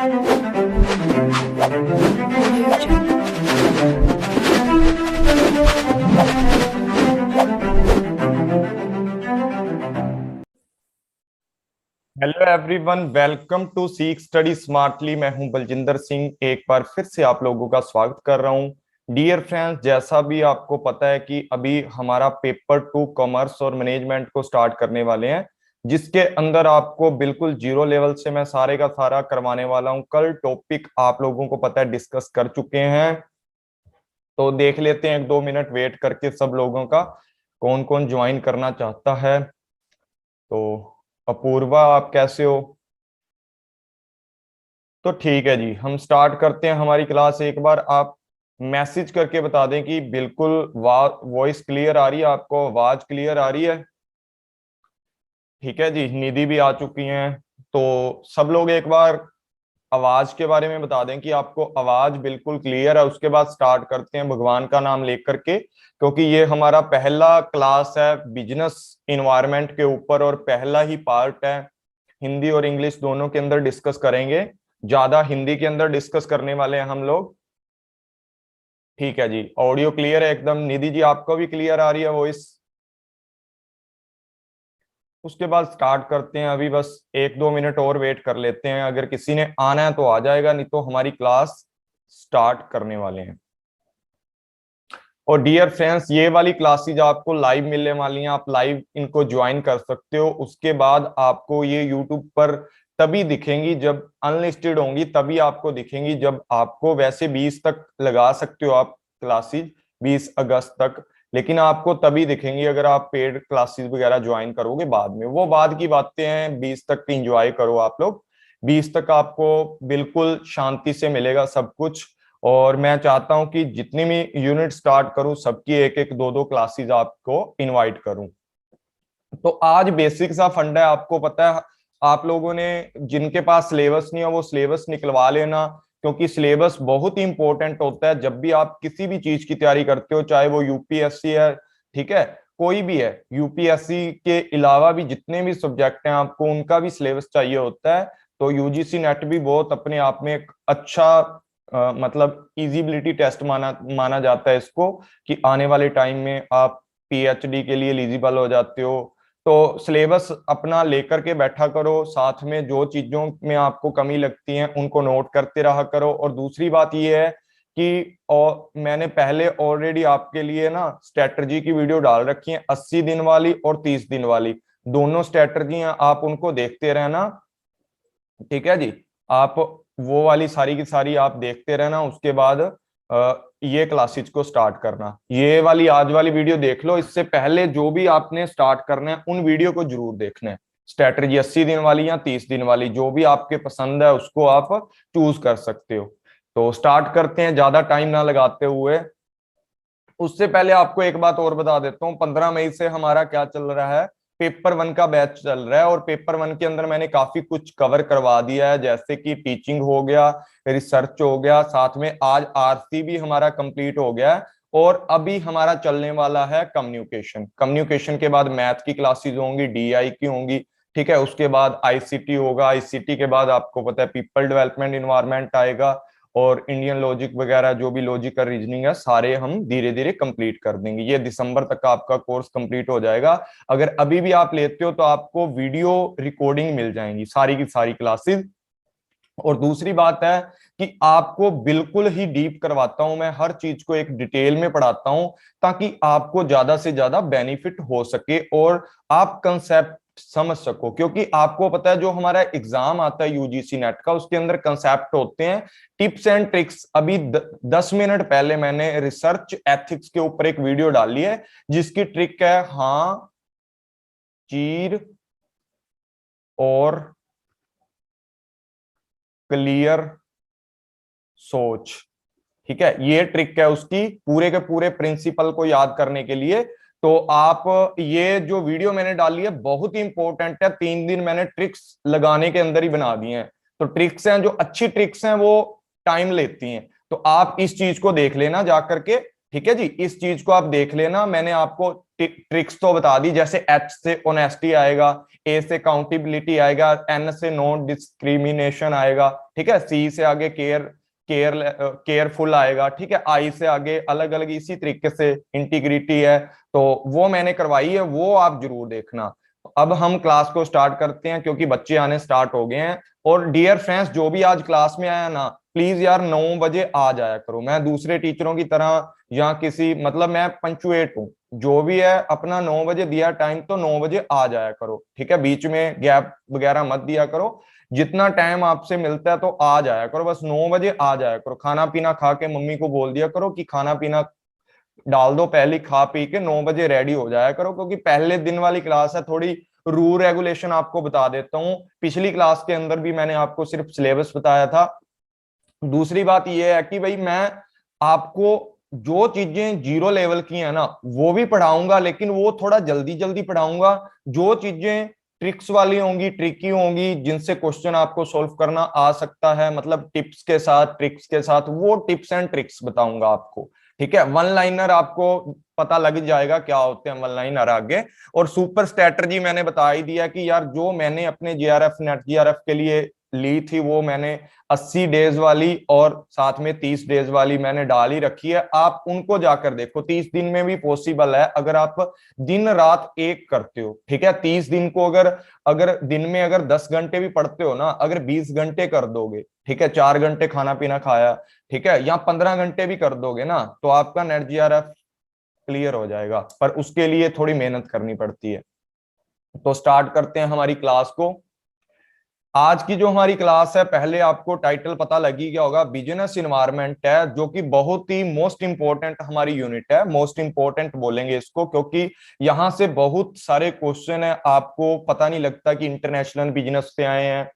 Hello everyone, welcome to सीख study smartly. मैं हूं बलजिंदर सिंह, एक बार फिर से आप लोगों का स्वागत कर रहा हूं। डियर फ्रेंड्स, जैसा भी आपको पता है कि अभी हमारा पेपर 2 कॉमर्स और मैनेजमेंट को स्टार्ट करने वाले हैं, जिसके अंदर आपको बिल्कुल जीरो लेवल से मैं सारे का सारा करवाने वाला हूं। कल टॉपिक आप लोगों को पता है डिस्कस कर चुके हैं, तो देख लेते हैं 1-2 मिनट वेट करके सब लोगों का, कौन कौन ज्वाइन करना चाहता है। तो अपूर्वा, आप कैसे हो? तो ठीक है जी, हम स्टार्ट करते हैं हमारी क्लास। एक बार आप मैसेज करके बता दें कि बिल्कुल वॉइस क्लियर आ रही है, आपको आवाज क्लियर आ रही है। ठीक है जी, निधि भी आ चुकी हैं। तो सब लोग एक बार आवाज के बारे में बता दें कि आपको आवाज बिल्कुल क्लियर है। उसके बाद स्टार्ट करते हैं भगवान का नाम लेकर के, क्योंकि ये हमारा पहला क्लास है बिजनेस इन्वायरमेंट के ऊपर और पहला ही पार्ट है। हिंदी और इंग्लिश दोनों के अंदर डिस्कस करेंगे, ज्यादा हिंदी के अंदर डिस्कस करने वाले हैं हम लोग। ठीक है जी, ऑडियो क्लियर है एकदम। निधि जी, आपको भी क्लियर आ रही है वॉइस? उसके बाद स्टार्ट करते हैं। अभी बस 1-2 मिनट और वेट कर लेते हैं, अगर किसी ने आना है तो आ जाएगा, नहीं तो हमारी क्लास स्टार्ट करने वाले हैं। और डियर फ्रेंड्स, ये वाली क्लासेज आपको लाइव मिलने वाली हैं, आप लाइव इनको ज्वाइन कर सकते हो। उसके बाद आपको ये यूट्यूब पर तभी दिखेंगी जब अनलिस्टेड होंगी, तभी आपको दिखेंगी जब आपको, वैसे 20 तक लगा सकते हो आप क्लासेज, 20 अगस्त तक, लेकिन आपको तभी दिखेंगी अगर आप पेड क्लासेस वगैरह ज्वाइन करोगे बाद में। वो बाद की बातें हैं, 20 तक इंजॉय करो आप लोग। 20 तक आपको बिल्कुल शांति से मिलेगा सब कुछ। और मैं चाहता हूं कि जितनी भी यूनिट स्टार्ट करूं, सबकी एक एक दो दो क्लासेस आपको इनवाइट करूं। तो आज बेसिक सा फंडा है, आपको पता है। आप लोगों ने, जिनके पास सिलेबस नहीं है वो सिलेबस निकलवा लेना, क्योंकि सिलेबस बहुत ही इंपॉर्टेंट होता है जब भी आप किसी भी चीज की तैयारी करते हो, चाहे वो यूपीएससी है, ठीक है, कोई भी है। यूपीएससी के अलावा भी जितने भी सब्जेक्ट हैं आपको उनका भी सिलेबस चाहिए होता है। तो यूजीसी नेट भी बहुत अपने आप में एक अच्छा मतलब इजिबिलिटी टेस्ट माना माना जाता है इसको, कि आने वाले टाइम में आप पीएचडी के लिए एलिजिबल हो जाते हो। तो सिलेबस अपना लेकर के बैठा करो, साथ में जो चीजों में आपको कमी लगती है उनको नोट करते रहा करो। और दूसरी बात यह है कि, और मैंने पहले ऑलरेडी आपके लिए ना स्ट्रेटजी की वीडियो डाल रखी है, 80 दिन वाली और 30 दिन वाली, दोनों स्ट्रेटजी हैं, आप उनको देखते रहना। ठीक है जी, आप वो वाली सारी की सारी आप देखते रहना। उसके बाद ये क्लासेज को स्टार्ट करना। ये वाली आज वाली वीडियो देख लो, इससे पहले जो भी आपने स्टार्ट करना है उन वीडियो को जरूर देखना है। स्ट्रेटजी 80 दिन वाली या 30 दिन वाली, जो भी आपके पसंद है उसको आप चूज कर सकते हो। तो स्टार्ट करते हैं ज्यादा टाइम ना लगाते हुए। उससे पहले आपको एक बात और बता देता हूँ, 15 मई से हमारा क्या चल रहा है, पेपर 1 का बैच चल रहा है। और पेपर 1 के अंदर मैंने काफी कुछ कवर करवा दिया है, जैसे कि टीचिंग हो गया, रिसर्च हो गया, साथ में आज आरसी भी हमारा कंप्लीट हो गया है। और अभी हमारा चलने वाला है कम्युनिकेशन। कम्युनिकेशन के बाद मैथ की क्लासेस होंगी, डीआई की होंगी, ठीक है। उसके बाद आईसीटी होगा, आईसीटी के बाद आपको पता है पीपल डेवलपमेंट इन्वायरमेंट आएगा। और इंडियन लॉजिक वगैरह, जो भी लॉजिकल रीजनिंग है, सारे हम धीरे धीरे कंप्लीट कर देंगे। ये दिसंबर तक का आपका कोर्स कंप्लीट हो जाएगा। अगर अभी भी आप लेते हो तो आपको वीडियो रिकॉर्डिंग मिल जाएंगी सारी की सारी क्लासेस। और दूसरी बात है कि आपको बिल्कुल ही डीप करवाता हूं मैं, हर चीज को एक डिटेल में पढ़ाता हूं, ताकि आपको ज्यादा से ज्यादा बेनिफिट हो सके और आप कंसेप्ट समझ सको। क्योंकि आपको पता है जो हमारा एग्जाम आता है यूजीसी नेट का, उसके अंदर कंसेप्ट होते हैं, टिप्स एंड ट्रिक्स। अभी 10 मिनट पहले मैंने रिसर्च एथिक्स के ऊपर एक वीडियो डाली है, जिसकी ट्रिक है हाँ, चीर और क्लियर सोच। ठीक है, ये ट्रिक है उसकी, पूरे के पूरे प्रिंसिपल को याद करने के लिए। तो आप, ये जो वीडियो मैंने डाली है बहुत ही इंपॉर्टेंट है, 3 दिन मैंने ट्रिक्स लगाने के अंदर ही बना दी हैं। तो ट्रिक्स हैं, जो अच्छी ट्रिक्स हैं वो टाइम लेती हैं। तो आप इस चीज को देख लेना जा करके। ठीक है जी, इस चीज को आप देख लेना। मैंने आपको ट्रिक्स तो बता दी, जैसे एच से ऑनेस्टी आएगा, ए से काउंटेबिलिटी आएगा, एन से नॉन डिस्क्रिमिनेशन आएगा, ठीक है, सी से आगे केयरफुल आएगा, ठीक है, आई से आगे अलग अलग इसी तरीके से इंटीग्रिटी है। तो वो मैंने करवाई है, वो आप जरूर देखना। अब हम क्लास को स्टार्ट करते हैं क्योंकि बच्चे आने स्टार्ट हो गए हैं। और डियर फ्रेंड्स, जो भी आज क्लास में आया ना, प्लीज यार 9 बजे आ जाया करो। मैं दूसरे टीचरों की तरह या किसी मतलब मैं पंचुएट हूँ, जो भी है अपना 9 बजे दिया टाइम तो 9 बजे आ जाया करो, ठीक है, बीच में गैप वगैरह मत दिया करो। जितना टाइम आपसे मिलता है तो आ जाया करो, बस 9 बजे आ जाया करो। खाना पीना खा के मम्मी को बोल दिया करो कि खाना पीना डाल दो, पहले खा पी के 9 बजे रेडी हो जाया करो, क्योंकि पहले दिन वाली क्लास है। थोड़ी रूल रेगुलेशन आपको बता देता हूँ, पिछली क्लास के अंदर भी मैंने आपको सिर्फ सिलेबस बताया था। दूसरी बात यह है कि भाई मैं आपको जो चीजें जीरो लेवल की है ना वो भी पढ़ाऊंगा, लेकिन वो थोड़ा जल्दी जल्दी पढ़ाऊंगा। जो चीजें ट्रिक्स वाली होंगी, ट्रिकी होंगी, जिनसे क्वेश्चन आपको सॉल्व करना आ सकता है, मतलब टिप्स के साथ ट्रिक्स के साथ, वो टिप्स एंड ट्रिक्स बताऊंगा आपको, ठीक है। वन लाइनर आपको पता लग जाएगा क्या होते हैं वन लाइनर आगे। और सुपर स्ट्रेटजी मैंने बता ही दिया कि यार जो मैंने अपने जीआरएफ नेट जीआरएफ के लिए ली थी वो मैंने 80 डेज वाली और साथ में 30 डेज वाली मैंने डाल ही रखी है। आप उनको जाकर देखो, 30 दिन में भी पॉसिबल है अगर आप दिन रात एक करते हो, ठीक है। 30 दिन को अगर अगर दिन में अगर 10 घंटे भी पढ़ते हो ना, अगर 20 घंटे कर दोगे, ठीक है, 4 घंटे खाना पीना खाया, ठीक है, या 15 घंटे भी कर दोगे ना, तो आपका नेट जीआरएफ क्लियर हो जाएगा। पर उसके लिए थोड़ी मेहनत करनी पड़ती है। तो स्टार्ट करते हैं हमारी क्लास को। आज की जो हमारी क्लास है, पहले आपको टाइटल पता लग ही गया होगा, बिजनेस इन्वायरमेंट है, जो कि बहुत ही मोस्ट इंपॉर्टेंट हमारी यूनिट है। मोस्ट इंपॉर्टेंट बोलेंगे इसको क्योंकि यहां से बहुत सारे क्वेश्चन है। आपको पता नहीं लगता कि इंटरनेशनल बिजनेस से आए हैं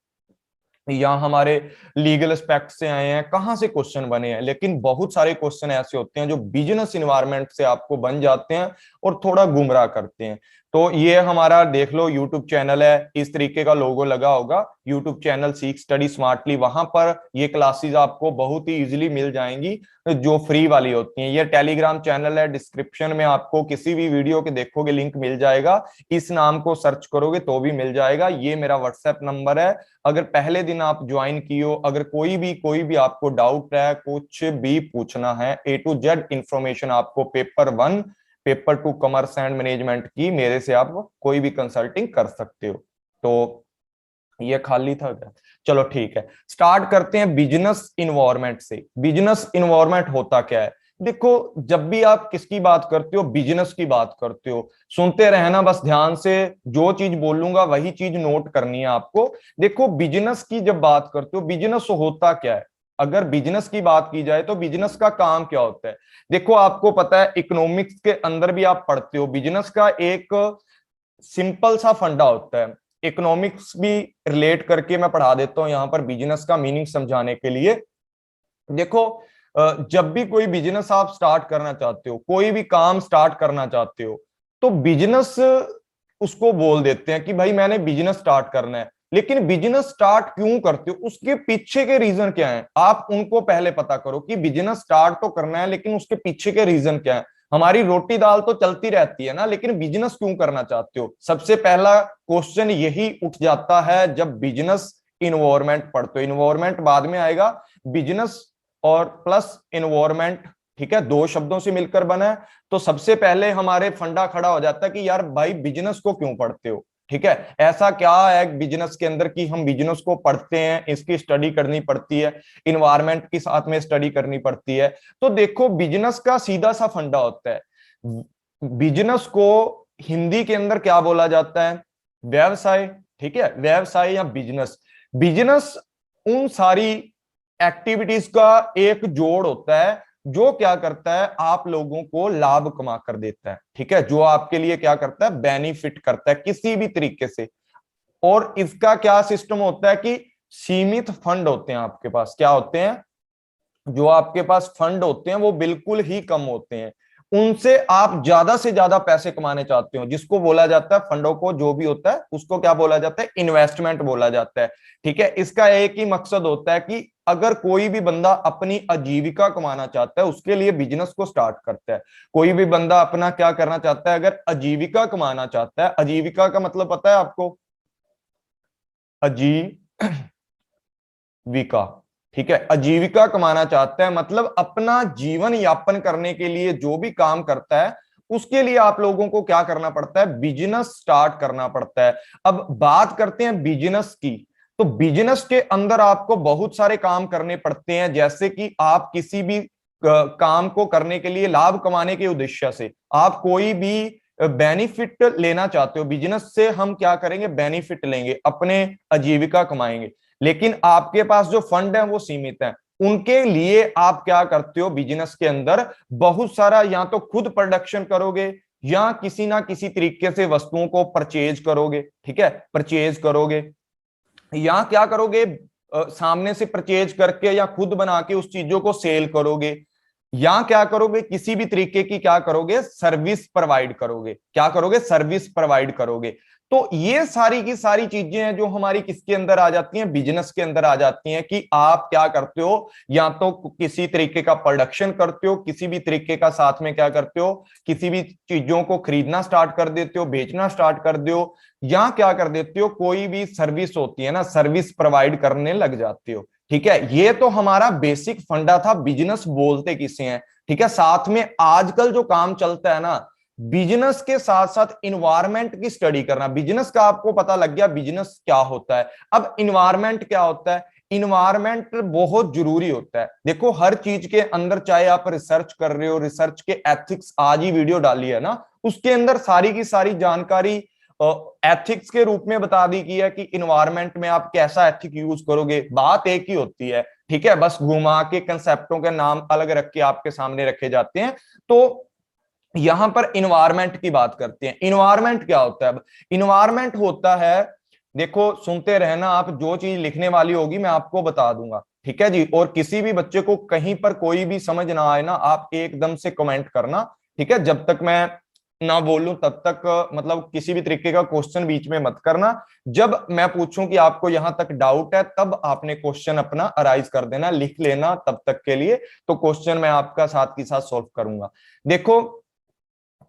या हमारे लीगल एस्पेक्ट से आए हैं, कहां से क्वेश्चन बने हैं, लेकिन बहुत सारे क्वेश्चन ऐसे होते हैं जो बिजनेस इन्वायरमेंट से आपको बन जाते हैं और थोड़ा गुमराह करते हैं। तो ये हमारा देख लो यूट्यूब चैनल है, इस तरीके का लोगो लगा होगा, यूट्यूब चैनल सीख स्टडी स्मार्टली। वहां पर ये क्लासेस आपको बहुत ही इजीली मिल जाएंगी जो फ्री वाली होती हैं। ये टेलीग्राम चैनल है, डिस्क्रिप्शन में आपको किसी भी वीडियो के देखोगे लिंक मिल जाएगा, इस नाम को सर्च करोगे तो भी मिल जाएगा। ये मेरा व्हाट्सएप नंबर है। अगर पहले दिन आप ज्वाइन किए हो, अगर कोई भी आपको डाउट है, कुछ भी पूछना है, ए टू जेड इंफॉर्मेशन आपको paper 1 paper 2 commerce and management की मेरे से आप कोई भी कंसल्टिंग कर सकते हो। तो ये खाली था क्या? चलो ठीक है, स्टार्ट करते हैं बिजनेस इन्वायरमेंट से। बिजनेस इन्वायरमेंट होता क्या है? देखो, जब भी आप किसकी बात करते हो, बिजनेस की बात करते हो, सुनते रहना बस ध्यान से, जो चीज बोलूंगा वही चीज नोट करनी है आपको। देखो, बिजनेस की जब बात करते हो, बिजनेस होता क्या है? अगर बिजनेस की बात की जाए तो बिजनेस का काम क्या होता है? देखो, आपको पता है इकोनॉमिक्स के अंदर भी आप पढ़ते हो, बिजनेस का एक सिंपल सा फंडा होता है। इकोनॉमिक्स भी रिलेट करके मैं पढ़ा देता हूं यहां पर बिजनेस का मीनिंग समझाने के लिए। देखो, जब भी कोई बिजनेस आप स्टार्ट करना चाहते हो, कोई भी काम स्टार्ट करना चाहते हो, तो बिजनेस उसको बोल देते हैं कि भाई मैंने बिजनेस स्टार्ट करना है। लेकिन बिजनेस स्टार्ट क्यों करते हो, उसके पीछे के रीजन क्या है, आप उनको पहले पता करो कि बिजनेस स्टार्ट तो करना है लेकिन उसके पीछे के रीजन क्या है। हमारी रोटी दाल तो चलती रहती है ना, लेकिन बिजनेस क्यों करना चाहते हो? सबसे पहला क्वेश्चन यही उठ जाता है जब बिजनेस इन्वायरमेंट पढ़ते हो। इन्वायरमेंट बाद में आएगा, बिजनेस और प्लस इन्वायरमेंट, ठीक है, दो शब्दों से मिलकर बना है। तो सबसे पहले हमारे फंडा खड़ा हो जाता है कि यार भाई बिजनेस को क्यों पढ़ते हो, ठीक है, ऐसा क्या है बिजनेस के अंदर कि हम बिजनेस को पढ़ते हैं, इसकी स्टडी करनी पड़ती है, इन्वायरमेंट के साथ में स्टडी करनी पड़ती है। तो देखो, बिजनेस का सीधा सा फंडा होता है, बिजनेस को हिंदी के अंदर क्या बोला जाता है? व्यवसाय, ठीक है, व्यवसाय या बिजनेस। बिजनेस उन सारी एक्टिविटीज का एक जोड़ होता है जो क्या करता है, आप लोगों को लाभ कमा कर देता है, ठीक है, जो आपके लिए क्या करता है, बेनिफिट करता है किसी भी तरीके से। और इसका क्या सिस्टम होता है कि सीमित फंड होते हैं आपके पास। क्या होते हैं? जो आपके पास फंड होते हैं वो बिल्कुल ही कम होते हैं। उनसे आप ज्यादा से ज्यादा पैसे कमाने चाहते हो, जिसको बोला जाता है फंडों को, जो भी होता है उसको क्या बोला जाता है, इन्वेस्टमेंट बोला जाता है। ठीक है, इसका एक ही मकसद होता है कि अगर कोई भी बंदा अपनी आजीविका कमाना चाहता है उसके लिए बिजनेस को स्टार्ट करता है। कोई भी बंदा अपना क्या करना चाहता है, अगर आजीविका कमाना चाहता है, आजीविका का मतलब पता है आपको, आजीविका, ठीक है, आजीविका कमाना चाहता है मतलब अपना जीवन यापन करने के लिए जो भी काम करता है उसके लिए आप लोगों को क्या करना पड़ता है, बिजनेस स्टार्ट करना पड़ता है। अब बात करते हैं बिजनेस की, तो बिजनेस के अंदर आपको बहुत सारे काम करने पड़ते हैं, जैसे कि आप किसी भी काम को करने के लिए, लाभ कमाने के उद्देश्य से आप कोई भी बेनिफिट लेना चाहते हो, बिजनेस से हम क्या करेंगे, बेनिफिट लेंगे, अपने आजीविका कमाएंगे। लेकिन आपके पास जो फंड है वो सीमित है, उनके लिए आप क्या करते हो, बिजनेस के अंदर बहुत सारा या तो खुद प्रोडक्शन करोगे या किसी ना किसी तरीके से वस्तुओं को परचेज करोगे। ठीक है, परचेज करोगे या क्या करोगे, सामने से परचेज करके या खुद बना के उस चीजों को सेल करोगे, या क्या करोगे, किसी भी तरीके की क्या करोगे, सर्विस प्रोवाइड करोगे। क्या करोगे, सर्विस प्रोवाइड करोगे। तो ये सारी की सारी चीजें हैं जो हमारी किसके अंदर आ जाती हैं, बिजनेस के अंदर आ जाती हैं, कि आप क्या करते हो, या तो किसी तरीके का प्रोडक्शन करते हो, किसी भी तरीके का साथ में क्या करते हो, किसी भी चीजों को खरीदना स्टार्ट कर देते हो, बेचना स्टार्ट कर दो, या क्या कर देते हो, कोई भी सर्विस होती है ना, सर्विस प्रोवाइड करने लग जाते हो। ठीक है, ये तो हमारा बेसिक फंडा था, बिजनेस बोलते किसे हैं। ठीक है, साथ में आजकल जो काम चलता है ना, बिजनेस के साथ साथ इन्वायरमेंट की स्टडी करना। बिजनेस का आपको पता लग गया बिजनेस क्या होता है, अब इन्वायरमेंट क्या होता है। इन्वायरमेंट बहुत जरूरी होता है। देखो हर चीज के अंदर, चाहे आप रिसर्च कर रहे हो, रिसर्च के एथिक्स आज ही वीडियो डाली है ना, उसके अंदर सारी की सारी जानकारी एथिक्स के रूप में बता दी गई है कि इन्वायरमेंट में आप कैसा एथिक यूज करोगे। बात एक ही होती है, ठीक है, बस घुमा के कंसेप्टों के नाम अलग रख के आपके सामने रखे जाते हैं। तो यहां पर इन्वायरमेंट की बात करते हैं। इन्वायरमेंट क्या होता है, अब इन्वायरमेंट होता है, देखो सुनते रहना आप, जो चीज लिखने वाली होगी मैं आपको बता दूंगा। ठीक है जी, और किसी भी बच्चे को कहीं पर कोई भी समझ ना आए ना, आप एकदम से कमेंट करना। ठीक है, जब तक मैं ना बोलूं तब तक मतलब किसी भी तरीके का क्वेश्चन बीच में मत करना। जब मैं पूछूं कि आपको यहां तक डाउट है, तब आपने क्वेश्चन अपना अराइज कर देना, लिख लेना तब तक के लिए, तो क्वेश्चन मैं आपका साथ के साथ सॉल्व करूंगा। देखो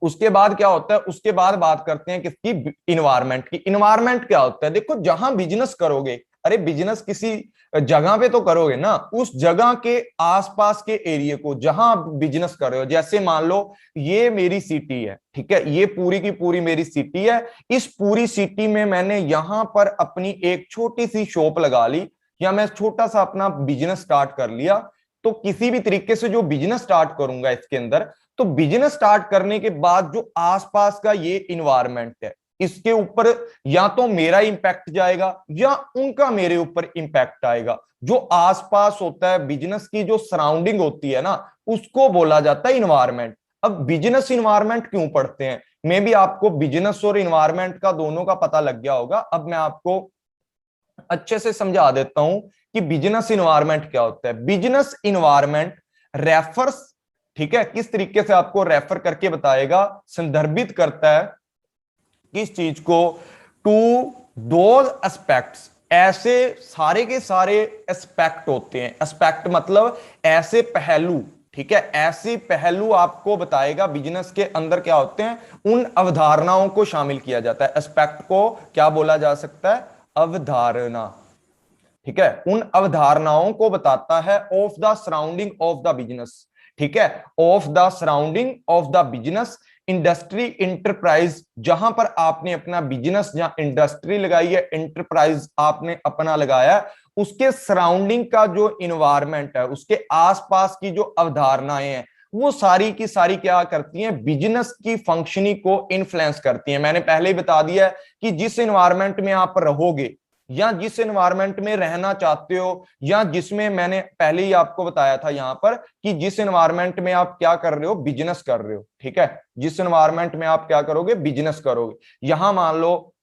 उसके बाद क्या होता है, उसके बाद बात करते हैं किसकी, इन्वायरमेंट की। इन्वायरमेंट क्या होता है, देखो जहां बिजनेस करोगे, अरे बिजनेस किसी जगह पे तो करोगे ना, उस जगह के आसपास के एरिया को जहां आप बिजनेस कर रहे हो, जैसे मान लो ये मेरी सिटी है, ठीक है, ये पूरी की पूरी मेरी सिटी है। इस पूरी सिटी में मैंने यहां पर अपनी एक छोटी सी शॉप लगा ली, या मैं छोटा सा अपना बिजनेस स्टार्ट कर लिया। तो किसी भी तरीके से जो बिजनेस स्टार्ट करूंगा इसके अंदर, तो बिजनेस स्टार्ट करने के बाद जो आसपास का ये इन्वायरमेंट है, इसके ऊपर या तो मेरा इंपैक्ट जाएगा या उनका मेरे ऊपर इंपैक्ट आएगा। जो आसपास होता है, बिजनेस की जो सराउंडिंग होती है ना, उसको बोला जाता है इन्वायरमेंट। अब बिजनेस इन्वायरमेंट क्यों पढ़ते हैं, मे भी आपको बिजनेस और इन्वायरमेंट का दोनों का पता लग गया होगा। अब मैं आपको अच्छे से समझा देता हूं कि बिजनेस इन्वायरमेंट क्या होता है। बिजनेस इन्वायरमेंट रेफर्स, ठीक है, किस तरीके से आपको रेफर करके बताएगा, संदर्भित करता है किस चीज को, टू दोज एस्पेक्ट्स, ऐसे सारे के सारे एस्पेक्ट होते हैं। एस्पेक्ट मतलब ऐसे पहलू, ठीक है, ऐसे पहलू आपको बताएगा बिजनेस के अंदर क्या होते हैं, उन अवधारणाओं को शामिल किया जाता है। एस्पेक्ट को क्या बोला जा सकता है, अवधारणा। ठीक है, उन अवधारणाओं को बताता है of the surrounding of the business. ठीक है, of the surrounding of the business, industry enterprise, जहां पर आपने अपना बिजनेस, जहां इंडस्ट्री लगाई है, इंटरप्राइज आपने अपना लगाया, उसके सराउंडिंग का जो इन्वायरमेंट है, उसके आसपास की जो अवधारणाएं हैं, वो सारी की सारी क्या करती हैं, बिजनेस की फंक्शनिंग को इन्फ्लुएंस करती हैं। मैंने पहले ही बता दिया है कि जिस एनवायरनमेंट में आप रहोगे या जिस एनवायरनमेंट में रहना चाहते हो, या जिसमें, मैंने पहले ही आपको बताया था यहां पर कि जिस एनवायरनमेंट में आप क्या कर रहे हो, बिजनेस कर रहे हो। ठीक है, जिस एनवायरनमेंट में आप क्या करोगे, बिजनेस करोगे। यहां मान लो,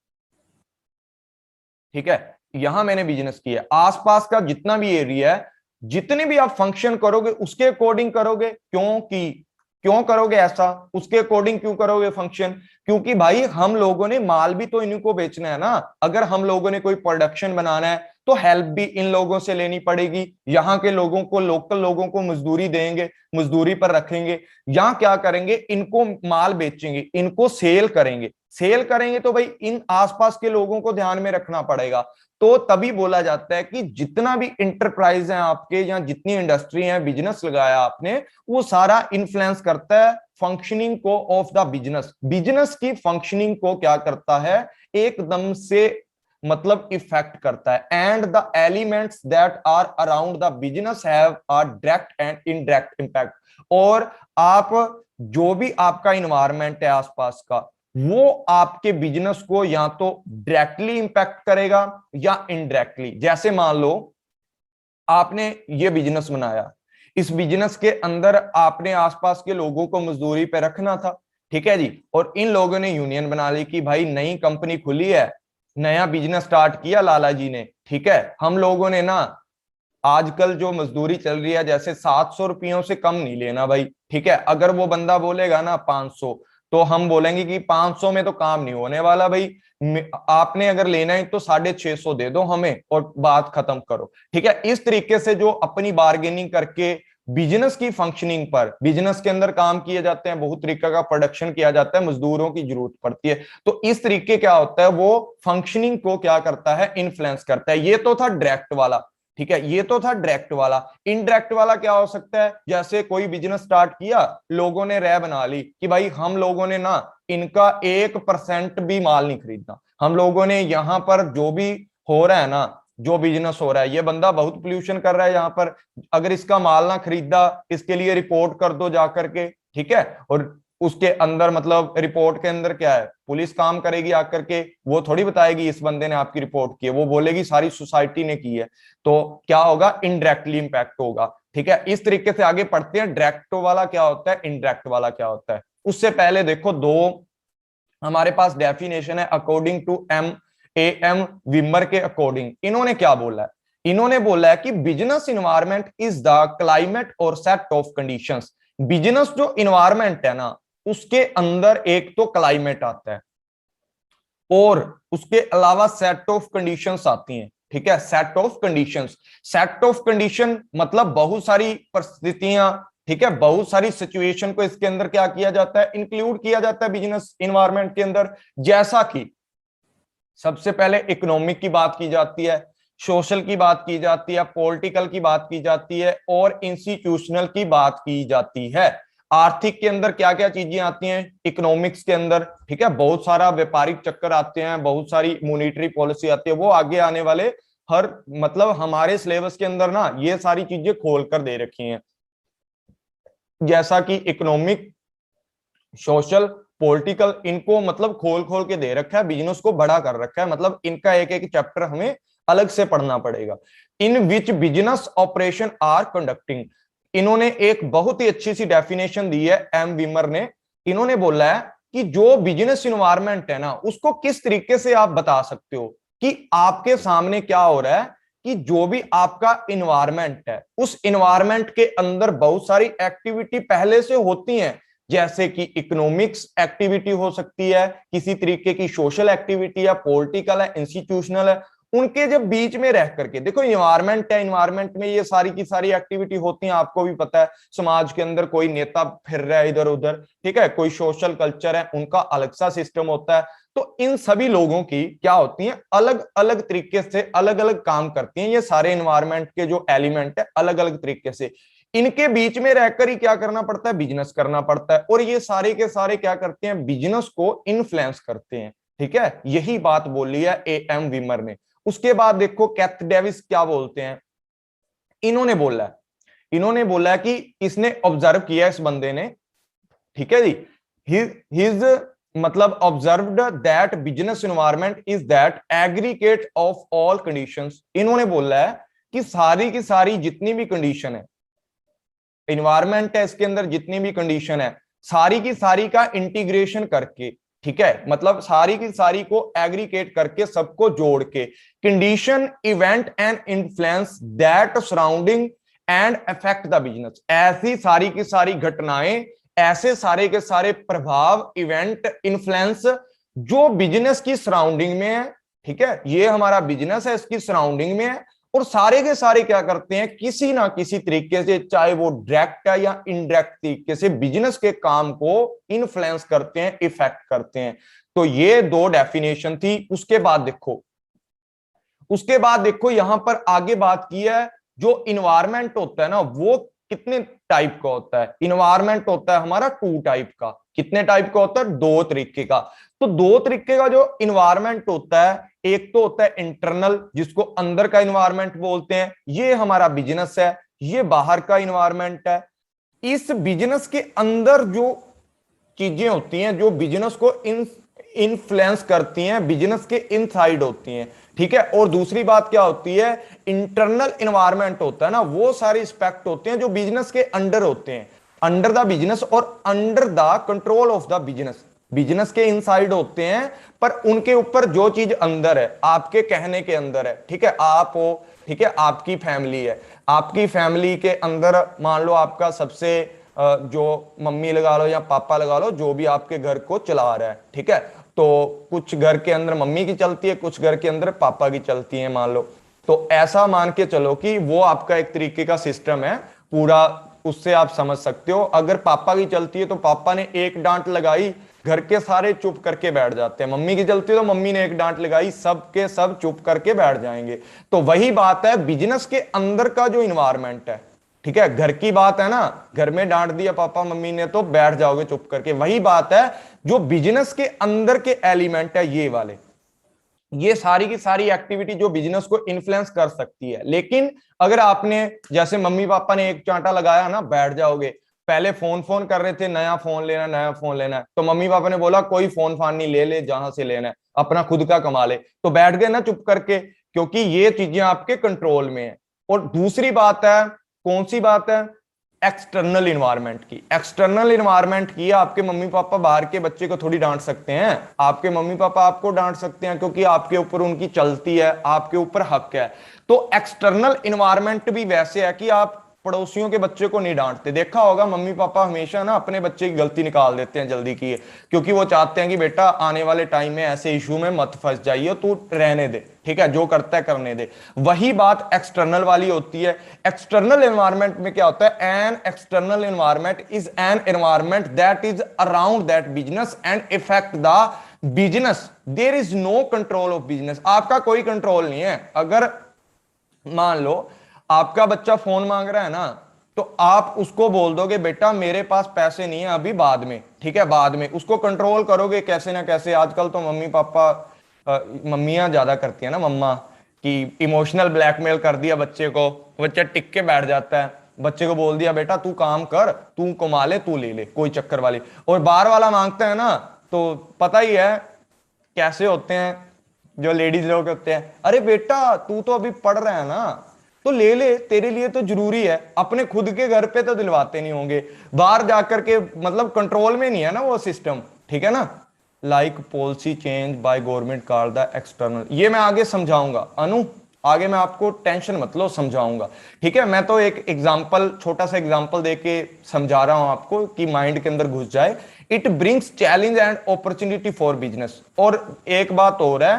ठीक है, यहां मैंने बिजनेस किया, आसपास का जितना भी एरिया है, जितने भी आप फंक्शन करोगे उसके अकॉर्डिंग करोगे। क्योंकि क्यों करोगे ऐसा, उसके अकॉर्डिंग क्यों करोगे फंक्शन? क्योंकि भाई हम लोगों ने माल भी तो इनको बेचना है ना। अगर हम लोगों ने कोई प्रोडक्शन बनाना है तो हेल्प भी इन लोगों से लेनी पड़ेगी। यहाँ के लोगों को, लोकल लोगों को मजदूरी देंगे, मजदूरी पर रखेंगे, या क्या करेंगे, इनको माल बेचेंगे, इनको सेल करेंगे। सेल करेंगे तो भाई इन आसपास के लोगों को ध्यान में रखना पड़ेगा। तो तभी बोला जाता है कि जितना भी इंटरप्राइज है आपके, या जितनी इंडस्ट्री है, बिजनेस लगाया आपने, वो सारा इन्फ्लुएंस करता है फंक्शनिंग को ऑफ द बिजनेस। बिजनेस की फंक्शनिंग को क्या करता है, एकदम से मतलब इफेक्ट करता है। And the elements that are around the business have a direct and indirect impact. और आप जो भी आपका इन्वायरमेंट है आसपास का, वो आपके बिजनेस को या तो डायरेक्टली इंपैक्ट करेगा या इनडायरेक्टली। जैसे मान लो आपने ये बिजनेस बनाया, इस बिजनेस के अंदर आपने आसपास के लोगों को मजदूरी पे रखना था, ठीक है जी, और इन लोगों ने यूनियन बना ली कि भाई नई कंपनी खुली है, नया बिजनेस स्टार्ट किया लाला जी ने, ठीक है, हम लोगों ने ना आजकल जो मजदूरी चल रही है, जैसे 700 रुपयों से कम नहीं लेना भाई, ठीक है। अगर वो बंदा बोलेगा ना 500, तो हम बोलेंगे कि 500 में तो काम नहीं होने वाला भाई, आपने अगर लेना है तो 650 दे दो हमें और बात खत्म करो, ठीक है। इस तरीके से जो अपनी बार्गेनिंग करके बिजनेस की फंक्शनिंग पर, बिजनेस के अंदर काम किए जाते हैं, बहुत तरीके का प्रोडक्शन किया जाता है, मजदूरों की जरूरत पड़ती है, तो इस तरीके क्या होता है, वो फंक्शनिंग को क्या करता है, इन्फ्लुएंस करता है। ये तो था डायरेक्ट वाला, ठीक है, ये तो था डायरेक्ट वाला। इनडायरेक्ट वाला क्या हो सकता है, जैसे कोई बिजनेस स्टार्ट किया, लोगों ने राय बना ली कि भाई हम लोगों ने ना इनका 1% भी माल नहीं खरीदना, हम लोगों ने यहाँ पर जो भी हो रहा है ना, जो बिजनेस हो रहा है, ये बंदा बहुत पोल्यूशन कर रहा है यहाँ पर, अगर इसका माल ना खरीदा, इसके लिए रिपोर्ट कर दो जाकर के, ठीक है। और उसके अंदर मतलब रिपोर्ट के अंदर क्या है, पुलिस काम करेगी आकर के, वो थोड़ी बताएगी इस बंदे ने आपकी रिपोर्ट की है, वो बोलेगी सारी सोसाइटी ने की है। तो क्या होगा, इनडायरेक्टली इंपैक्ट होगा, ठीक है। इस तरीके से आगे पढ़ते हैं, डायरेक्ट वाला क्या होता है, इनडायरेक्ट वाला क्या होता है। उससे पहले देखो दो हमारे पास डेफिनेशन है अकॉर्डिंग टू एम विमर के अकॉर्डिंग। इन्होंने क्या बोला है, इन्होंने बोला है कि business environment is the climate और सेट ऑफ कंडीशंस। बिजनेस जो इन्वायरमेंट है ना, उसके अंदर एक तो क्लाइमेट आता है और उसके अलावा सेट ऑफ कंडीशंस आती हैं, ठीक है। Set of conditions, set of condition मतलब बहुत सारी परिस्थितियां, ठीक है, बहुत सारी सिचुएशन को इसके अंदर क्या किया जाता है, इंक्लूड किया जाता है बिजनेस इन्वायरमेंट के अंदर। जैसा कि सबसे पहले इकोनॉमिक की बात की जाती है, सोशल की बात की जाती है, पॉलिटिकल की बात की जाती है, और इंस्टीट्यूशनल की बात की जाती है। आर्थिक के अंदर क्या क्या चीजें आती हैं, इकोनॉमिक्स के अंदर, ठीक है, बहुत सारा व्यापारिक चक्कर आते हैं, बहुत सारी मॉनेटरी पॉलिसी आती है, वो आगे आने वाले हर मतलब हमारे सिलेबस के अंदर ना ये सारी चीजें खोल कर दे रखी हैं, जैसा कि इकोनॉमिक, सोशल, पॉलिटिकल, इनको मतलब खोल खोल के दे रखा है, बिजनेस को बड़ा कर रखा है, मतलब इनका एक एक चैप्टर हमें अलग से पढ़ना पड़ेगा। In which business operation are conducting, इन्होंने एक बहुत ही अच्छी सी डेफिनेशन दी है एम विमर ने। इन्होंने बोला है कि जो बिजनेस इन्वायरमेंट है ना, उसको किस तरीके से आप बता सकते हो कि आपके सामने क्या हो रहा है, कि जो भी आपका इन्वायरमेंट है, उस इन्वायरमेंट के अंदर बहुत सारी एक्टिविटी पहले से होती हैं, जैसे कि इकोनॉमिक्स एक्टिविटी हो सकती है, किसी तरीके की सोशल एक्टिविटी है, पॉलिटिकल है, इंस्टीट्यूशनल है। उनके जब बीच में रह करके देखो, इन्वायरमेंट है, इन्वायरमेंट में ये सारी की सारी एक्टिविटी होती हैं, आपको भी पता है, समाज के अंदर कोई नेता फिर रहा है इधर उधर, ठीक है, कोई सोशल कल्चर है, उनका अलग सा सिस्टम होता है। तो इन सभी लोगों की क्या होती है, अलग अलग तरीके से अलग अलग काम करती हैं, ये सारे इन्वायरमेंट के जो एलिमेंट है अलग अलग तरीके से, इनके बीच में रहकर ही क्या करना पड़ता है, बिजनेस करना पड़ता है, और ये सारे के सारे क्या करते हैं, बिजनेस को इन्फ्लुएंस करते हैं, ठीक है। यही बात बोली है ए एम विमर ने। उसके बाद देखो कैथ डेविस क्या बोलते हैं, इन्होंने बोला है कि इसने ऑब्जर्व किया इस बंदे ने, ठीक है जी, हिज मतलब observed that business environment is that aggregate of all conditions. इन्होंने बोला है कि सारी की सारी जितनी भी कंडीशन है, इन्वायरमेंट है, इसके अंदर जितनी भी कंडीशन है, सारी की सारी का इंटीग्रेशन करके, ठीक है, मतलब सारी की सारी को एग्रीगेट करके, सबको जोड़ के, condition, event and influence that surrounding and affect the business, ऐसी सारी की सारी घटनाएं ऐसे सारे के सारे प्रभाव, इवेंट, इन्फ्लुएंस जो बिजनेस की सराउंडिंग में है, ठीक है, ये हमारा बिजनेस है, इसकी सराउंडिंग में है, और सारे के सारे क्या करते हैं, किसी ना किसी तरीके से, चाहे वो डायरेक्ट है या इनडायरेक्ट तरीके से, बिजनेस के काम को इन्फ्लुएंस करते हैं, इफेक्ट करते हैं। तो ये दो डेफिनेशन थी। उसके बाद देखो यहां पर आगे बात की है, जो इन्वायरमेंट होता है ना, वो कितने टाइप का होता है। इन्वायरमेंट होता है हमारा टू टाइप का। कितने टाइप का होता है? दो तरीके का। तो दो तरीके का जो इन्वायरमेंट होता है, एक तो होता है इंटरनल, जिसको अंदर का इन्वायरमेंट बोलते हैं, ये हमारा बिजनेस है। ये बाहर का इन्वायरमेंट है। इस बिजनेस के अंदर जो चीजें होती हैं, जो बिजनेस को इन्फ्लुएंस करती हैं, बिजनेस के इनसाइड होती हैं, ठीक है। और दूसरी बात क्या होती है, इंटरनल इन्वायरमेंट होता है ना, वो सारे एस्पेक्ट होते हैं जो बिजनेस के अंडर होते हैं, अंडर द बिजनेस और under the control of the business. Business के इनसाइड होते हैं, पर उनके ऊपर जो चीज अंदर है, आपके कहने के अंदर है, ठीक है। आप हो, ठीक है, आपकी फैमिली है, आपकी फैमिली के अंदर मान लो आपका सबसे जो मम्मी लगा लो या पापा लगा लो, जो भी आपके घर को चला रहा है, ठीक है। तो कुछ घर के अंदर मम्मी की चलती है, कुछ घर के अंदर पापा की चलती है, मान लो। तो ऐसा मान के चलो कि वो आपका एक तरीके का सिस्टम है पूरा। उससे आप समझ सकते हो, अगर पापा की चलती है तो पापा ने एक डांट लगाई, घर के सारे चुप करके बैठ जाते हैं। मम्मी की चलती है तो मम्मी ने एक डांट लगाई, सब के सब चुप करके बैठ जाएंगे। तो वही बात है बिजनेस के अंदर का जो इन्वायरमेंट है, ठीक है। घर की बात है ना, घर में डांट दिया पापा मम्मी ने तो बैठ जाओगे चुप करके। वही बात है जो बिजनेस के अंदर के एलिमेंट है, ये वाले, ये सारी की सारी एक्टिविटी जो बिजनेस को इन्फ्लुएंस कर सकती है। लेकिन अगर आपने, जैसे मम्मी पापा ने एक चांटा लगाया ना, बैठ जाओगे। पहले फोन फोन कर रहे थे, नया फोन लेना, नया फोन लेना है, तो मम्मी पापा ने बोला कोई फोन फान नहीं, ले ले जहां से लेना है, अपना खुद का कमा ले। तो बैठ गए ना चुप करके, क्योंकि ये चीजें आपके कंट्रोल में है। और दूसरी बात है, कौन सी बात है, एक्सटर्नल इन्वायरमेंट की। एक्सटर्नल इन्वायरमेंट की, आपके मम्मी पापा बाहर के बच्चे को थोड़ी डांट सकते हैं, आपके मम्मी पापा आपको डांट सकते हैं, क्योंकि आपके ऊपर उनकी चलती है, आपके ऊपर हक है। तो एक्सटर्नल इन्वायरमेंट भी वैसे है कि आप पड़ोसियों के बच्चे को नहीं डांटते। देखा होगा मम्मी पापा हमेशा ना अपने बच्चे की गलती निकाल देते हैं जल्दी की, क्योंकि वो चाहते हैं कि बेटा आने वाले टाइम में ऐसे इशू में मत फंस जाइए, तू रहने दे, ठीक है, जो करता है करने दे। वही बात एक्सटर्नल वाली होती है। एक्सटर्नल एनवायरनमेंट में क्या होता है, an external environment is an environment that is around that business and effect the business. There is no control of business. आपका कोई कंट्रोल नहीं है। अगर मान लो आपका बच्चा फोन मांग रहा है ना, तो आप उसको बोल दोगे बेटा मेरे पास पैसे नहीं है अभी, बाद में, ठीक है, बाद में। उसको कंट्रोल करोगे कैसे ना कैसे। आजकल तो मम्मी पापा, मम्मियां ज्यादा करती है ना, मम्मा, कि इमोशनल ब्लैकमेल कर दिया बच्चे को, बच्चा टिक के बैठ जाता है। बच्चे को बोल दिया बेटा तू काम कर, तू कमा ले, तू ले ले, कोई चक्कर वाली। और बाहर वाला मांगता है ना, तो पता ही है कैसे होते हैं जो लेडीज लोग होते हैं, अरे बेटा तू तो अभी पढ़ रहा है ना, तो ले ले, तेरे लिए तो जरूरी है। अपने खुद के घर पे तो दिलवाते नहीं होंगे, बाहर जाकर के, मतलब कंट्रोल में नहीं है ना वो सिस्टम, ठीक है ना। Like policy change by government car the external, ये मैं आगे समझाऊंगा अनु, आगे मैं आपको टेंशन मत लो, समझाऊंगा, ठीक है। मैं तो एक एग्जांपल, छोटा सा एग्जांपल देके समझा रहा हूं आपको कि माइंड के अंदर घुस जाए। It brings challenge and opportunity for business. और एक बात और है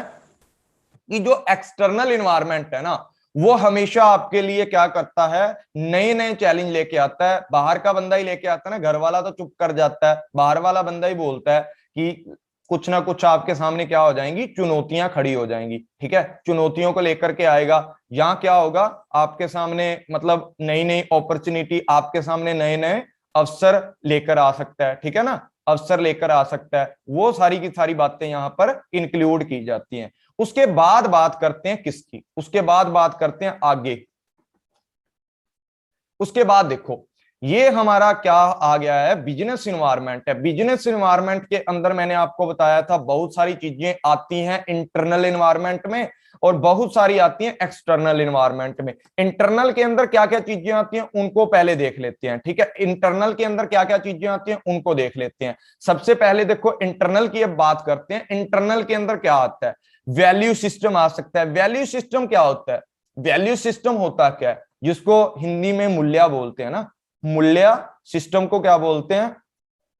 कि जो एक्सटर्नल इन्वायरमेंट है ना, वो हमेशा आपके लिए क्या करता है, नए नए चैलेंज लेके आता है। बाहर का बंदा ही लेके आता है ना, घर वाला तो चुप कर जाता है, बाहर वाला बंदा ही बोलता है कि कुछ ना कुछ आपके सामने क्या हो जाएंगी, चुनौतियां खड़ी हो जाएंगी, ठीक है। चुनौतियों को लेकर के आएगा। यहाँ क्या होगा आपके सामने, मतलब नई नई अपॉर्चुनिटी, आपके सामने नए नए अवसर लेकर आ सकता है, ठीक है ना, अवसर लेकर आ सकता है। वो सारी की सारी बातें यहाँ पर इंक्लूड की जाती हैं। उसके बाद बात करते हैं किसकी, उसके बाद बात करते हैं आगे। उसके बाद देखो ये हमारा क्या आ गया है, बिजनेस इन्वायरमेंट है। बिजनेस इन्वायरमेंट के अंदर मैंने आपको बताया था बहुत सारी चीजें आती हैं इंटरनल इन्वायरमेंट में, और बहुत सारी आती हैं एक्सटर्नल इन्वायरमेंट में। इंटरनल के अंदर क्या क्या चीजें आती हैं उनको पहले देख लेते हैं, ठीक है। इंटरनल के अंदर क्या क्या चीजें आती हैं उनको देख लेते हैं। सबसे पहले देखो इंटरनल की अब बात करते हैं। इंटरनल के अंदर क्या आता है, वैल्यू सिस्टम आ सकता है। वैल्यू सिस्टम क्या होता है, वैल्यू सिस्टम होता क्या है, जिसको हिंदी में मूल्य बोलते हैं ना, मूल्य सिस्टम को क्या बोलते हैं,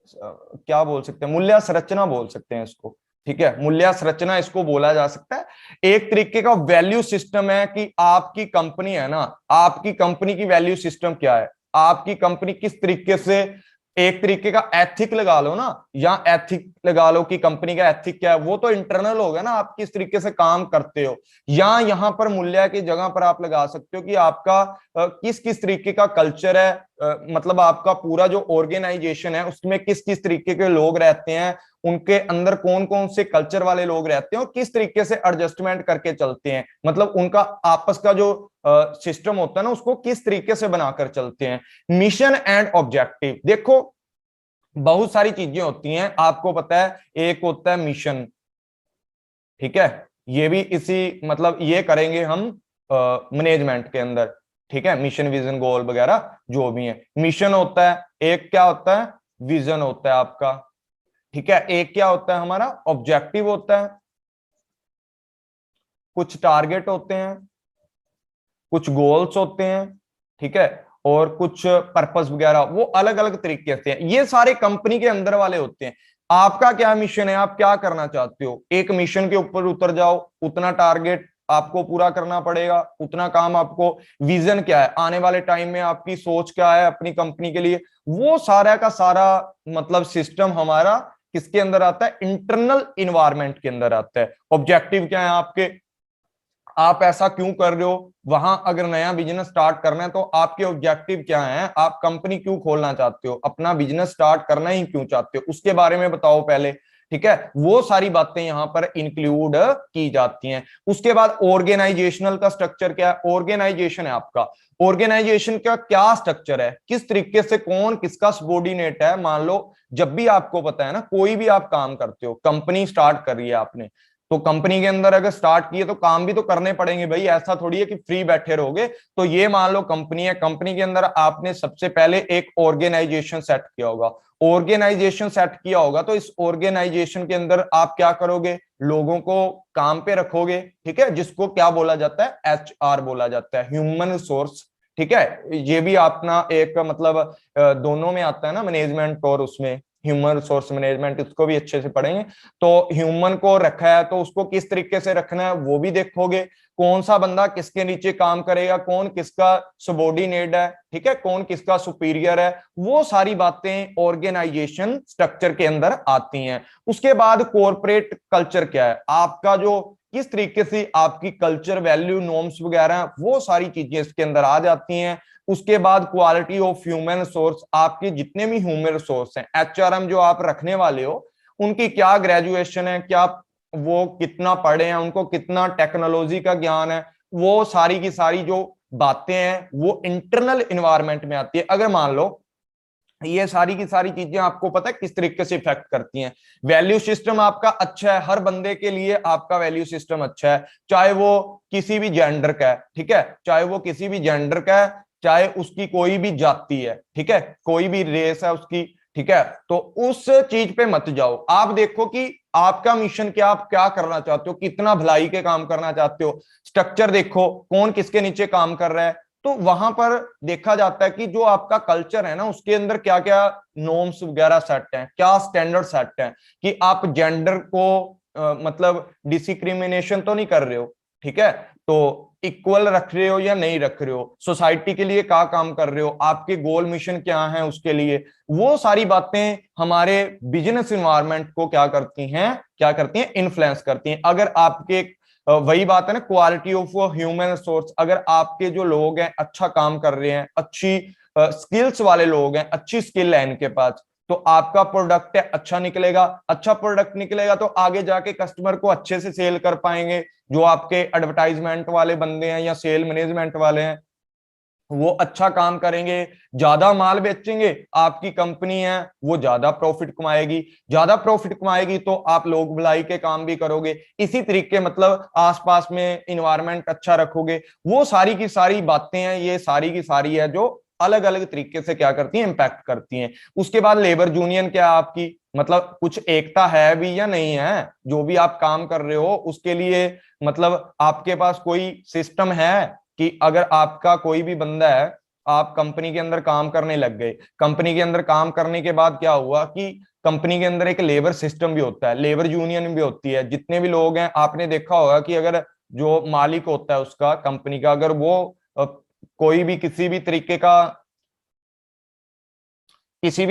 क्या बोल सकते हैं, मूल्य संरचना बोल सकते हैं इसको। ठीक है, मूल्य संरचना इसको बोला जा सकता है। एक तरीके का वैल्यू सिस्टम है कि आपकी कंपनी है ना, आपकी कंपनी की वैल्यू सिस्टम क्या है, आपकी कंपनी किस तरीके से, एक तरीके का एथिक लगा लो ना, या एथिक लगा लो कि कंपनी का एथिक क्या है, वो तो इंटरनल हो गया ना, आप किस तरीके से काम करते हो। या यहां पर मूल्य की जगह पर आप लगा सकते हो कि आपका किस किस तरीके का कल्चर है, मतलब आपका पूरा जो ऑर्गेनाइजेशन है उसमें किस किस तरीके के लोग रहते हैं, उनके अंदर कौन कौन से कल्चर वाले लोग रहते हैं और किस तरीके से एडजस्टमेंट करके चलते हैं, मतलब उनका आपस का जो सिस्टम होता है ना उसको किस तरीके से बनाकर चलते हैं। मिशन एंड ऑब्जेक्टिव, देखो बहुत सारी चीजें होती हैं, आपको पता है, एक होता है मिशन, ठीक है, ये भी इसी मतलब ये करेंगे हम मैनेजमेंट के अंदर, ठीक है, मिशन विजन गोल वगैरह जो भी है। मिशन होता है, एक क्या होता है, विजन होता है आपका, ठीक है, एक क्या होता है हमारा ऑब्जेक्टिव होता है, कुछ टारगेट होते हैं, कुछ गोल्स होते हैं, ठीक है, और कुछ पर्पस वगैरह, वो अलग अलग तरीके से हैं, ये सारे कंपनी के अंदर वाले होते हैं। आपका क्या मिशन है, आप क्या करना चाहते हो, एक मिशन के ऊपर उतर जाओ, उतना टारगेट आपको पूरा करना पड़ेगा, उतना काम आपको। विजन क्या है, आने वाले टाइम में आपकी सोच क्या है अपनी कंपनी के लिए, वो सारा का सारा मतलब सिस्टम हमारा किसके अंदर आता है, इंटरनल इन्वायरमेंट के अंदर आता है। ऑब्जेक्टिव क्या है आपके, आप ऐसा क्यों कर रहे हो, वहां अगर नया बिजनेस स्टार्ट करना है तो आपके ऑब्जेक्टिव क्या हैं, आप कंपनी क्यों खोलना चाहते हो, अपना बिजनेस स्टार्ट करना ही क्यों चाहते हो, उसके बारे में बताओ पहले, ठीक है, वो सारी बातें यहां पर इंक्लूड की जाती हैं। उसके बाद ऑर्गेनाइजेशनल का स्ट्रक्चर क्या है, ऑर्गेनाइजेशन है आपका, ऑर्गेनाइजेशन का क्या स्ट्रक्चर है, किस तरीके से कौन किसका सबॉर्डिनेट है। मान लो जब भी आपको पता है ना, कोई भी आप काम करते हो, कंपनी स्टार्ट कर रही है आपने, तो कंपनी के अंदर अगर स्टार्ट किए तो काम भी तो करने पड़ेंगे भाई, ऐसा थोड़ी है कि फ्री बैठे रहोगे। तो ये मान लो कंपनी है, कंपनी के अंदर आपने सबसे पहले एक ऑर्गेनाइजेशन सेट किया होगा, ऑर्गेनाइजेशन सेट किया होगा तो इस ऑर्गेनाइजेशन के अंदर आप क्या करोगे, लोगों को काम पे रखोगे, ठीक है, जिसको क्या बोला जाता है, HR बोला जाता है, ह्यूमन रिसोर्स, ठीक है, ये भी अपना एक मतलब दोनों में आता है ना, मैनेजमेंट और उसमें ह्यूमन रिसोर्स मैनेजमेंट, इसको भी अच्छे से पढ़ेंगे। तो ह्यूमन को रखा है तो उसको किस तरीके से रखना है वो भी देखोगे, कौन सा बंदा किसके नीचे काम करेगा, कौन किसका सबॉर्डिनेट है, ठीक है, कौन किसका सुपीरियर है, वो सारी बातें ऑर्गेनाइजेशन स्ट्रक्चर के अंदर आती हैं। उसके बाद कॉर्पोरेट कल्चर क्या है, आपका जो किस तरीके से आपकी कल्चर वैल्यू नॉर्म्स वगैरह वो सारी चीजें इसके अंदर आ जाती हैं। उसके बाद क्वालिटी ऑफ ह्यूमन रिसोर्स, आपके जितने भी ह्यूमन रिसोर्स हैं, HRM जो आप रखने वाले हो, उनकी क्या ग्रेजुएशन है, क्या वो कितना पढ़े हैं, उनको कितना टेक्नोलॉजी का ज्ञान है, वो सारी की सारी जो बातें हैं वो इंटरनल इन्वायरमेंट में आती है। अगर मान लो ये सारी की सारी चीजें आपको पता है किस तरीके से इफेक्ट करती हैं, वैल्यू सिस्टम आपका अच्छा है, हर बंदे के लिए आपका वैल्यू सिस्टम अच्छा है, चाहे वो किसी भी जेंडर का है, ठीक है, चाहे वो किसी भी जेंडर का है, चाहे उसकी कोई भी जाति है, ठीक है, कोई भी रेस है उसकी, ठीक है, तो उस चीज पे मत जाओ, आप देखो कि आपका मिशन क्या, आप क्या करना चाहते हो, कितना भलाई के काम करना चाहते हो, स्ट्रक्चर देखो कौन किसके नीचे काम कर रहा है। तो वहां पर देखा जाता है कि जो आपका कल्चर है ना उसके अंदर क्या क्या नॉर्म्स वगैरह सेट हैं, क्या स्टैंडर्ड सेट हैं, कि आप जेंडर को मतलब डिस्क्रिमिनेशन तो नहीं कर रहे हो, ठीक है, तो इक्वल रख रहे हो या नहीं रख रहे हो, सोसाइटी के लिए क्या काम कर रहे हो, आपके गोल मिशन क्या है उसके लिए, वो सारी बातें हमारे बिजनेस इन्वायरमेंट को क्या करती हैं, इन्फ्लुएंस करती हैं। अगर आपके वही बात है ना, क्वालिटी ऑफ ह्यूमन रिसोर्स, अगर आपके जो लोग हैं अच्छा काम कर रहे हैं, अच्छी स्किल्स वाले लोग हैं, अच्छी स्किल है इनके पास, तो आपका प्रोडक्ट है अच्छा निकलेगा, अच्छा प्रोडक्ट निकलेगा तो आगे जाके कस्टमर को अच्छे से सेल कर पाएंगे। जो आपके एडवर्टाइजमेंट वाले बंदे हैं या सेल मैनेजमेंट वाले हैं वो अच्छा काम करेंगे, ज्यादा माल बेचेंगे, आपकी कंपनी है वो ज्यादा प्रॉफिट कमाएगी, ज्यादा प्रॉफिट कमाएगी तो आप लोग भलाई के काम भी करोगे, इसी तरीके मतलब आसपास में इन्वायरमेंट अच्छा रखोगे। वो सारी की सारी बातें हैं, ये सारी की सारी है जो अलग अलग तरीके से क्या करती हैं, इंपैक्ट करती हैं। उसके बाद लेबर यूनियन क्या आपकी, मतलब कुछ एकता है भी या नहीं है, जो भी आप काम कर रहे हो उसके लिए, मतलब आपके पास कोई सिस्टम है कि अगर आपका कोई भी बंदा है आप कंपनी के अंदर काम करने लग गए। कंपनी के अंदर काम करने के बाद क्या हुआ कि कंपनी के अंदर एक लेबर सिस्टम भी होता है, लेबर यूनियन भी होती है। जितने भी लोग हैं, आपने देखा होगा कि अगर जो मालिक होता है उसका, कंपनी का, अगर वो कोई भी किसी भी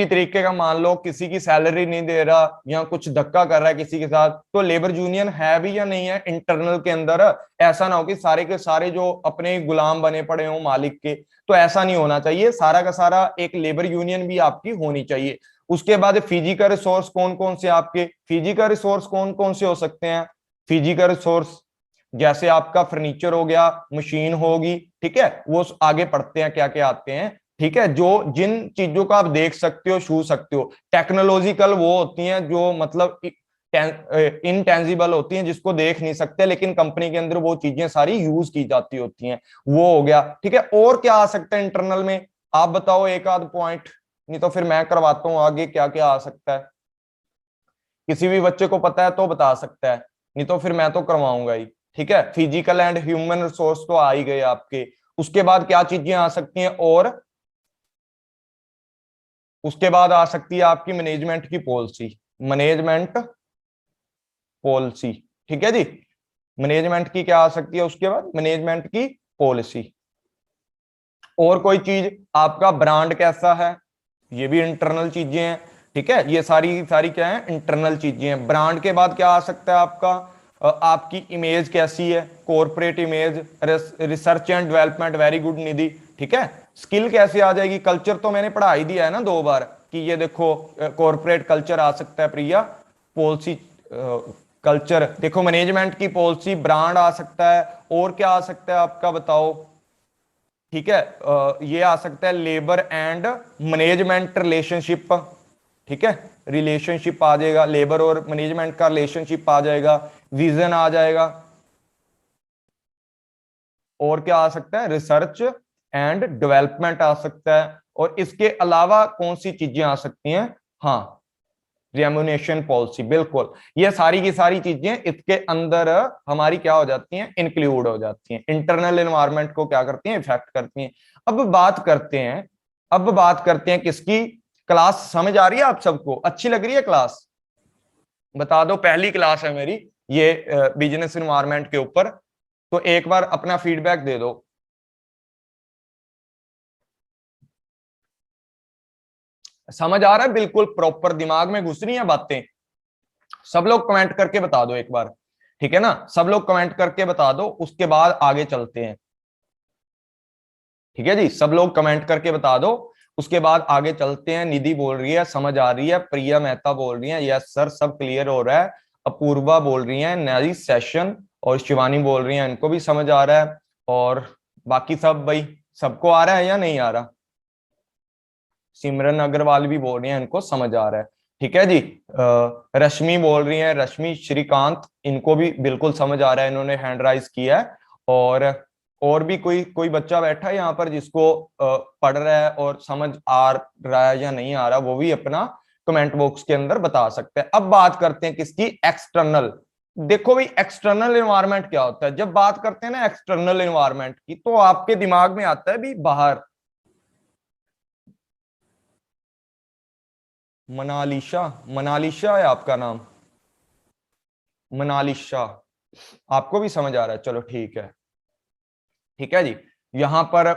तरीके का मान लो किसी की सैलरी नहीं दे रहा या कुछ धक्का कर रहा है किसी के साथ, तो लेबर यूनियन है भी या नहीं है इंटरनल के अंदर। ऐसा ना हो कि सारे के सारे जो अपने गुलाम बने पड़े हो मालिक के, तो ऐसा नहीं होना चाहिए। सारा का सारा एक लेबर यूनियन भी आपकी होनी चाहिए। उसके बाद फिजिकल रिसोर्स कौन कौन से आपके, फिजिकल रिसोर्स कौन कौन से हो सकते हैं? फिजिकल रिसोर्स जैसे आपका फर्नीचर हो गया, मशीन होगी, ठीक है, वो आगे पढ़ते हैं क्या क्या आते हैं, ठीक है, जो जिन चीजों को आप देख सकते हो, छू सकते हो। टेक्नोलॉजिकल वो होती हैं जो मतलब इनटेंजिबल होती हैं, जिसको देख नहीं सकते, लेकिन कंपनी के अंदर वो चीजें सारी यूज की जाती होती हैं, वो हो गया, ठीक है। और क्या आ सकता है इंटरनल में? आप बताओ एक आध पॉइंट, नहीं तो फिर मैं करवाता हूं आगे क्या क्या आ सकता है। किसी भी बच्चे को पता है तो बता सकता है, नहीं तो फिर मैं तो करवाऊंगा ही, ठीक है। फिजिकल एंड ह्यूमन रिसोर्स तो आ ही गए आपके। उसके बाद क्या चीजें आ सकती हैं? और उसके बाद आ सकती है आपकी मैनेजमेंट की पॉलिसी, मैनेजमेंट पॉलिसी, ठीक है जी। मैनेजमेंट की क्या आ सकती है उसके बाद? मैनेजमेंट की पॉलिसी। और कोई चीज, आपका ब्रांड कैसा है, ये भी इंटरनल चीजें हैं, ठीक है। ये सारी सारी क्या है? इंटरनल चीजें हैं। ब्रांड के बाद क्या आ सकता है आपका? आपकी इमेज कैसी है, corporate image. Research and development, very good Nidhi, ठीक है। स्किल कैसे आ जाएगी? कल्चर तो मैंने पढ़ा ही दिया है ना 2 बार, कि ये देखो कॉर्पोरेट कल्चर आ सकता है प्रिया, पॉलिसी कल्चर देखो, मैनेजमेंट की पॉलिसी, ब्रांड आ सकता है। और क्या आ सकता है आपका बताओ? ठीक है, ये आ सकता है लेबर एंड मैनेजमेंट रिलेशनशिप, ठीक है, रिलेशनशिप आ जाएगा, लेबर और मैनेजमेंट का रिलेशनशिप आ जाएगा, विजन आ जाएगा। और क्या आ सकता है? रिसर्च एंड डेवलपमेंट आ सकता है। और इसके अलावा कौन सी चीजें आ सकती हैं? हाँ, रेम्यूनेशन पॉलिसी, बिल्कुल। ये सारी की सारी चीजें इसके अंदर हमारी क्या हो जाती हैं? इंक्लूड हो जाती हैं, इंटरनल एनवायरनमेंट को क्या करती हैं? इफेक्ट करती हैं। अब बात करते हैं किसकी? क्लास समझ आ रही है आप सबको? अच्छी लग रही है क्लास? बता दो, पहली क्लास है मेरी ये बिजनेस एनवायरनमेंट के ऊपर, तो एक बार अपना फीडबैक दे दो। समझ आ रहा है? बिल्कुल प्रॉपर दिमाग में घुस रही हैं बातें? सब लोग कमेंट करके बता दो एक बार, ठीक है ना? सब लोग कमेंट करके बता दो, उसके बाद आगे चलते हैं, ठीक है जी। सब लोग कमेंट करके बता दो, उसके बाद आगे चलते हैं। निधि बोल रही है समझ आ रही है, प्रिया मेहता बोल रही है यस सर सब क्लियर हो रहा है, अपूर्वा बोल रही है नाइस सेशन, और शिवानी बोल रही है इनको भी समझ आ रहा है। और बाकी सब भाई, सबको आ रहा है या नहीं आ रहा? सिमरन अग्रवाल भी बोल रही हैं इनको समझ आ रहा है, ठीक है जी। रश्मि बोल रही हैं, रश्मि श्रीकांत, इनको भी बिल्कुल समझ आ रहा है, इन्होंने हैंड राइज किया है। और भी कोई कोई बच्चा बैठा है यहाँ पर जिसको पढ़ रहा है और समझ आ रहा है या नहीं आ रहा, वो भी अपना कमेंट बॉक्स के अंदर बता सकते हैं। अब बात करते हैं किसकी? एक्सटर्नल। देखो भाई, एक्सटर्नल एनवायरनमेंट क्या होता है? जब बात करते हैं ना एक्सटर्नल एनवायरनमेंट की, तो आपके दिमाग में आता है भी बाहर। मनालिशा, मनालिशा है आपका नाम? मनालिशा, आपको भी समझ आ रहा है, चलो ठीक है, ठीक है जी। यहां पर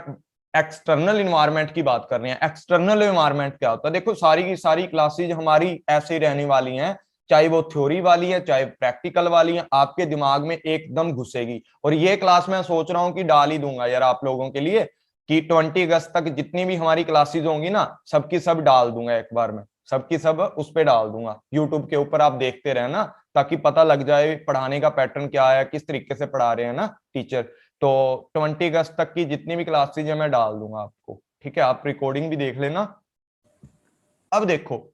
एक्सटर्नल इन्वायरमेंट की बात कर रहे हैं। एक्सटर्नल इन्वायरमेंट क्या होता है? देखो सारी की सारी क्लासेज हमारी ऐसे ही रहने वाली हैं, चाहे वो थ्योरी वाली है चाहे प्रैक्टिकल वाली है, आपके दिमाग में एकदम घुसेगी। और ये क्लास मैं सोच रहा हूँ कि डाल ही दूंगा यार आप लोगों के लिए, कि 20 अगस्त तक जितनी भी हमारी क्लासेज होंगी ना, सबकी सब डाल दूंगा एक बार में, सबकी सब उस पर डाल दूंगा यूट्यूब के ऊपर, आप देखते रहना, ताकि पता लग जाए पढ़ाने का पैटर्न क्या है, किस तरीके से पढ़ा रहे हैं ना टीचर। तो 20 अगस्त तक की जितनी भी क्लासेज है मैं डाल दूंगा आपको, ठीक है, आप रिकॉर्डिंग भी देख लेना। अब देखो,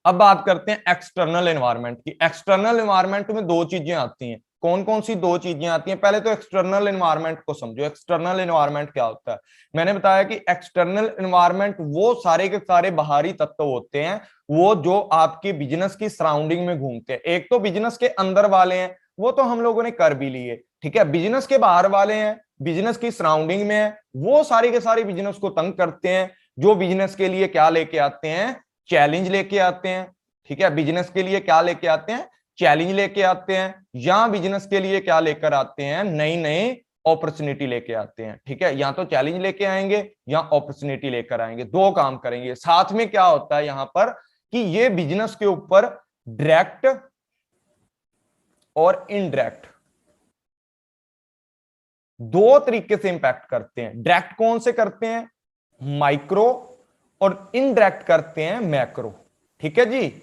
अब बात करते हैं एक्सटर्नल एनवायरनमेंट की। एक्सटर्नल एनवायरनमेंट में दो चीजें आती हैं। कौन कौन सी दो चीजें आती हैं? पहले तो एक्सटर्नल एनवायरनमेंट को समझो। एक्सटर्नल एनवायरनमेंट क्या होता है? मैंने बताया कि एक्सटर्नल एनवायरनमेंट वो सारे के सारे बाहरी तत्व होते हैं, वो जो आपके बिजनेस की सराउंडिंग में घूमते हैं। एक तो बिजनेस के अंदर वाले हैं, वो तो हम लोगों ने कर भी लिए, ठीक है। बिजनेस के बाहर वाले हैं, बिजनेस की सराउंडिंग में है, वो सारे के सारे बिजनेस को तंग करते हैं, जो बिजनेस के लिए क्या लेके आते हैं, चैलेंज लेके आते हैं। ठीक है, बिजनेस के लिए क्या लेके आते हैं, चैलेंज लेके आते हैं, या बिजनेस के लिए क्या लेकर आते हैं, नई नई अपॉर्चुनिटी लेके आते हैं। ठीक है, या तो चैलेंज लेके आएंगे या अपॉर्चुनिटी लेकर आएंगे, दो काम करेंगे। साथ में क्या होता है यहां पर कि ये बिजनेस के ऊपर डायरेक्ट और इनडायरेक्ट दो तरीके से इंपैक्ट करते हैं। डायरेक्ट कौन से करते हैं, माइक्रो, और इनडायरेक्ट करते हैं मैक्रो। ठीक है जी,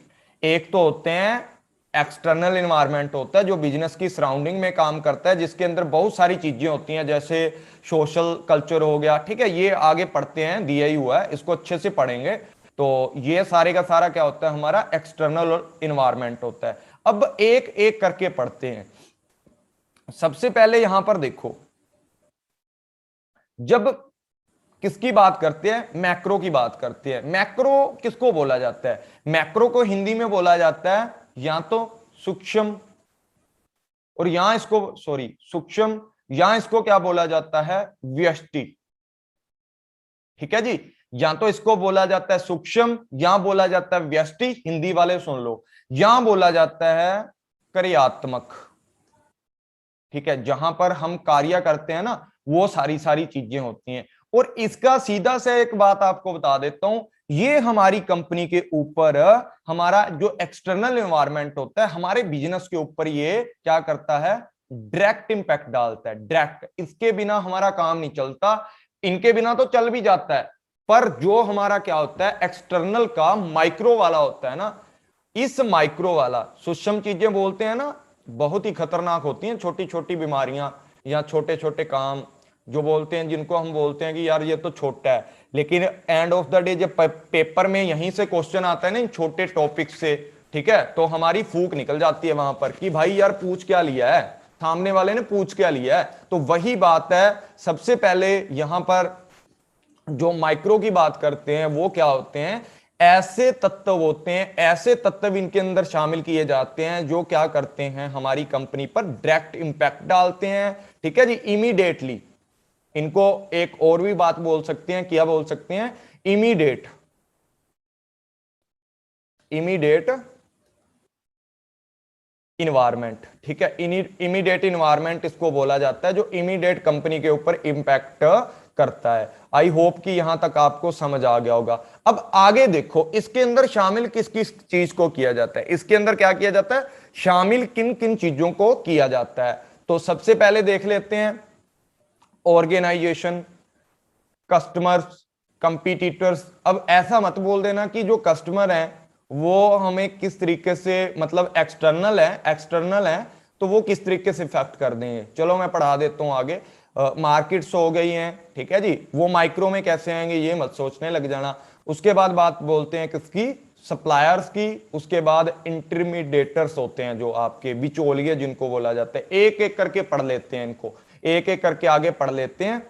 एक तो होते हैं एक्सटर्नल एनवायरनमेंट होता है जो बिजनेस की सराउंडिंग में काम करता है, जिसके अंदर बहुत सारी चीजें होती हैं, जैसे सोशल कल्चर हो गया। ठीक है, ये आगे पढ़ते हैं, दिया ही हुआ है, इसको अच्छे से पढ़ेंगे। तो ये सारे का सारा क्या होता है, हमारा एक्सटर्नल एनवायरनमेंट होता है। अब एक एक करके पढ़ते हैं। सबसे पहले यहां पर देखो, जब किसकी बात करते हैं, मैक्रो की बात करते हैं। मैक्रो किसको बोला जाता है, मैक्रो को हिंदी में बोला जाता है या तो सूक्ष्म, और यहां इसको सूक्ष्म, यहां इसको क्या बोला जाता है, व्यष्टि। ठीक है जी, या तो इसको बोला जाता है सूक्ष्म, या बोला जाता है व्यष्टि, हिंदी वाले सुन लो, या बोला जाता है कार्यात्मक। ठीक है, जहां पर हम कार्य करते हैं ना, वो सारी सारी चीजें होती हैं। और इसका सीधा से एक बात आपको बता देता हूं, ये हमारी कंपनी के ऊपर, हमारा जो एक्सटर्नल एनवायरनमेंट होता है हमारे बिजनेस के ऊपर, ये क्या करता है, डायरेक्ट इंपैक्ट डालता है। डायरेक्ट, इसके बिना हमारा काम नहीं चलता, इनके बिना तो चल भी जाता है, पर जो हमारा क्या होता है एक्सटर्नल का माइक्रो वाला होता है ना, इस माइक्रो वाला, सूक्ष्म चीजें बोलते हैं ना, बहुत ही खतरनाक होती हैं, छोटी छोटी बीमारियां या छोटे छोटे काम जो बोलते हैं, जिनको हम बोलते हैं कि यार ये तो छोटा है, लेकिन एंड ऑफ द डे जब पेपर में यहीं से क्वेश्चन आता है ना इन छोटे टॉपिक से, ठीक है, तो हमारी फूक निकल जाती है वहां पर कि भाई यार पूछ क्या लिया है, सामने वाले ने पूछ क्या लिया है। तो वही बात है, सबसे पहले यहां पर जो माइक्रो की बात करते हैं वो क्या होते हैं, ऐसे तत्व होते हैं, ऐसे तत्व इनके अंदर शामिल किए जाते हैं जो क्या करते हैं, हमारी कंपनी पर डायरेक्ट इंपैक्ट डालते हैं। ठीक है जी, इमीडिएटली। इनको एक और भी बात बोल सकते हैं, क्या बोल सकते हैं, इमीडिएट, इमीडिएट इन्वायरमेंट। ठीक है, इमीडिएट इन्वायरमेंट इसको बोला जाता है, जो इमीडिएट कंपनी के ऊपर इंपैक्ट करता है। आई होप कि यहां तक आपको समझ आ गया होगा। अब आगे देखो, इसके अंदर शामिल किस किस चीज को किया जाता है, इसके अंदर क्या किया जाता है, शामिल किन किन चीजों को किया जाता है। तो सबसे पहले देख लेते हैं, ऑर्गेनाइजेशन, कस्टमर्स, कंपीटिटर्स। अब ऐसा मत बोल देना कि जो कस्टमर है वो हमें किस तरीके से, मतलब एक्सटर्नल है तो वो किस तरीके से इफेक्ट कर देंगे। चलो मैं पढ़ा देता हूं आगे। मार्केट्स हो गई हैं, ठीक है जी, वो माइक्रो में कैसे आएंगे ये मत सोचने लग जाना। उसके बाद बात बोलते हैं किसकी, सप्लायर्स की। उसके बाद इंटरमीडिएटर्स होते हैं जो आपके बिचौलिए जिनको बोला जाता है। एक एक करके पढ़ लेते हैं, इनको एक एक करके आगे पढ़ लेते हैं।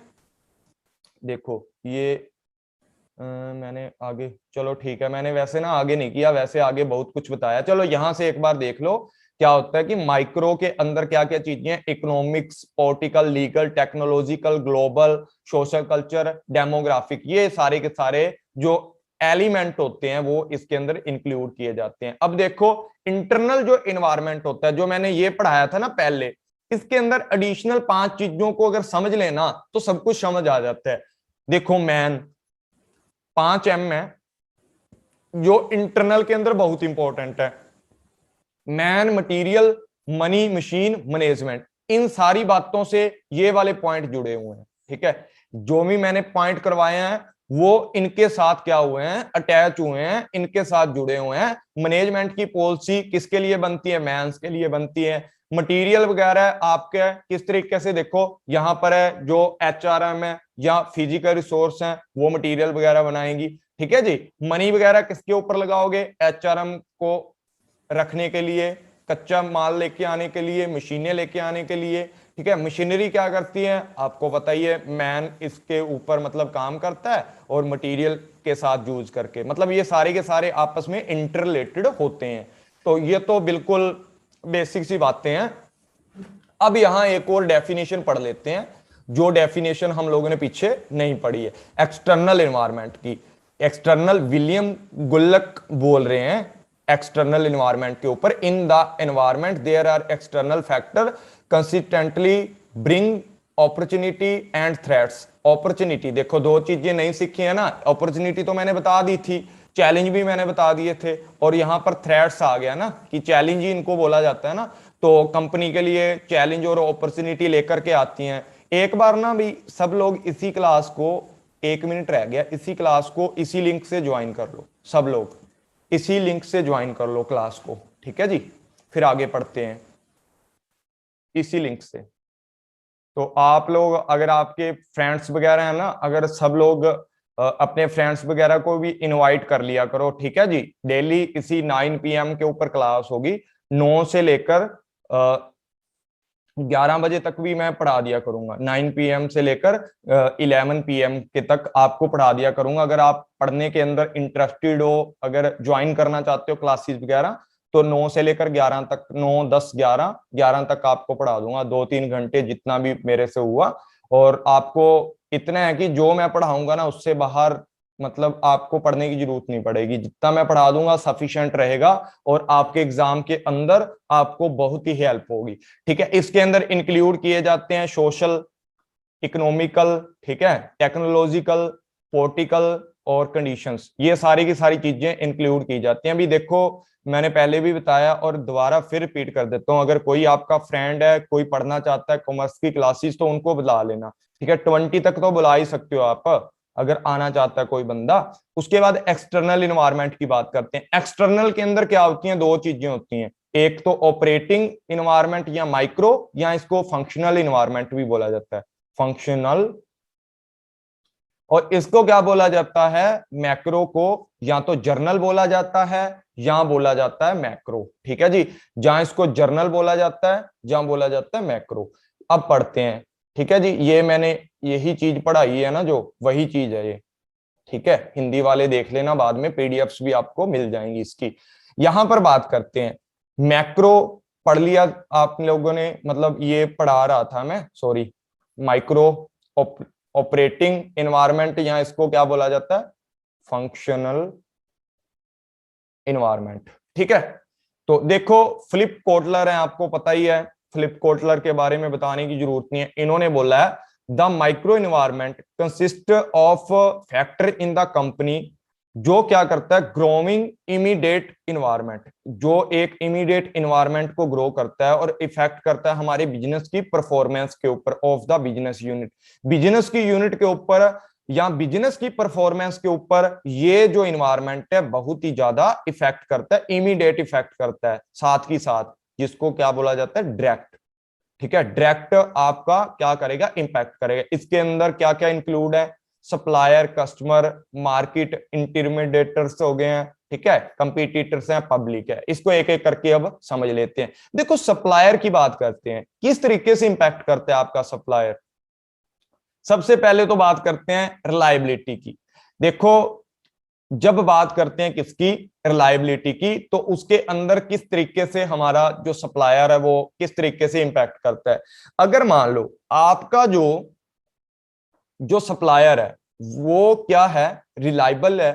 देखो ये मैंने आगे, चलो ठीक है, मैंने वैसे ना आगे नहीं किया, वैसे आगे बहुत कुछ बताया। चलो यहां से एक बार देख लो क्या होता है कि माइक्रो के अंदर क्या क्या चीजें हैं, economics, political, legal, technological, global, social culture, demographic, ये सारे के सारे जो एलिमेंट होते हैं वो इसके अंदर इंक्लूड किए जाते हैं। अब देखो इंटरनल जो इन्वायरमेंट होता है, जो मैंने ये पढ़ाया था ना पहले, इसके अंदर एडिशनल 5 चीजों को अगर समझ लेना तो सब कुछ समझ आ जाता है। देखो मैन, 5M है जो इंटरनल के अंदर बहुत इंपॉर्टेंट है। Man, material, money, machine, management, इन सारी बातों से ये वाले पॉइंट जुड़े हुए हैं। ठीक है, जो भी मैंने पॉइंट करवाए हैं वो इनके साथ क्या हुए हैं, अटैच हुए हैं, इनके साथ जुड़े हुए हैं। मैनेजमेंट की पॉलिसी किसके लिए बनती है, मैंस के लिए बनती है। मटेरियल वगैरह आपके किस तरीके से, देखो यहां पर है जो HRM है या फिजिकल रिसोर्स है वो मटेरियल वगैरह बनाएंगी। ठीक है जी, मनी वगैरह किसके ऊपर लगाओगे, HRM को रखने के लिए, कच्चा माल लेके आने के लिए, मशीनें लेके आने के लिए। ठीक है, मशीनरी क्या करती है आपको बताइए, मैन इसके ऊपर मतलब काम करता है और मटेरियल के साथ यूज करके, मतलब ये सारे के सारे आपस में इंटर रिलेटेड होते हैं। तो ये तो बिल्कुल बेसिक सी बातें हैं। अब यहां एक और डेफिनेशन पढ़ लेते हैं। जो डेफिनेशन हम लोगों ने पीछे नहीं पढ़ी है एक्सटर्नल एनवायरनमेंट की। एक्सटर्नल विलियम गुल्लक बोल रहे हैं एक्सटर्नल एनवायरनमेंट के ऊपर, in the environment there are external factor consistently bring opportunity and threats. Opportunity देखो, दो चीजें नहीं सीखी है ना, अपॉर्चुनिटी तो मैंने बता दी थी, चैलेंज भी मैंने बता दिए थे, और यहां पर थ्रेट्स आ गया ना कि चैलेंज ही इनको बोला जाता है ना, तो कंपनी के लिए चैलेंज और अपॉर्चुनिटी लेकर के आती हैं। एक बार ना भी सब लोग इसी क्लास को, 1 मिनट रह गया, इसी क्लास को इसी लिंक से ज्वाइन कर लो, सब लोग इसी लिंक से ज्वाइन कर लो क्लास को, ठीक है जी। फिर आगे पढ़ते हैं इसी लिंक से। तो आप लोग अगर आपके फ्रेंड्स वगैरह हैं ना, अगर सब लोग अपने फ्रेंड्स वगैरह को भी इनवाइट कर लिया करो, ठीक है जी। डेली इसी 9 PM के ऊपर क्लास होगी, 9 से लेकर 11 बजे तक भी मैं पढ़ा दिया करूंगा। 9 PM से लेकर 11 PM के तक आपको पढ़ा दिया करूंगा। अगर आप पढ़ने के अंदर इंटरेस्टेड हो, अगर ज्वाइन करना चाहते हो क्लासेस वगैरह, तो 9 से लेकर 11 तक, 9, 10, 11 तक आपको पढ़ा दूंगा, 2-3 घंटे जितना भी मेरे से हुआ। और आपको इतना है कि जो मैं पढ़ाऊंगा ना उससे बाहर मतलब आपको पढ़ने की जरूरत नहीं पड़ेगी, जितना मैं पढ़ा दूंगा सफिशिएंट रहेगा, और आपके एग्जाम के अंदर आपको बहुत ही हेल्प होगी, ठीक है। इसके अंदर इंक्लूड किए जाते हैं सोशल, इकोनॉमिकल, ठीक है, टेक्नोलॉजिकल, पॉलिटिकल और कंडीशंस, ये सारी की सारी चीजें इंक्लूड की जाती हैं। अभी देखो मैंने पहले भी बताया और दोबारा फिर रिपीट कर देता हूँ, अगर कोई आपका फ्रेंड है, कोई पढ़ना चाहता है कॉमर्स की क्लासेस, तो उनको बुला लेना, ठीक है। 20 तक तो बुला ही सकते हो आप, अगर आना चाहता है कोई बंदा। उसके बाद एक्सटर्नल इन्वायरमेंट की बात करते हैं। एक्सटर्नल के अंदर क्या होती हैं, दो चीजें होती हैं, एक तो ऑपरेटिंग इन्वायरमेंट या माइक्रो, या इसको फंक्शनल इन्वायरमेंट भी बोला जाता है, फंक्शनल, और इसको क्या बोला जाता है, मैक्रो को या तो जर्नल बोला जाता है या बोला जाता है मैक्रो, ठीक है जी। जहां इसको जर्नल बोला जाता है, जहां बोला जाता है मैक्रो। अब पढ़ते हैं, ठीक है जी। ये मैंने यही चीज पढ़ाई है ना, जो वही चीज है ये, ठीक है। हिंदी वाले देख लेना, बाद में पीडीएफ्स भी आपको मिल जाएंगी इसकी। यहां पर बात करते हैं मैक्रो, पढ़ लिया आप लोगों ने, मतलब ये पढ़ा रहा था मैं, सॉरी, माइक्रो, ऑपरेटिंग इन्वायरमेंट, या इसको क्या बोला जाता है, फंक्शनल इन्वायरमेंट, ठीक है। तो देखो फिलिप कोटलर है, आपको पता ही है, फिलिप कोटलर के बारे में बताने की जरूरत नहीं है। इन्होंने बोला है the micro environment consist of factor in the company, जो क्या करता है, ग्रोइंग इमीडिएट इन्वायरमेंट, जो एक इमीडिएट इन्वायरमेंट को ग्रो करता है और इफेक्ट करता है हमारे बिजनेस की परफॉर्मेंस के ऊपर, of the business unit, business की यूनिट के ऊपर या बिजनेस की परफॉर्मेंस के ऊपर ये जो इन्वायरमेंट है बहुत ही ज्यादा इफेक्ट करता है, इमीडिएट इफेक्ट करता है, साथ ही साथ जिसको क्या बोला जाता है, डायरेक्ट, ठीक है। डायरेक्ट आपका क्या करेगा, इंपैक्ट करेगा। इसके अंदर क्या क्या इंक्लूड है, सप्लायर, कस्टमर, मार्केट, इंटरमीडिएटर्स हो गए हैं, ठीक है, कंपटीटर्स हैं, पब्लिक है। इसको एक एक करके अब समझ लेते हैं। देखो सप्लायर की बात करते हैं, किस तरीके से इंपैक्ट करता है आपका सप्लायर। सबसे पहले तो बात करते हैं रिलायबिलिटी की। देखो जब बात करते हैं किसकी, रिलायबिलिटी की, तो उसके अंदर किस तरीके से हमारा जो सप्लायर है वो किस तरीके से इंपैक्ट करता है। अगर मान लो आपका जो जो सप्लायर है वो क्या है, रिलायबल है,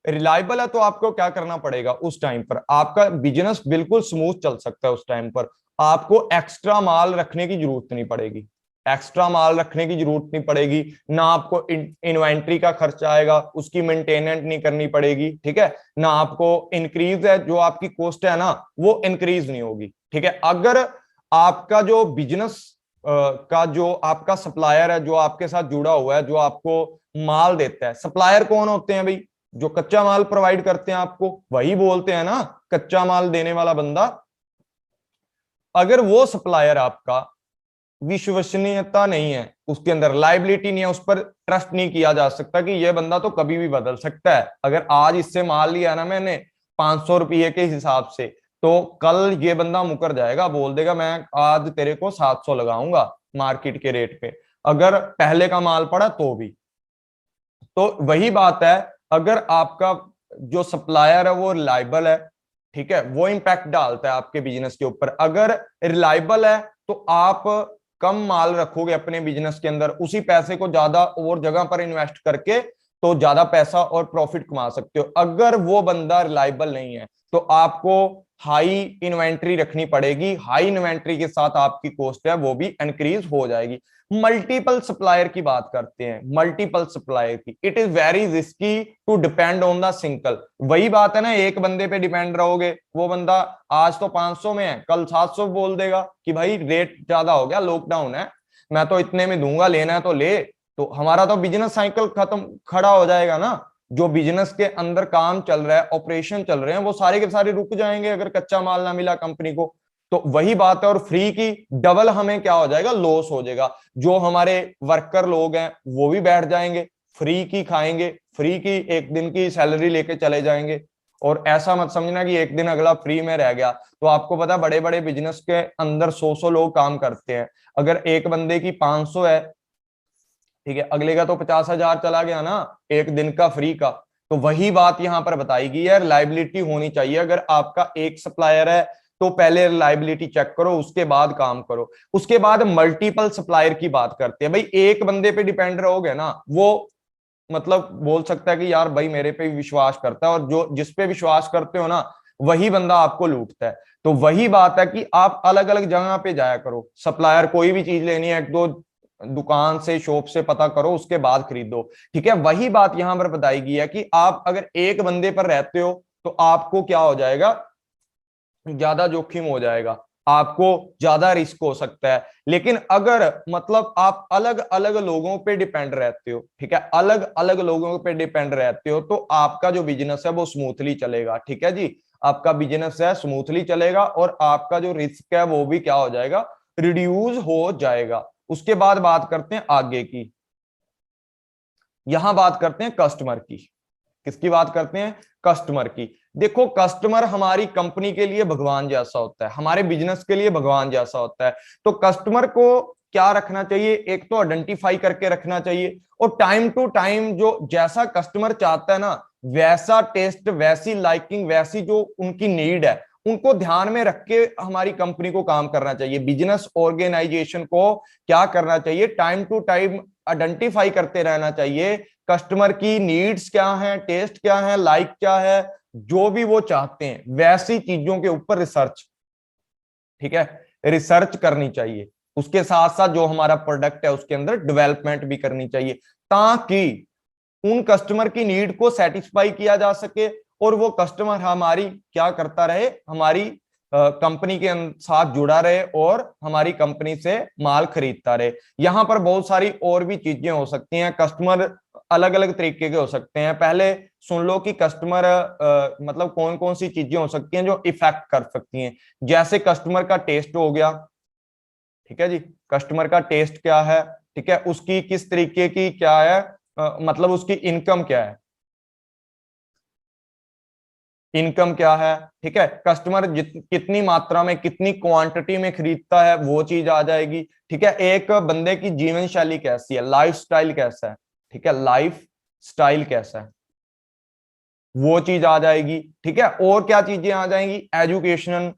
रिलायबल है, तो आपको क्या करना पड़ेगा, उस टाइम पर आपका बिजनेस बिल्कुल स्मूथ चल सकता है। उस टाइम पर आपको एक्स्ट्रा माल रखने की जरूरत नहीं पड़ेगी, एक्स्ट्रा माल रखने की जरूरत नहीं पड़ेगी, ना आपको इन्वेंट्री का खर्चा आएगा, उसकी मेंटेनेंस नहीं करनी पड़ेगी, ठीक है, ना आपको इंक्रीज है, जो आपकी कॉस्ट है ना वो इंक्रीज नहीं होगी, ठीक है। अगर आपका जो बिजनेस का जो आपका सप्लायर है, जो आपके साथ जुड़ा हुआ है, जो आपको माल देता है, सप्लायर कौन होते हैं भाई, जो कच्चा माल प्रोवाइड करते हैं आपको, वही बोलते हैं ना कच्चा माल देने वाला बंदा। अगर वो सप्लायर आपका विश्वसनीयता नहीं है, उसके अंदर लाइबिलिटी नहीं है, उस पर ट्रस्ट नहीं किया जा सकता कि ये बंदा तो कभी भी बदल सकता है। अगर आज इससे माल लिया ना मैंने 500 रुपये के हिसाब से, तो कल ये बंदा मुकर जाएगा, बोल देगा मैं आज तेरे को 700 लगाऊंगा मार्केट के रेट पे, अगर पहले का माल पड़ा तो भी। तो वही बात है, अगर आपका जो सप्लायर है वो रिलायबल है, ठीक है, वो इंपैक्ट डालता है आपके बिजनेस के ऊपर। अगर रिलायबल है तो आप कम माल रखोगे अपने बिजनेस के अंदर, उसी पैसे को ज्यादा और जगह पर इन्वेस्ट करके तो ज्यादा पैसा और प्रॉफिट कमा सकते हो। अगर वो बंदा रिलायबल नहीं है तो आपको हाई इन्वेंट्री रखनी पड़ेगी, हाई इन्वेंट्री के साथ आपकी कॉस्ट है वो भी इंक्रीज हो जाएगी। मल्टीपल सप्लायर की बात करते हैं, मल्टीपल सप्लायर की, it is very risky to depend on the single. वही बात है ना, एक बंदे पे डिपेंड रहोगे, वो बंदा आज तो 500 में है, कल 700 बोल देगा कि भाई रेट ज्यादा हो गया, लॉकडाउन है, मैं तो इतने में दूंगा, लेना है तो ले, तो हमारा तो बिजनेस साइकिल खत्म खड़ा हो जाएगा ना। जो बिजनेस के अंदर काम चल रहा है, ऑपरेशन चल रहे हैं, वो सारे के सारे रुक जाएंगे अगर कच्चा माल ना मिला कंपनी को। तो वही बात है, और फ्री की डबल हमें क्या हो जाएगा, लॉस हो जाएगा। जो हमारे वर्कर लोग हैं वो भी बैठ जाएंगे, फ्री की खाएंगे, फ्री की एक दिन की सैलरी लेके चले जाएंगे। और ऐसा मत समझना कि एक दिन अगला फ्री में रह गया। तो आपको पता है बड़े बड़े बिजनेस के अंदर 100 लोग काम करते हैं, अगर एक बंदे की 500 है, ठीक है, अगले का तो 50,000 चला गया ना एक दिन का फ्री का। तो वही बात यहां पर बताएगी है, रिलायबिलिटी होनी चाहिए। अगर आपका एक सप्लायर है तो पहले रिलायबिलिटी चेक करो, उसके बाद काम करो। उसके बाद मल्टीपल सप्लायर की बात करते हैं। भाई एक बंदे पे डिपेंड रहोगे ना, वो मतलब बोल सकता है कि यार भाई मेरे पे विश्वास करता है, और जो जिस पे विश्वास करते हो ना वही बंदा आपको लूटता है। तो वही बात है कि आप अलग अलग जगह पे जाया करो, सप्लायर कोई भी चीज लेनी है एक दो दुकान से, शॉप से पता करो, उसके बाद खरीदो, ठीक है। वही बात यहां पर बताई है कि आप अगर एक बंदे पर रहते हो तो आपको क्या हो जाएगा, ज्यादा जोखिम हो जाएगा, आपको ज्यादा रिस्क हो सकता है। लेकिन अगर मतलब आप अलग अलग लोगों पे डिपेंड रहते हो, ठीक है, अलग अलग लोगों पे डिपेंड रहते हो, तो आपका जो बिजनेस है वो स्मूथली चलेगा, ठीक है जी। आपका बिजनेस है स्मूथली चलेगा और आपका जो रिस्क है वो भी क्या हो जाएगा, रिड्यूस हो जाएगा। उसके बाद बात करते हैं आगे की, यहां बात करते हैं कस्टमर की। किसकी बात करते हैं, कस्टमर की। देखो कस्टमर हमारी कंपनी के लिए भगवान जैसा होता है, हमारे बिजनेस के लिए भगवान जैसा होता है। तो कस्टमर को क्या रखना चाहिए, एक तो आइडेंटिफाई करके रखना चाहिए, और टाइम टू टाइम जो जैसा कस्टमर चाहता है ना, वैसा टेस्ट, वैसी लाइकिंग, वैसी जो उनकी नीड है, उनको ध्यान में रख के हमारी कंपनी को काम करना चाहिए। बिजनेस ऑर्गेनाइजेशन को क्या करना चाहिए, टाइम टू टाइम आइडेंटिफाई करते रहना चाहिए कस्टमर की नीड्स क्या है, टेस्ट क्या है, लाइक क्या है, जो भी वो चाहते हैं वैसी चीजों के ऊपर रिसर्च, ठीक है, रिसर्च करनी चाहिए। उसके साथ साथ जो हमारा प्रोडक्ट है उसके अंदर डेवलपमेंट भी करनी चाहिए, ताकि उन कस्टमर की नीड को सेटिस्फाई किया जा सके और वो कस्टमर हमारी क्या करता रहे, हमारी कंपनी के साथ जुड़ा रहे और हमारी कंपनी से माल खरीदता रहे। यहां पर बहुत सारी और भी चीजें हो सकती हैं, कस्टमर अलग अलग तरीके के हो सकते हैं। पहले सुन लो कि कस्टमर मतलब कौन कौन सी चीजें हो सकती हैं जो इफेक्ट कर सकती हैं। जैसे कस्टमर का टेस्ट हो गया, ठीक है जी, कस्टमर का टेस्ट क्या है, ठीक है, उसकी किस तरीके की क्या है, मतलब उसकी इनकम क्या है, इनकम क्या है, ठीक है, कस्टमर कितनी मात्रा में, कितनी क्वांटिटी में खरीदता है, वो चीज आ जाएगी, ठीक है। एक बंदे की जीवन शैली कैसी है, लाइफ स्टाइल कैसा है, ठीक है, लाइफ स्टाइल कैसा है, वो चीज आ जाएगी, ठीक है। और क्या चीजें आ जाएंगी, एजुकेशन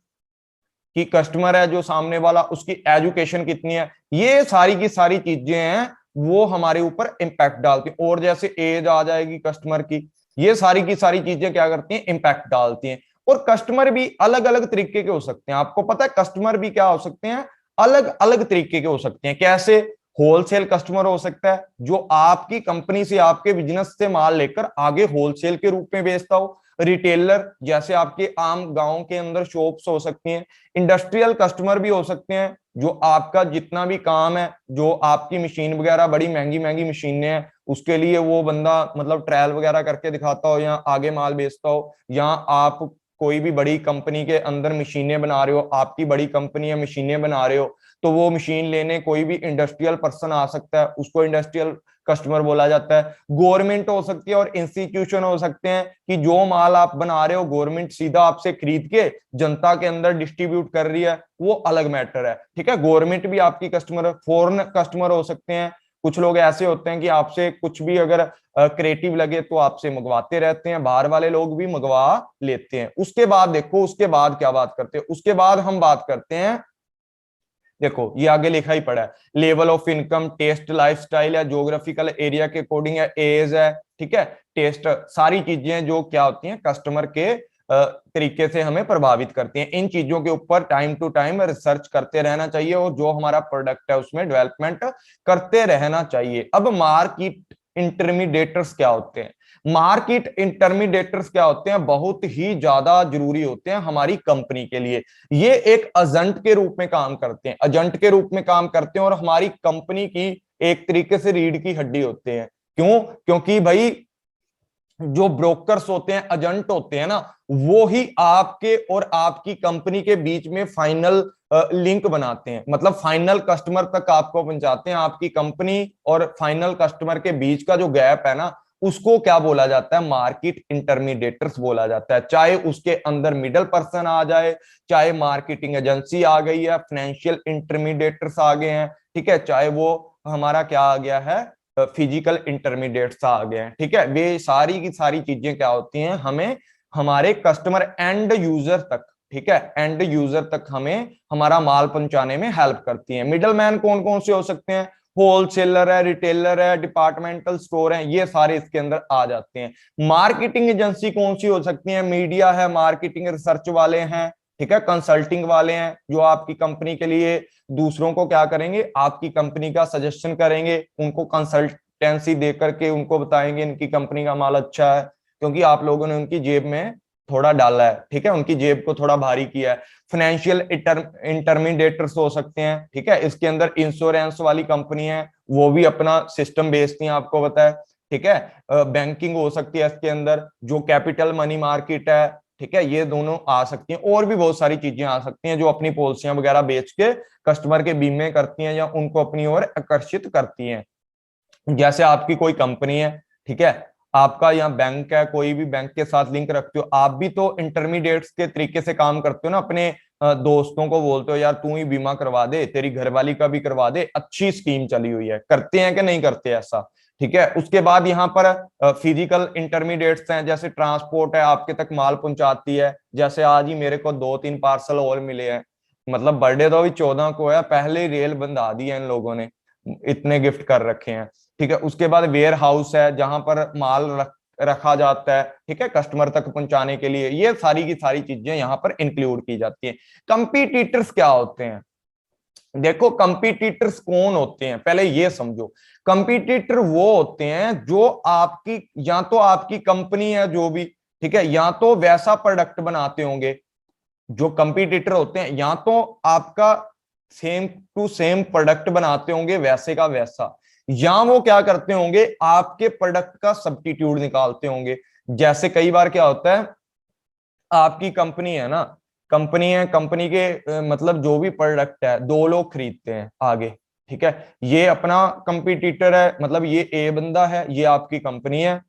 की, कस्टमर है जो सामने वाला, उसकी एजुकेशन कितनी है, ये सारी की सारी चीजें हैं वो हमारे ऊपर इंपैक्ट डालती हैं। और जैसे एज आ जाएगी कस्टमर की, ये सारी की सारी चीजें क्या करती हैं, इंपैक्ट डालती हैं। और कस्टमर भी अलग अलग तरीके के हो सकते हैं, आपको पता है कस्टमर भी क्या हो सकते हैं, अलग अलग तरीके के हो सकते हैं। कैसे, होलसेल कस्टमर हो सकता है जो आपकी कंपनी से, आपके बिजनेस से माल लेकर आगे होलसेल के रूप में बेचता हो। रिटेलर जैसे आपके आम गांव के अंदर शॉप्स हो सकती हैं। इंडस्ट्रियल कस्टमर भी हो सकते हैं जो आपका जितना भी काम है, जो आपकी मशीन वगैरह, बड़ी महंगी महंगी मशीनें हैं, उसके लिए वो बंदा मतलब ट्रायल वगैरह करके दिखाता हो या आगे माल बेचता हो, या आप कोई भी बड़ी कंपनी के अंदर मशीनें बना रहे हो, आपकी बड़ी कंपनी है, मशीनें बना रहे हो, तो वो मशीन लेने कोई भी इंडस्ट्रियल पर्सन आ सकता है, उसको इंडस्ट्रियल कस्टमर बोला जाता है। गवर्नमेंट हो सकती है और इंस्टीट्यूशन हो सकते हैं कि जो माल आप बना रहे हो गवर्नमेंट सीधा आपसे खरीद के जनता के अंदर डिस्ट्रीब्यूट कर रही है, वो अलग मैटर है, ठीक है। गवर्नमेंट भी आपकी कस्टमर, फॉरेन कस्टमर हो सकते हैं। कुछ लोग ऐसे होते हैं कि आपसे कुछ भी अगर क्रिएटिव लगे तो आपसे मंगवाते रहते हैं, बाहर वाले लोग भी मंगवा लेते हैं। उसके बाद देखो, उसके बाद क्या बात करते हैं, उसके बाद हम बात करते हैं देखो ये आगे लिखा ही पड़ा है, level of income, taste, lifestyle है, ज्योग्राफिकल एरिया के अकॉर्डिंग है, एज है, ठीक है, टेस्ट, सारी चीजें जो क्या होती हैं कस्टमर के तरीके से हमें प्रभावित करती हैं। इन चीजों के ऊपर टाइम टू टाइम रिसर्च करते रहना चाहिए और जो हमारा प्रोडक्ट है उसमें डेवलपमेंट करते रहना चाहिए। अब मार्केट इंटरमीडिएटर्स क्या होते हैं? मार्केट इंटरमीडिएटर्स क्या होते हैं? बहुत ही ज्यादा जरूरी होते हैं हमारी कंपनी के लिए। ये एक एजेंट के रूप में काम करते हैं, एजेंट के रूप में काम करते हैं और हमारी कंपनी की एक तरीके से रीढ़ की हड्डी होते हैं। क्यों? क्योंकि भाई जो ब्रोकर्स होते हैं, एजेंट होते हैं ना, वो ही आपके और आपकी कंपनी के बीच में फाइनल लिंक बनाते हैं, मतलब फाइनल कस्टमर तक आपको पहुंचाते हैं। आपकी कंपनी और फाइनल कस्टमर के बीच का जो गैप है ना, उसको क्या बोला जाता है? मार्केट इंटरमीडिएटर्स बोला जाता है। चाहे उसके अंदर मिडल पर्सन आ जाए, चाहे मार्केटिंग एजेंसी आ गई है, फाइनेंशियल इंटरमीडिएटर्स आ गए हैं, ठीक है, चाहे वो हमारा क्या आ गया है, फिजिकल इंटरमीडिएट्स आ गए हैं, ठीक है। वे सारी की सारी चीजें क्या होती हैं, हमें हमारे कस्टमर एंड यूजर तक, ठीक है, एंड यूजर तक हमें हमारा माल पहुंचाने में हेल्प करती हैं। मिडल मैन कौन कौन से हो सकते हैं? होलसेलर है, रिटेलर है, डिपार्टमेंटल स्टोर है, ये सारे इसके अंदर आ जाते हैं। मार्केटिंग एजेंसी कौन सी हो सकती है? मीडिया है, मार्केटिंग रिसर्च वाले हैं, ठीक है, कंसल्टिंग वाले हैं, जो आपकी कंपनी के लिए दूसरों को क्या करेंगे, आपकी कंपनी का सजेशन करेंगे, उनको कंसल्टेंसी दे करके उनको बताएंगे इनकी कंपनी का माल अच्छा है, क्योंकि आप लोगों ने उनकी जेब में थोड़ा डाला है, ठीक है, उनकी जेब को थोड़ा भारी किया है। फाइनेंशियल इंटरमीडिएटर्स हो सकते हैं, ठीक है, इसके अंदर इंश्योरेंस वाली कंपनी है, वो भी अपना सिस्टम बेचती हैं, आपको पता है, ठीक है। बैंकिंग हो सकती है इसके अंदर, जो कैपिटल मनी मार्केट है, ठीक है, ये दोनों आ सकती हैं। और भी बहुत सारी चीजें आ सकती हैं जो अपनी पॉलिसियां वगैरह बेच के कस्टमर के बीमे करती हैं या उनको अपनी ओर आकर्षित करती हैं। जैसे आपकी कोई कंपनी है, ठीक है, आपका यहाँ बैंक है, कोई भी बैंक के साथ लिंक रखते हो, आप भी तो इंटरमीडिएट्स के तरीके से काम करते हो ना। अपने दोस्तों को बोलते हो यार तू ही बीमा करवा दे, तेरी घरवाली का भी करवा दे, अच्छी स्कीम चली हुई है, करते हैं कि नहीं करते ऐसा, ठीक है। उसके बाद यहाँ पर फिजिकल इंटरमीडिएट्स हैं, जैसे ट्रांसपोर्ट है, आपके तक माल पहुंचाती है। जैसे आज ही मेरे को 2-3 पार्सल और मिले हैं, मतलब बर्थडे तो अभी 14 को है, पहले ही रेल बंधा दी है इन लोगों ने, इतने गिफ्ट कर रखे हैं, ठीक है। उसके बाद वेयर हाउस है, जहां पर माल रखा जाता है, ठीक है, कस्टमर तक पहुंचाने के लिए। ये सारी की सारी चीजें यहाँ पर इंक्लूड की जाती है। कंपीटिटर्स क्या होते हैं? देखो कंपीटिटर्स कौन होते हैं पहले ये समझो। कंपीटिटर वो होते हैं जो आपकी, या तो आपकी कंपनी है जो भी, ठीक है, या तो वैसा प्रोडक्ट बनाते होंगे। जो कंपीटिटर होते हैं या तो आपका सेम टू सेम प्रोडक्ट बनाते होंगे वैसे का वैसा, या वो क्या करते होंगे, आपके प्रोडक्ट का सब्स्टिट्यूट निकालते होंगे। जैसे कई बार क्या होता है, आपकी कंपनी है ना, कंपनी है, कंपनी के मतलब जो भी प्रोडक्ट है 2 लोग खरीदते हैं आगे, ठीक है, ये अपना कंपटीटर है, मतलब ये ए बंदा है, ये आपकी कंपनी है,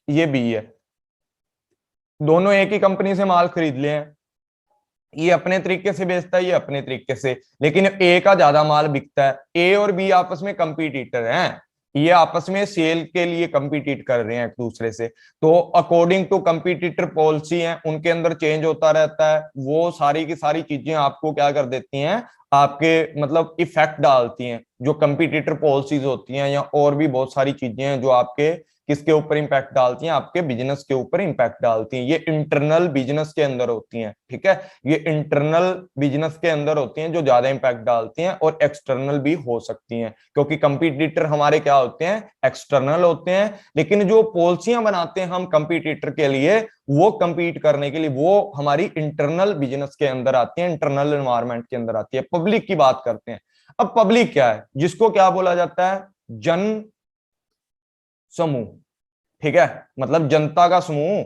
ये बी है, दोनों एक ही कंपनी से माल खरीद ले हैं, ये अपने तरीके से बेचता है, ये अपने तरीके से, लेकिन ए का ज्यादा माल बिकता है। ए और बी आपस में कंपटीटर हैं, ये आपस में सेल के लिए कंपीट कर रहे हैं एक दूसरे से। तो अकॉर्डिंग टू कंपटीटर पॉलिसी है, उनके अंदर चेंज होता रहता है। वो सारी की सारी चीजें आपको क्या कर देती हैं, आपके मतलब इफेक्ट डालती हैं। जो कंपटीटर पॉलिसीज होती हैं या और भी बहुत सारी चीजें हैं जो आपके किसके ऊपर इंपैक्ट डालती हैं, आपके बिजनेस के ऊपर इंपैक्ट डालती हैं। ये इंटरनल बिजनेस के अंदर होती हैं, ठीक है, ये इंटरनल बिजनेस के अंदर होती हैं जो ज्यादा इंपैक्ट डालती हैं, और एक्सटर्नल भी हो सकती हैं, क्योंकि कंपटीटर हमारे क्या होते हैं, एक्सटर्नल होते हैं। लेकिन जो पॉलिसियां बनाते हैं हम कंपटीटर के लिए, वो कंपीट करने के लिए, वो हमारी इंटरनल बिजनेस के अंदर आती है, इंटरनल एनवायरमेंट के अंदर आती है। पब्लिक की बात करते हैं। अब पब्लिक क्या है, जिसको क्या बोला जाता है, जन समूह, ठीक है, मतलब जनता का समूह,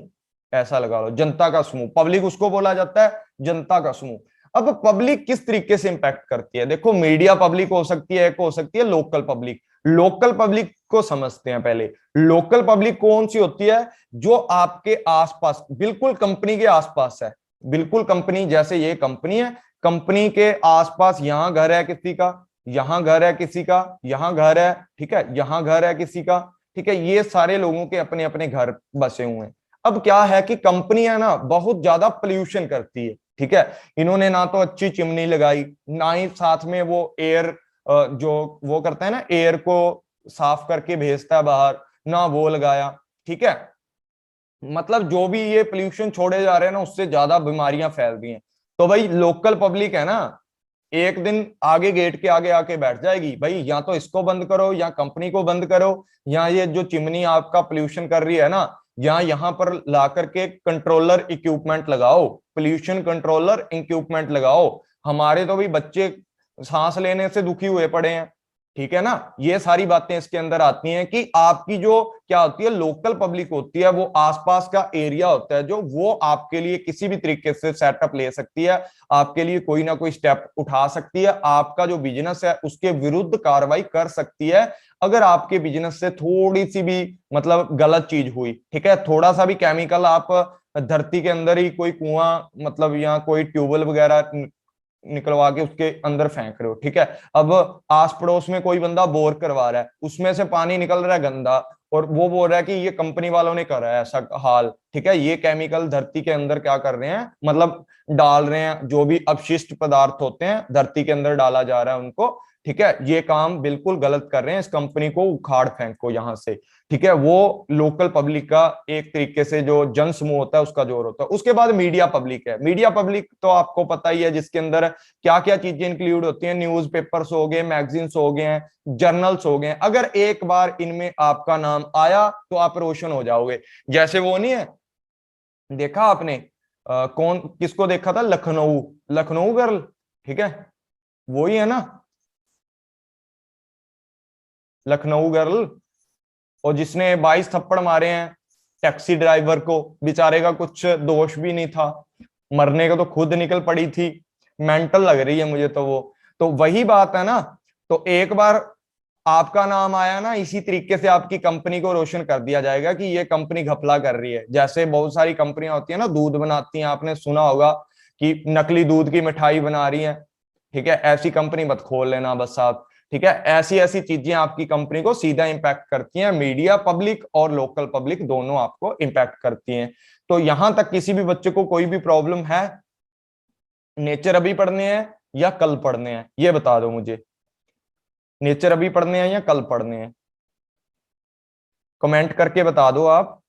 ऐसा लगा लो, जनता का समूह, पब्लिक उसको बोला जाता है, जनता का समूह। अब पब्लिक किस तरीके से इंपैक्ट करती है? देखो मीडिया पब्लिक हो सकती है, एक हो सकती है लोकल पब्लिक। लोकल पब्लिक को समझते हैं पहले। लोकल पब्लिक कौन सी होती है? जो आपके आसपास, बिल्कुल कंपनी के आसपास है, बिल्कुल कंपनी, जैसे ये कंपनी है, कंपनी के आसपास यहां घर है किसी का, यहां घर है किसी का, यहां घर है, ठीक है, यहां घर है किसी का, ठीक है, ये सारे लोगों के अपने अपने घर बसे हुए हैं। अब क्या है कि कंपनियां ना बहुत ज्यादा पोल्यूशन करती है, ठीक है, इन्होंने ना तो अच्छी चिमनी लगाई, ना ही साथ में वो एयर जो वो करता है ना, एयर को साफ करके भेजता है बाहर, ना वो लगाया। ठीक है, मतलब जो भी ये पोल्यूशन छोड़े जा रहे हैं ना, उससे ज्यादा बीमारियां फैल रही हैं। तो भाई लोकल पब्लिक है ना, एक दिन आगे गेट के आगे आके बैठ जाएगी, भाई या तो इसको बंद करो, या कंपनी को बंद करो, या ये जो चिमनी आपका पोल्यूशन कर रही है ना, या यहाँ पर ला करके कंट्रोलर इक्विपमेंट लगाओ, पोल्यूशन कंट्रोलर इक्विपमेंट लगाओ। हमारे तो भी बच्चे सांस लेने से दुखी हुए पड़े हैं। ठीक है ना, ये सारी बातें इसके अंदर आती हैं कि आपकी जो क्या होती है, लोकल पब्लिक होती है, वो आसपास का एरिया होता है जो वो आपके लिए किसी भी तरीके से सेटअप ले सकती है, आपके लिए कोई ना कोई स्टेप उठा सकती है, आपका जो बिजनेस है उसके विरुद्ध कार्रवाई कर सकती है अगर आपके बिजनेस से थोड़ी सी भी मतलब गलत चीज हुई। ठीक है, थोड़ा सा भी केमिकल आप धरती के अंदर ही कोई कुआं मतलब या कोई ट्यूबवेल वगैरह निकलवा के उसके अंदर फेंक रहे हो। ठीक है, अब आस पड़ोस में कोई बंदा बोर करवा रहा है, उसमें से पानी निकल रहा है गंदा, और वो बोल रहा है कि ये कंपनी वालों ने करा है ऐसा हाल। ठीक है, ये केमिकल धरती के अंदर क्या कर रहे हैं, मतलब डाल रहे हैं, जो भी अपशिष्ट पदार्थ होते हैं धरती के अंदर डाला जा रहा है उनको। ठीक है, ये काम बिल्कुल गलत कर रहे हैं, इस कंपनी को उखाड़ फेंको यहां से। ठीक है, वो लोकल पब्लिक का एक तरीके से जो जन समूह होता है उसका जोर होता है। उसके बाद मीडिया पब्लिक है। मीडिया पब्लिक तो आपको पता ही है, जिसके अंदर क्या क्या चीजें इंक्लूड होती हैं, न्यूज पेपर्स हो गए, मैगजीन्स हो गए हैं, जर्नल्स हो गए। अगर एक बार इनमें आपका नाम आया तो आप रोशन हो जाओगे। जैसे वो नहीं है, देखा आपने कौन किसको देखा था, लखनऊ, लखनऊ गर्ल। ठीक है, वही है ना, लखनऊ गर्ल, और जिसने 22 थप्पड़ मारे हैं टैक्सी ड्राइवर को, बेचारे का कुछ दोष भी नहीं था, मरने को तो खुद निकल पड़ी थी। मेंटल लग रही है मुझे तो वो। तो वही बात है ना, तो एक बार आपका नाम आया ना, इसी तरीके से आपकी कंपनी को रोशन कर दिया जाएगा कि ये कंपनी घपला कर रही है। जैसे बहुत सारी कंपनियां होती है ना, दूध बनाती हैं, आपने सुना होगा कि नकली दूध की मिठाई बना रही है। ठीक है, ऐसी कंपनी मत खोल लेना बस आप। ठीक है, ऐसी ऐसी चीजें आपकी कंपनी को सीधा इंपैक्ट करती हैं। मीडिया पब्लिक और लोकल पब्लिक दोनों आपको इंपैक्ट करती हैं। तो यहां तक किसी भी बच्चे को कोई भी प्रॉब्लम है, नेचर अभी पढ़ने हैं या कल पढ़ने हैं, ये बता दो मुझे। नेचर अभी पढ़ने हैं या कल पढ़ने हैं, कमेंट करके बता दो आप।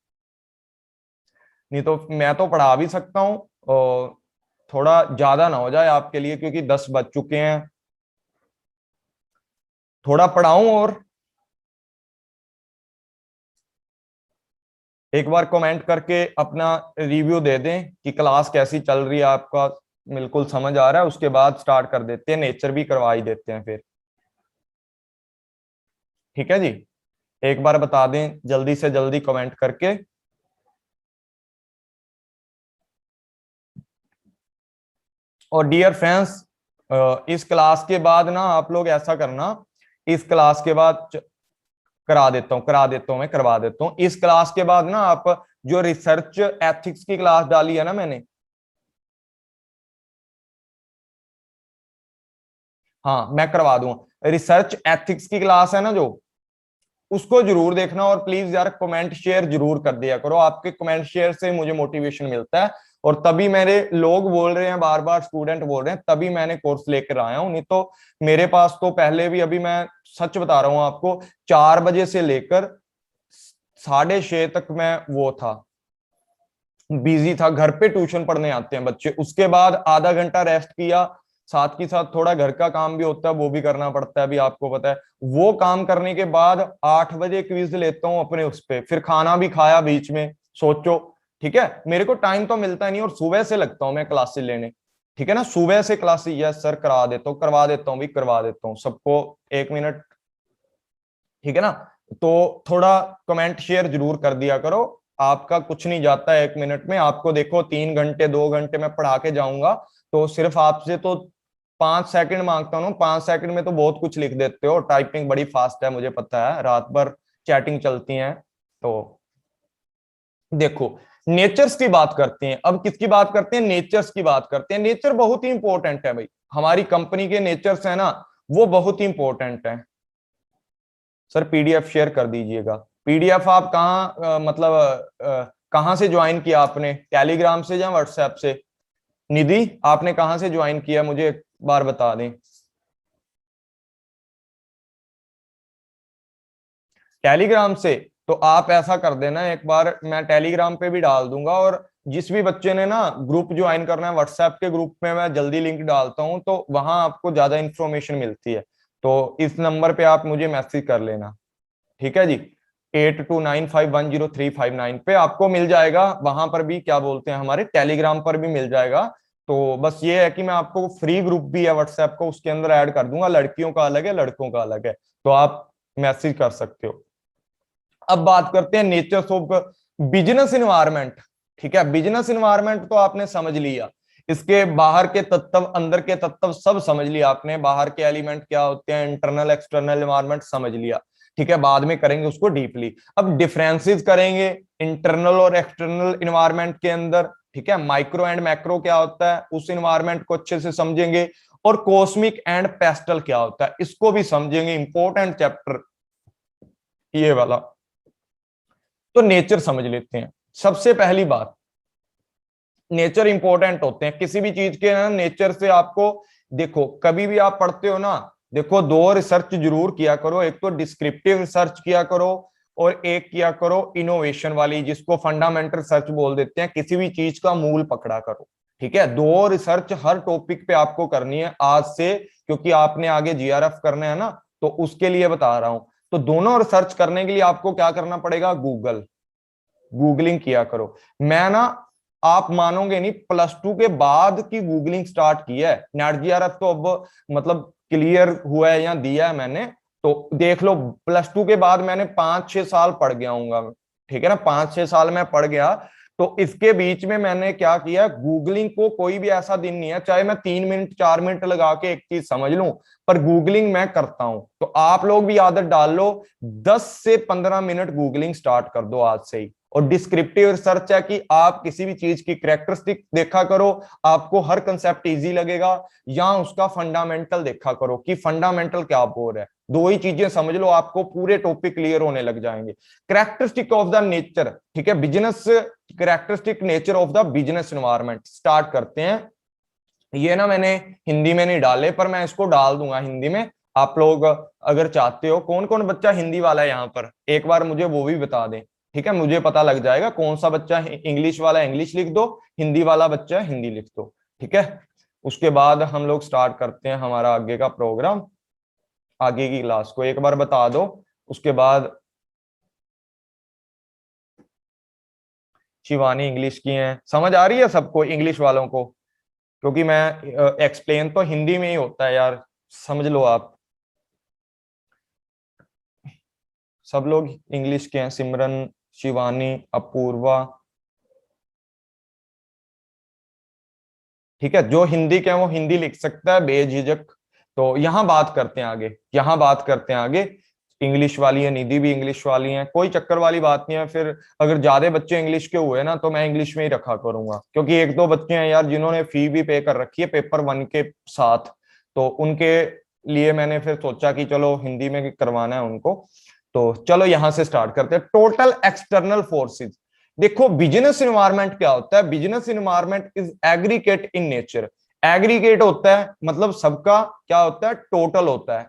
नहीं तो मैं तो पढ़ा भी सकता हूं, और थोड़ा ज्यादा ना हो जाए आपके लिए, क्योंकि 10 बज चुके हैं, थोड़ा पढ़ाऊं। और एक बार कमेंट करके अपना रिव्यू दे दें कि क्लास कैसी चल रही है, आपका बिल्कुल समझ आ रहा है। उसके बाद स्टार्ट कर देते हैं, नेचर भी करवा ही देते हैं फिर। ठीक है जी, एक बार बता दें जल्दी से जल्दी कमेंट करके। और डियर फ्रेंड्स, इस क्लास के बाद ना आप लोग ऐसा करना, इस क्लास के बाद करा देता हूं मैं करवा देता हूं। इस क्लास के बाद ना आप जो रिसर्च एथिक्स की क्लास डाली है ना मैंने, हाँ मैं करवा दूंगा। रिसर्च एथिक्स की क्लास है ना जो, उसको जरूर देखना। और प्लीज यार कमेंट शेयर जरूर कर दिया करो, आपके कमेंट शेयर से मुझे मोटिवेशन मिलता है, और तभी मेरे लोग बोल रहे हैं, बार बार स्टूडेंट बोल रहे हैं, तभी मैंने कोर्स लेकर आया हूं। नहीं तो मेरे पास तो पहले भी, अभी मैं सच बता रहा हूं आपको, 4 बजे से लेकर 6:30 तक मैं वो था, बिजी था। घर पे ट्यूशन पढ़ने आते हैं बच्चे, उसके बाद आधा घंटा रेस्ट किया, साथ के साथ थोड़ा घर का काम भी होता है, वो भी करना पड़ता है, अभी आपको पता है। वो काम करने के बाद 8 बजे क्विज लेता हूँ अपने उस पे, फिर खाना भी खाया बीच में, सोचो। ठीक है, मेरे को टाइम तो मिलता नहीं, और सुबह से लगता हूँ मैं क्लासेस लेने। ठीक है ना, सुबह से क्लासेस, यस सर करा देता हूँ, करवा देता हूँ भी, करवा देता हूँ सबको। 1 मिनट, ठीक है ना। तो थोड़ा कमेंट शेयर जरूर कर दिया करो, आपका कुछ नहीं जाता है 1 मिनट में। आपको देखो 3 घंटे 2 घंटे मैं पढ़ा के जाऊंगा, तो सिर्फ आपसे तो 5 सेकंड मांगता हूँ। 5 सेकंड में तो बहुत कुछ लिख देते हो, टाइपिंग बड़ी फास्ट है मुझे पता है, रात भर चैटिंग चलती है। तो देखो, नेचर्स की बात करते हैं, अब किसकी बात करते हैं, नेचर्स की बात करते हैं। नेचर बहुत ही इंपॉर्टेंट है भाई, हमारी कंपनी के नेचर्स है ना, वो बहुत ही इंपॉर्टेंट है। सर पीडीएफ शेयर कर दीजिएगा। पीडीएफ आप कहाँ मतलब कहाँ से ज्वाइन किया आपने, टेलीग्राम से या व्हाट्सएप से? निधि, आपने कहां से ज्वाइन किया, मुझे एक बार बता दें। टेलीग्राम से? तो आप ऐसा कर देना, एक बार मैं टेलीग्राम पे भी डाल दूंगा, और जिस भी बच्चे ने ना ग्रुप ज्वाइन करना है, व्हाट्सएप के ग्रुप में मैं जल्दी लिंक डालता हूं, तो वहां आपको ज्यादा इंफॉर्मेशन मिलती है। तो इस नंबर पे आप मुझे मैसेज कर लेना, ठीक है जी। 82951039 पे आपको मिल जाएगा, वहां पर भी क्या बोलते हैं, हमारे टेलीग्राम पर भी मिल जाएगा। तो बस ये है कि मैं आपको फ्री ग्रुप भी है व्हाट्सएप को, उसके अंदर ऐड कर दूंगा, लड़कियों का अलग है, लड़कों का अलग है, तो आप मैसेज कर सकते हो। अब बात करते हैं नेचर ऑफ बिजनेस इन्वायरमेंट। ठीक है, बिजनेस इन्वायरमेंट तो आपने समझ लिया, इसके बाहर के तत्व अंदर के तत्व सब समझ लिया आपने, बाहर के एलिमेंट क्या होते हैं, इंटरनल एक्सटर्नल इन्वायरमेंट समझ लिया। ठीक है, बाद में करेंगे उसको डीपली। अब डिफरेंसेस करेंगे इंटरनल और एक्सटर्नल इन्वायरमेंट के अंदर। ठीक है, माइक्रो एंड मैक्रो क्या होता है, उस इन्वायरमेंट को अच्छे से समझेंगे। और कॉस्मिक एंड पेस्टल क्या होता है, इसको भी समझेंगे, इंपॉर्टेंट चैप्टर ये वाला। तो नेचर समझ लेते हैं। सबसे पहली बात, नेचर इंपॉर्टेंट होते हैं किसी भी चीज के ना, नेचर से आपको, देखो कभी भी आप पढ़ते हो ना, देखो दो रिसर्च जरूर किया करो, एक तो डिस्क्रिप्टिव रिसर्च किया करो, और एक किया करो इनोवेशन वाली, जिसको फंडामेंटल रिसर्च बोल देते हैं, किसी भी चीज का मूल पकड़ा करो। ठीक है, दो रिसर्च हर टॉपिक पे आपको करनी है आज से, क्योंकि आपने आगे जीआरएफ करना है ना, तो उसके लिए बता रहा हूं। तो दोनों रिसर्च करने के लिए आपको क्या करना पड़ेगा, गूगलिंग किया करो। मैं ना, आप मानोगे नहीं, +2 के बाद की गूगलिंग स्टार्ट की है। नेट जीआरएफ तो अब मतलब क्लियर हुआ है या दिया है मैंने, तो देख लो, +2 के बाद मैंने 5-6 साल पढ़ गया हूँ। ठीक है ना, 5-6 साल में पढ़ गया। तो इसके बीच में मैंने क्या किया, गूगलिंग को कोई भी ऐसा दिन नहीं है चाहे मैं 3 मिनट 4 मिनट लगा के एक चीज समझ लूं, पर गूगलिंग मैं करता हूं। तो आप लोग भी आदत डाल लो, 10 से 15 मिनट गूगलिंग स्टार्ट कर दो आज से ही। और डिस्क्रिप्टिव रिसर्च है कि आप किसी भी चीज की कैरेक्टरिस्टिक देखा करो, आपको हर कंसेप्ट इजी लगेगा, या उसका फंडामेंटल देखा करो कि फंडामेंटल क्या बोल रहा है। दो ही चीजें समझ लो, आपको पूरे टॉपिक क्लियर होने लग जाएंगे। कैरेक्टरिस्टिक ऑफ द नेचर, ठीक है, business characteristic nature of the business environment start करते हैं। ये ना मैंने हिंदी में नहीं डाले, पर मैं इसको डाल दूंगा हिंदी में। आप लोग अगर चाहते हो, कौन कौन बच्चा हिंदी वाला है यहाँ पर, एक बार मुझे वो भी बता दें। ठीक है, मुझे पता लग जाएगा कौन सा बच्चा इंग्लिश वाला इंग्लिश लिख दो, हिंदी वाला बच्चा हिंदी लिख दो। ठीक है, उसके बाद हम लोग स्टार्ट करते हैं हमारा आगे का प्रोग्राम, आगे की क्लास को एक बार बता दो। उसके बाद शिवानी इंग्लिश की हैं, समझ आ रही है सबको इंग्लिश वालों को, क्योंकि मैं एक्सप्लेन तो हिंदी में ही होता है यार, समझ लो आप। सब लोग इंग्लिश के हैं, सिमरन, शिवानी, अपूर्वा। ठीक है, जो हिंदी के हैं वो हिंदी लिख सकता है बेझिझक। तो यहाँ बात करते हैं आगे, यहाँ बात करते हैं आगे। इंग्लिश वाली है, निधि भी इंग्लिश वाली है, कोई चक्कर वाली बात नहीं है। फिर अगर ज्यादा बच्चे इंग्लिश के हुए ना, तो मैं इंग्लिश में ही रखा करूंगा, क्योंकि एक दो बच्चे हैं यार जिन्होंने फी भी पे कर रखी है पेपर 1 के साथ, तो उनके लिए मैंने फिर सोचा कि चलो हिंदी में करवाना है उनको। तो चलो यहां से स्टार्ट करते हैं। टोटल एक्सटर्नल फोर्सेस, देखो बिजनेस इन्वायरमेंट क्या होता है, business environment is aggregate in nature. Aggregate होता है मतलब सबका क्या होता है, टोटल होता है।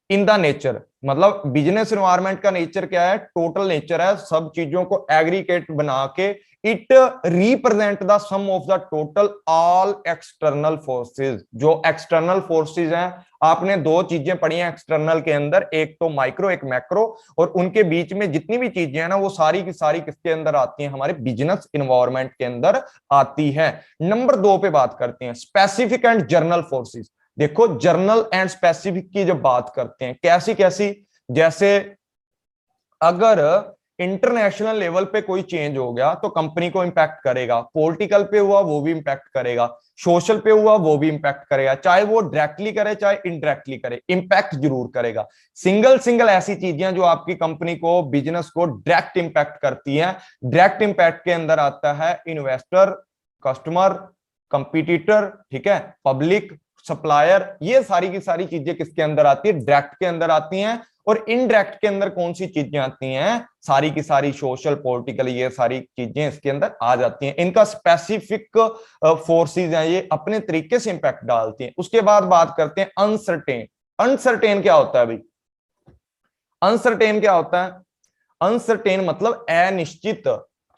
इन द नेचर मतलब बिजनेस एनवायरनमेंट का नेचर क्या है, टोटल नेचर है, सब चीजों को एग्रीगेट बना के it represent the sum of the total all external forces. जो एक्सटर्नल फोर्सेस हैं, आपने दो चीजें पढ़ी हैं एक्सटर्नल के अंदर, एक तो माइक्रो एक मैक्रो, और उनके बीच में जितनी भी चीजें हैं ना, वो सारी की सारी किसके अंदर आती हैं, हमारे बिजनेस इन्वायरमेंट के अंदर आती है। नंबर 2 पे बात करते हैं, स्पेसिफिक एंड जर्नल फोर्सेस। देखो जर्नल एंड स्पेसिफिक की जब बात करते हैं, कैसी कैसी, जैसे अगर इंटरनेशनल लेवल पे कोई चेंज हो गया तो कंपनी को इंपैक्ट करेगा, पॉलिटिकल पे हुआ वो भी इंपैक्ट करेगा, सोशल पे हुआ वो भी इंपैक्ट करेगा, चाहे वो डायरेक्टली करे चाहे इनडायरेक्टली करे, इंपैक्ट जरूर करेगा। सिंगल सिंगल ऐसी चीजें जो आपकी कंपनी को बिजनेस को डायरेक्ट इंपैक्ट करती हैं। डायरेक्ट इंपैक्ट के अंदर आता है इन्वेस्टर, कस्टमर, कंपटीटर, ठीक है, पब्लिक, सप्लायर, ये सारी की सारी चीजें किसके अंदर आती है, डायरेक्ट के अंदर आती हैं। और इनडायरेक्ट के अंदर कौन सी चीजें आती हैं, सारी की सारी सोशल पॉलिटिकल ये सारी चीजें इसके अंदर आ जाती हैं। इनका स्पेसिफिक फोर्सेस हैं, ये अपने तरीके से इंपैक्ट डालती हैं। उसके बाद बात करते हैं अनसर्टेन। अनसर्टेन क्या होता है भाई? अनसर्टेन क्या होता है? अनसर्टेन मतलब अनिश्चित,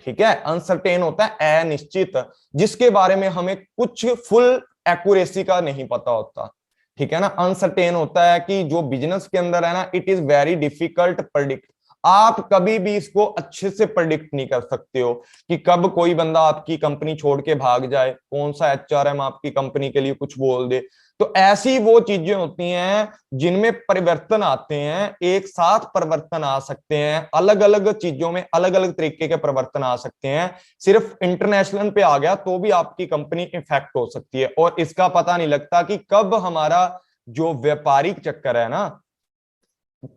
ठीक है। अनसर्टेन होता है अनिश्चित, जिसके बारे में हमें कुछ फुल एक्यूरेसी का नहीं पता होता, ठीक है ना। अनसर्टेन होता है कि जो बिजनेस के अंदर है ना, it is very difficult predict. आप कभी भी इसको अच्छे से प्रेडिक्ट नहीं कर सकते हो कि कब कोई बंदा आपकी कंपनी छोड़ के भाग जाए, कौन सा एचआरएम आपकी कंपनी के लिए कुछ बोल दे। तो ऐसी वो चीजें होती हैं जिनमें परिवर्तन आते हैं, एक साथ परिवर्तन आ सकते हैं, अलग अलग चीजों में अलग अलग तरीके के परिवर्तन आ सकते हैं। सिर्फ इंटरनेशनल पे आ गया तो भी आपकी कंपनी इफेक्ट हो सकती है, और इसका पता नहीं लगता कि कब हमारा जो व्यापारिक चक्कर है ना,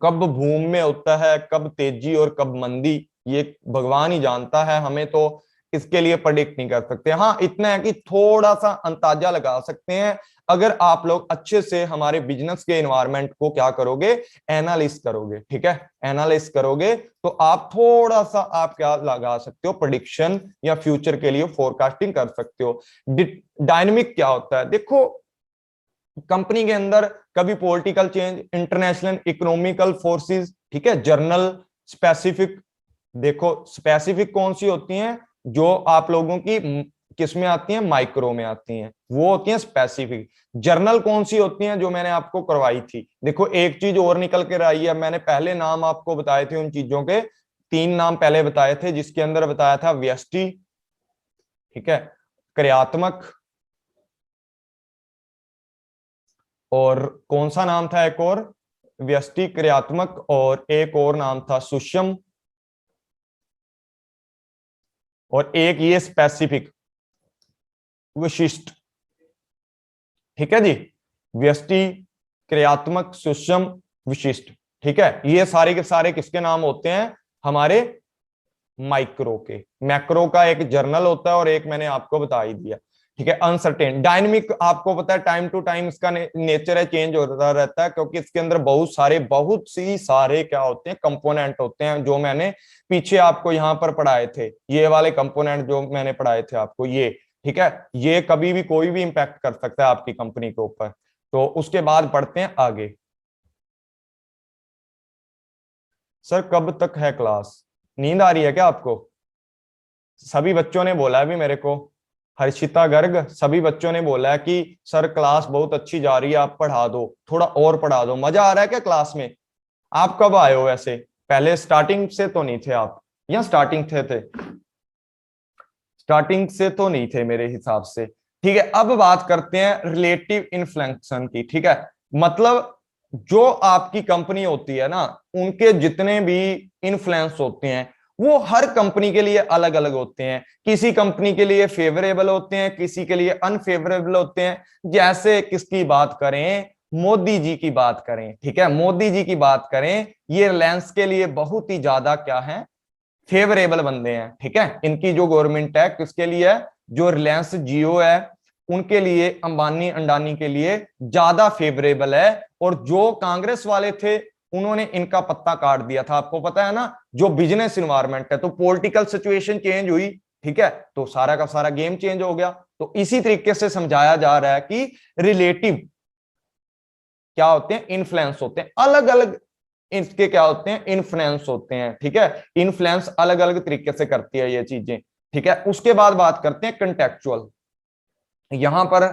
कब भूमि में होता है, कब तेजी और कब मंदी, ये भगवान ही जानता है। हमें तो इसके लिए प्रेडिक्ट नहीं कर सकते। हाँ, इतना है कि थोड़ा सा अंदाजा लगा सकते हैं अगर आप लोग अच्छे से हमारे बिजनेस के एनवायरनमेंट को क्या करोगे, एनालिस करोगे, ठीक है। एनालिस करोगे तो आप थोड़ा सा आप क्या लगा सकते हो, प्रेडिक्शन या फ्यूचर के लिए फोरकास्टिंग कर सकते हो। डायनेमिक क्या होता है? देखो, कंपनी के अंदर कभी political change, international economical forces, ठीक है, जर्नल स्पेसिफिक। देखो स्पेसिफिक कौन सी होती हैं, जो आप लोगों की किस में आती हैं, माइक्रो में आती हैं, वो होती हैं स्पेसिफिक। जर्नल कौन सी होती हैं, जो मैंने आपको करवाई थी। देखो एक चीज और निकल कर आई है, मैंने पहले नाम आपको बताए थे उन चीजों के, 3 नाम पहले बताए थे, जिसके अंदर बताया था व्यष्टि, ठीक है, क्रियात्मक, और कौन सा नाम था एक और, व्यष्टि, क्रियात्मक, और एक और नाम था सूक्ष्म, और एक ये स्पेसिफिक, विशिष्ट, ठीक है जी। व्यष्टि, क्रियात्मक, सूक्ष्म, विशिष्ट, ठीक है। ये सारे के सारे किसके नाम होते हैं, हमारे माइक्रो के। मैक्रो का एक जर्नल होता है और एक मैंने आपको बता ही दिया, ठीक है। अनसर्टेन। डायनेमिक आपको पता है टाइम टू टाइम इसका नेचर है, चेंज होता रहता है, क्योंकि इसके अंदर बहुत सी सारे क्या होते हैं, कंपोनेंट होते हैं, जो मैंने पीछे आपको यहाँ पर पढ़ाए थे। ये वाले कंपोनेंट जो मैंने पढ़ाए थे आपको, ये, ठीक है, ये कभी भी कोई भी इंपैक्ट कर सकता है आपकी कंपनी के ऊपर। तो उसके बाद पढ़ते हैं आगे। सर कब तक है क्लास? नींद आ रही है क्या आपको? सभी बच्चों ने बोला है भी मेरे को, हर्षिता गर्ग, सभी बच्चों ने बोला है कि सर क्लास बहुत अच्छी जा रही है, आप पढ़ा दो, थोड़ा और पढ़ा दो। मजा आ रहा है क्या क्लास में? आप कब आए हो वैसे? पहले स्टार्टिंग से तो नहीं थे आप, या स्टार्टिंग थे? स्टार्टिंग से तो नहीं थे मेरे हिसाब से, ठीक है। अब बात करते हैं रिलेटिव इन्फ्लेक्शन की, ठीक है। मतलब जो आपकी कंपनी होती है ना, उनके जितने भी इन्फ्लुएंस होते हैं, वो हर कंपनी के लिए अलग अलग होते हैं। किसी कंपनी के लिए फेवरेबल होते हैं, किसी के लिए अनफेवरेबल होते हैं। जैसे किसकी बात करें, मोदी जी की बात करें, ठीक है, मोदी जी की बात करें, ये रिलायंस के लिए बहुत ही ज्यादा क्या है, फेवरेबल बंदे हैं, ठीक है। इनकी जो गवर्नमेंट है किसके लिए है, जो रिलायंस जियो है उनके लिए, अंबानी अंडानी के लिए ज्यादा फेवरेबल है। और जो कांग्रेस वाले थे उन्होंने इनका पत्ता काट दिया था, आपको पता है ना। जो बिजनेस इन्वायरमेंट है, तो पॉलिटिकल सिचुएशन चेंज हुई, ठीक है, तो सारा का सारा गेम चेंज हो गया। तो इसी तरीके से समझाया जा रहा है कि रिलेटिव क्या होते हैं, इन्फ्लुएंस होते हैं, अलग अलग इसके क्या होते हैं, इन्फ्लुएंस होते हैं, ठीक है। इन्फ्लुएंस अलग अलग तरीके से करती है ये चीजें, ठीक है। उसके बाद बात करते हैं कंटेक्चुअल। यहां पर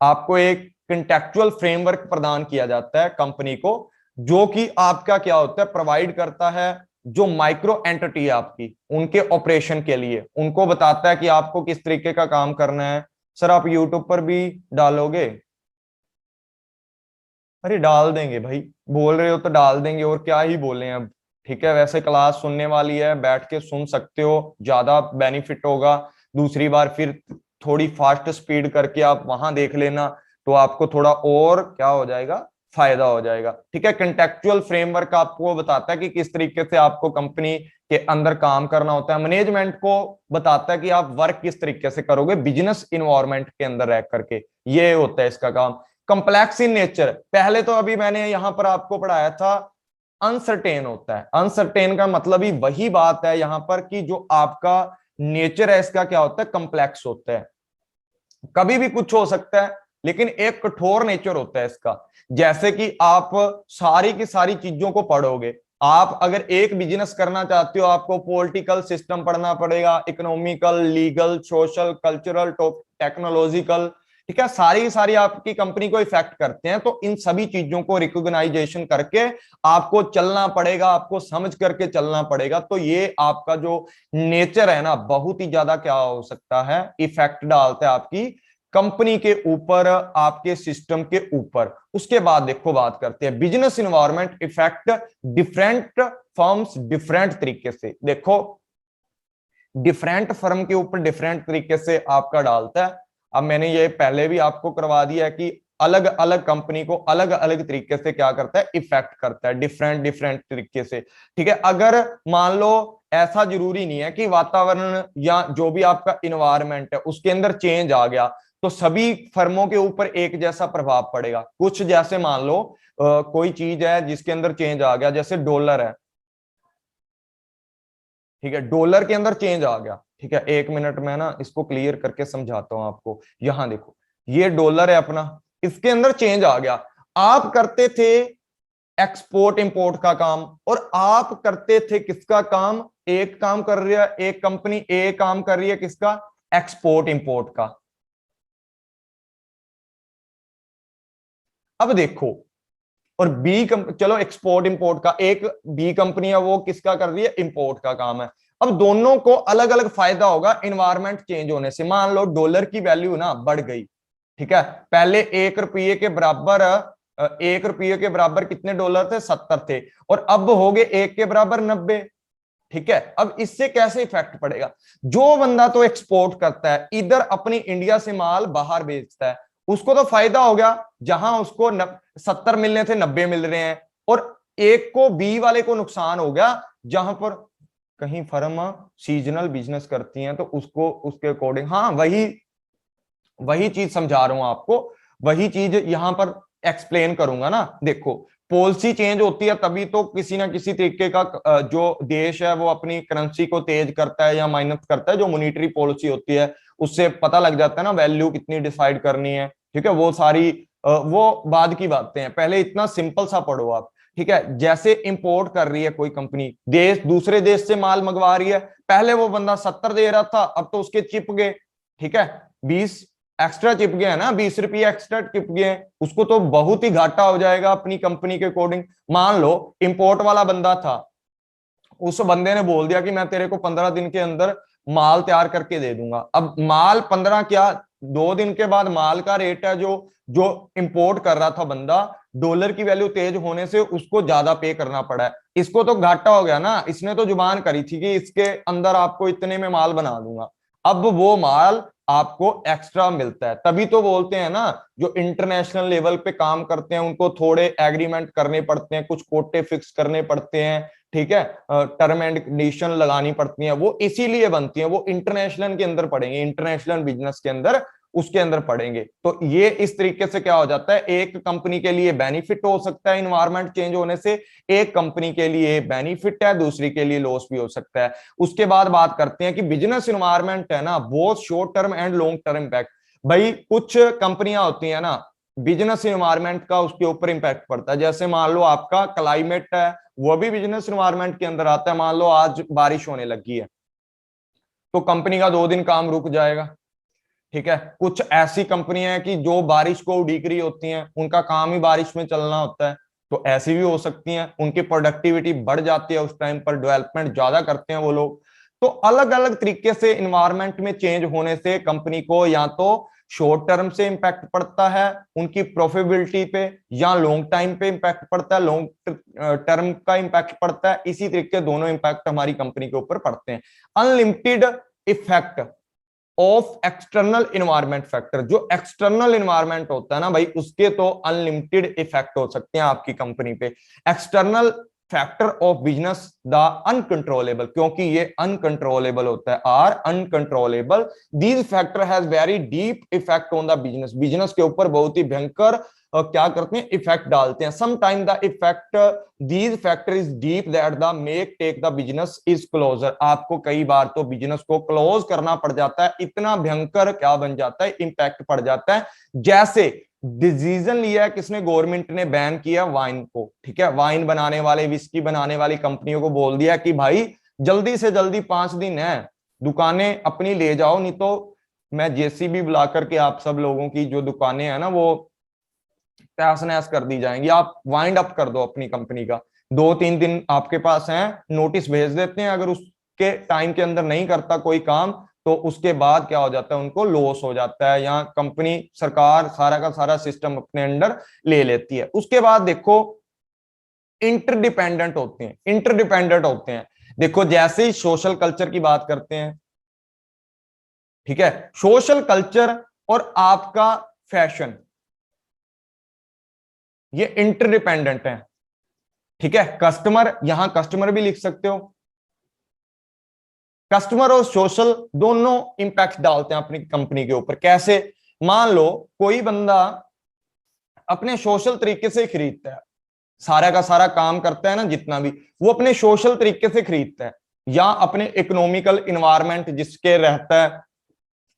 आपको एक कंटेक्चुअल फ्रेमवर्क प्रदान किया जाता है कंपनी को, जो कि आपका क्या होता है, प्रोवाइड करता है जो माइक्रो एंटिटी है आपकी, उनके ऑपरेशन के लिए, उनको बताता है कि आपको किस तरीके का काम करना है। सर आप यूट्यूब पर भी डालोगे? अरे डाल देंगे भाई, बोल रहे हो तो डाल देंगे, और क्या ही बोले अब, ठीक है। वैसे क्लास सुनने वाली है, बैठ के सुन सकते हो, ज्यादा बेनिफिट होगा। दूसरी बार फिर थोड़ी फास्ट स्पीड करके आप वहां देख लेना, तो आपको थोड़ा और क्या हो जाएगा, फायदा हो जाएगा, ठीक है। कंटेक्चुअल फ्रेमवर्क आपको बताता है कि किस तरीके से आपको कंपनी के अंदर काम करना होता है। मैनेजमेंट को बताता है कि आप वर्क किस तरीके से करोगे बिजनेस इन्वायरमेंट के अंदर रह करके, ये होता है इसका काम। कंप्लेक्स इन नेचर, पहले तो अभी मैंने यहां पर आपको पढ़ाया था अनसर्टेन होता है। अनसर्टेन का मतलब ही वही बात है यहां पर कि जो आपका नेचर है इसका क्या होता है, कंप्लेक्स होता है। कभी भी कुछ हो सकता है लेकिन एक कठोर नेचर होता है इसका। जैसे कि आप सारी की सारी चीजों को पढ़ोगे, आप अगर एक बिजनेस करना चाहते हो आपको पॉलिटिकल सिस्टम पढ़ना पड़ेगा, economical, legal, social, cultural, technological, ठीक है, सारी सारी आपकी कंपनी को इफेक्ट करते हैं। तो इन सभी चीजों को रिकॉग्नाइजेशन करके आपको चलना पड़ेगा, आपको समझ करके चलना पड़ेगा। तो ये आपका जो नेचर है ना बहुत ही ज्यादा क्या हो सकता है, इफेक्ट डालता है आपकी कंपनी के ऊपर, आपके सिस्टम के ऊपर। उसके बाद देखो बात करते हैं business environment effect different firms different तरीके से। देखो डिफरेंट फर्म के ऊपर डिफरेंट तरीके से आपका डालता है। अब मैंने ये पहले भी आपको करवा दिया है कि अलग अलग कंपनी को अलग अलग तरीके से क्या करता है, इफेक्ट करता है, डिफरेंट डिफरेंट तरीके से। ठीक है, अगर मान लो ऐसा जरूरी नहीं है कि वातावरण या जो भी आपका इन्वायरमेंट है उसके अंदर चेंज आ गया तो सभी फर्मों के ऊपर एक जैसा प्रभाव पड़ेगा। कुछ जैसे मान लो कोई चीज है जिसके अंदर चेंज आ गया, जैसे डॉलर है, ठीक है, डॉलर के अंदर चेंज आ गया। ठीक है, एक मिनट में ना इसको क्लियर करके समझाता हूं आपको। यहां देखो ये डॉलर है अपना, इसके अंदर चेंज आ गया। आप करते थे एक्सपोर्ट इंपोर्ट का काम और आप करते थे किसका काम, एक काम कर रही है एक कंपनी ए काम कर रही है किसका, एक्सपोर्ट इंपोर्ट का। अब देखो और बी चलो एक्सपोर्ट इंपोर्ट का एक बी कंपनी है वो किसका कर रही है, इंपोर्ट का काम है। अब दोनों को अलग अलग फायदा होगा इन्वायरमेंट चेंज होने से। मान लो डॉलर की वैल्यू ना बढ़ गई, ठीक है, पहले 1 रुपये के बराबर 1 रुपये के बराबर कितने डॉलर थे, 70 थे, और अब हो गए 1 के बराबर 90। ठीक है, अब इससे कैसे इफेक्ट पड़ेगा, जो बंदा तो एक्सपोर्ट करता है इधर अपनी इंडिया से माल बाहर बेचता है उसको तो फायदा हो गया, जहां उसको 70 मिलने थे 90 मिल रहे हैं, और एक को बी वाले को नुकसान हो गया जहां पर कहीं फर्म सीजनल बिजनेस करती हैं तो उसको उसके अकॉर्डिंग, हाँ वही वही चीज समझा रहा हूं आपको, वही चीज यहां पर एक्सप्लेन करूंगा ना। देखो पॉलिसी चेंज होती है तभी तो किसी ना किसी तरीके का जो देश है वो अपनी करेंसी को तेज करता है या माइनस करता है। जो मॉनिटरी पॉलिसी होती है उससे पता लग जाता है ना वैल्यू कितनी डिसाइड करनी है। ठीक है, वो सारी वो बाद की बातें हैं, पहले इतना सिंपल सा पढ़ो आप। ठीक है, जैसे इंपोर्ट कर रही है कोई कंपनी, देश दूसरे देश से माल मंगवा रही है, पहले वो बंदा 70 दे रहा था अब तो उसके चिप गए, ठीक है, 20 एक्स्ट्रा चिप गया ना, 20 रुपये एक्स्ट्रा चिप गए, उसको तो बहुत ही घाटा हो जाएगा अपनी कंपनी के अकॉर्डिंग। मान लो इंपोर्ट वाला बंदा था, उस बंदे ने बोल दिया कि मैं तेरे को 15 दिन के अंदर माल तैयार करके दे दूंगा। अब माल 15 क्या 2 दिन के बाद माल का रेट है जो जो इंपोर्ट कर रहा था बंदा, डॉलर की वैल्यू तेज होने से उसको ज्यादा पे करना पड़ा है। इसको तो घाटा हो गया ना, इसने तो जुबान करी थी कि इसके अंदर आपको इतने में माल बना दूंगा, अब वो माल आपको एक्स्ट्रा मिलता है। तभी तो बोलते हैं ना जो इंटरनेशनल लेवल पे काम करते हैं उनको थोड़े एग्रीमेंट करने पड़ते हैं, कुछ कोटे फिक्स करने पड़ते हैं, ठीक है, टर्म एंड कंडीशन लगानी पड़ती हैं, वो इसीलिए बनती हैं, वो इंटरनेशनल के अंदर पड़ेंगे, इंटरनेशनल बिजनेस के अंदर उसके अंदर पड़ेंगे। तो ये इस तरीके से क्या हो जाता है, एक कंपनी के लिए बेनिफिट हो सकता है इन्वायरमेंट चेंज होने से, एक कंपनी के लिए बेनिफिट है, दूसरी के लिए लॉस भी हो सकता है। उसके बाद बात करते हैं कि बिजनेस इन्वायरमेंट है ना बहुत short term and long term impact. भाई कुछ कंपनियां होती है ना बिजनेस इन्वायरमेंट का उसके ऊपर इंपैक्ट पड़ता है, जैसे मान लो आपका क्लाइमेट है वो भी बिजनेस इन्वायरमेंट के अंदर आता है। मान लो आज बारिश होने लगी है तो कंपनी का 2 दिन काम रुक जाएगा। ठीक है, कुछ ऐसी कंपनियां हैं कि जो बारिश को उड़ीक रही होती हैं, उनका काम ही बारिश में चलना होता है, तो ऐसी भी हो सकती हैं, उनकी प्रोडक्टिविटी बढ़ जाती है, उस टाइम पर डेवलपमेंट ज्यादा करते हैं वो लोग। तो अलग अलग तरीके से इन्वायरमेंट में चेंज होने से कंपनी को या तो शॉर्ट टर्म से इंपैक्ट पड़ता है उनकी प्रॉफिटेबिलिटी पे, या लॉन्ग टाइम पे इंपैक्ट पड़ता है, लॉन्ग टर्म का इंपैक्ट पड़ता है। इसी तरीके दोनों इंपैक्ट हमारी कंपनी के ऊपर पड़ते हैं। Unlimited effect of external environment factor, जो एक्सटर्नल इन्वायरमेंट होता है ना भाई उसके तो अनलिमिटेड इफेक्ट हो सकते हैं आपकी कंपनी पे। External factor of business the uncontrollable, क्योंकि ये अनकंट्रोलेबल होता है, are uncontrollable, these factor has very deep effect on the business, business के ऊपर बहुत ही भयंकर क्या करते हैं, इफेक्ट डालते हैं। Some time the effect these factor is deep that the make take the business is closure, आपको कई बार तो बिजनेस को क्लोज करना पड़ जाता है, इतना भयंकर क्या बन जाता है, इंपैक्ट पड़ जाता है। जैसे डिसीजन लिया है किसने, गवर्नमेंट ने बैन किया वाइन को, ठीक है, वाइन बनाने वाले, विस्की बनाने वाली कंपनियों को बोल दिया कि भाई जल्दी से जल्दी 5 दिन है, दुकानें अपनी ले जाओ, नहीं तो मैं जेसीबी बुला करके आप सब लोगों की जो दुकानें हैं ना वो तहस नहस कर दी जाएंगी, आप वाइंड अप कर दो अपनी कंपनी का। 2-3 दिन आपके पास है, नोटिस भेज देते हैं, अगर उसके टाइम के अंदर नहीं करता कोई काम तो उसके बाद क्या हो जाता है, उनको लॉस हो जाता है, या कंपनी सरकार सारा का सारा सिस्टम अपने अंडर ले लेती है। उसके बाद देखो इंटरडिपेंडेंट होते हैं, इंटरडिपेंडेंट होते हैं। देखो जैसे ही सोशल कल्चर की बात करते हैं, ठीक है, सोशल कल्चर और आपका फैशन ये इंटरडिपेंडेंट है, ठीक है। कस्टमर, यहां कस्टमर भी लिख सकते हो, कस्टमर और सोशल दोनों इंपैक्ट डालते हैं अपनी कंपनी के ऊपर। कैसे, मान लो कोई बंदा अपने सोशल तरीके से खरीदता है, सारा का सारा काम करता है ना जितना भी, वो अपने सोशल तरीके से खरीदता है, या अपने इकोनॉमिकल इन्वायरमेंट जिसके रहता है,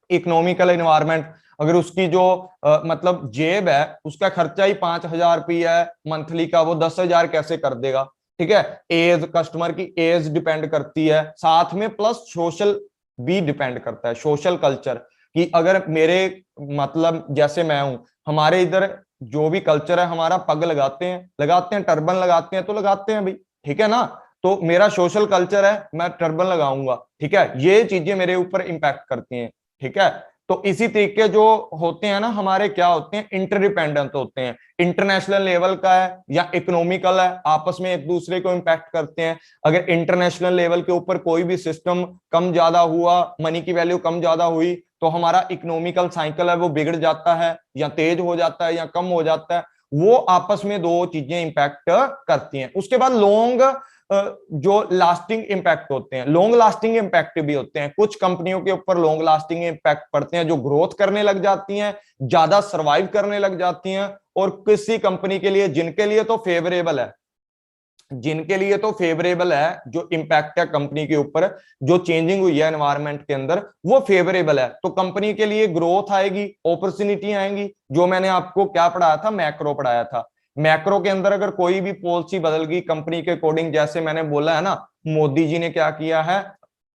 इकोनॉमिकल इन्वायरमेंट, अगर उसकी जो मतलब जेब है उसका खर्चा ही 5,000 रुपया है मंथली का, वो 10,000 कैसे कर देगा, ठीक है। एज, कस्टमर की एज डिपेंड करती है, साथ में प्लस सोशल भी डिपेंड करता है, सोशल कल्चर कि अगर मेरे मतलब जैसे मैं हूं, हमारे इधर जो भी कल्चर है हमारा, पग लगाते हैं, लगाते हैं, टर्बन लगाते हैं, तो लगाते हैं भाई, ठीक है ना, तो मेरा सोशल कल्चर है, मैं टर्बन लगाऊंगा, ठीक है, ये चीजें मेरे ऊपर इंपैक्ट करती हैं, ठीक है। तो इसी तरीके जो होते हैं ना हमारे, क्या होते हैं, इंटरडिपेंडेंट होते हैं, इंटरनेशनल लेवल का है या इकोनॉमिकल है, आपस में एक दूसरे को इंपैक्ट करते हैं। अगर इंटरनेशनल लेवल के ऊपर कोई भी सिस्टम कम ज्यादा हुआ, मनी की वैल्यू कम ज्यादा हुई, तो हमारा इकोनॉमिकल साइकिल है वो बिगड़ जाता है, या तेज हो जाता है, या कम हो जाता है, वो आपस में दो चीजें इंपैक्ट करती हैं। उसके बाद लॉन्ग जो लास्टिंग इंपैक्ट होते हैं, लॉन्ग लास्टिंग इंपैक्ट भी होते हैं, कुछ कंपनियों के ऊपर लॉन्ग लास्टिंग इंपैक्ट पड़ते हैं जो ग्रोथ करने लग जाती हैं, ज्यादा सर्वाइव करने लग जाती हैं, और किसी कंपनी के लिए, जिनके लिए तो फेवरेबल है, जिनके लिए तो फेवरेबल है, जो इंपैक्ट है कंपनी के ऊपर, जो चेंजिंग हुई है एनवायरनमेंट के अंदर, वो फेवरेबल है, तो कंपनी के लिए ग्रोथ आएगी, अपॉर्चुनिटी आएंगी। जो मैंने आपको क्या पढ़ाया था, मैक्रो पढ़ाया था, मैक्रो के अंदर अगर कोई भी पॉलिसी बदल गई कंपनी के अकॉर्डिंग, जैसे मैंने बोला है ना, मोदी जी ने क्या किया है,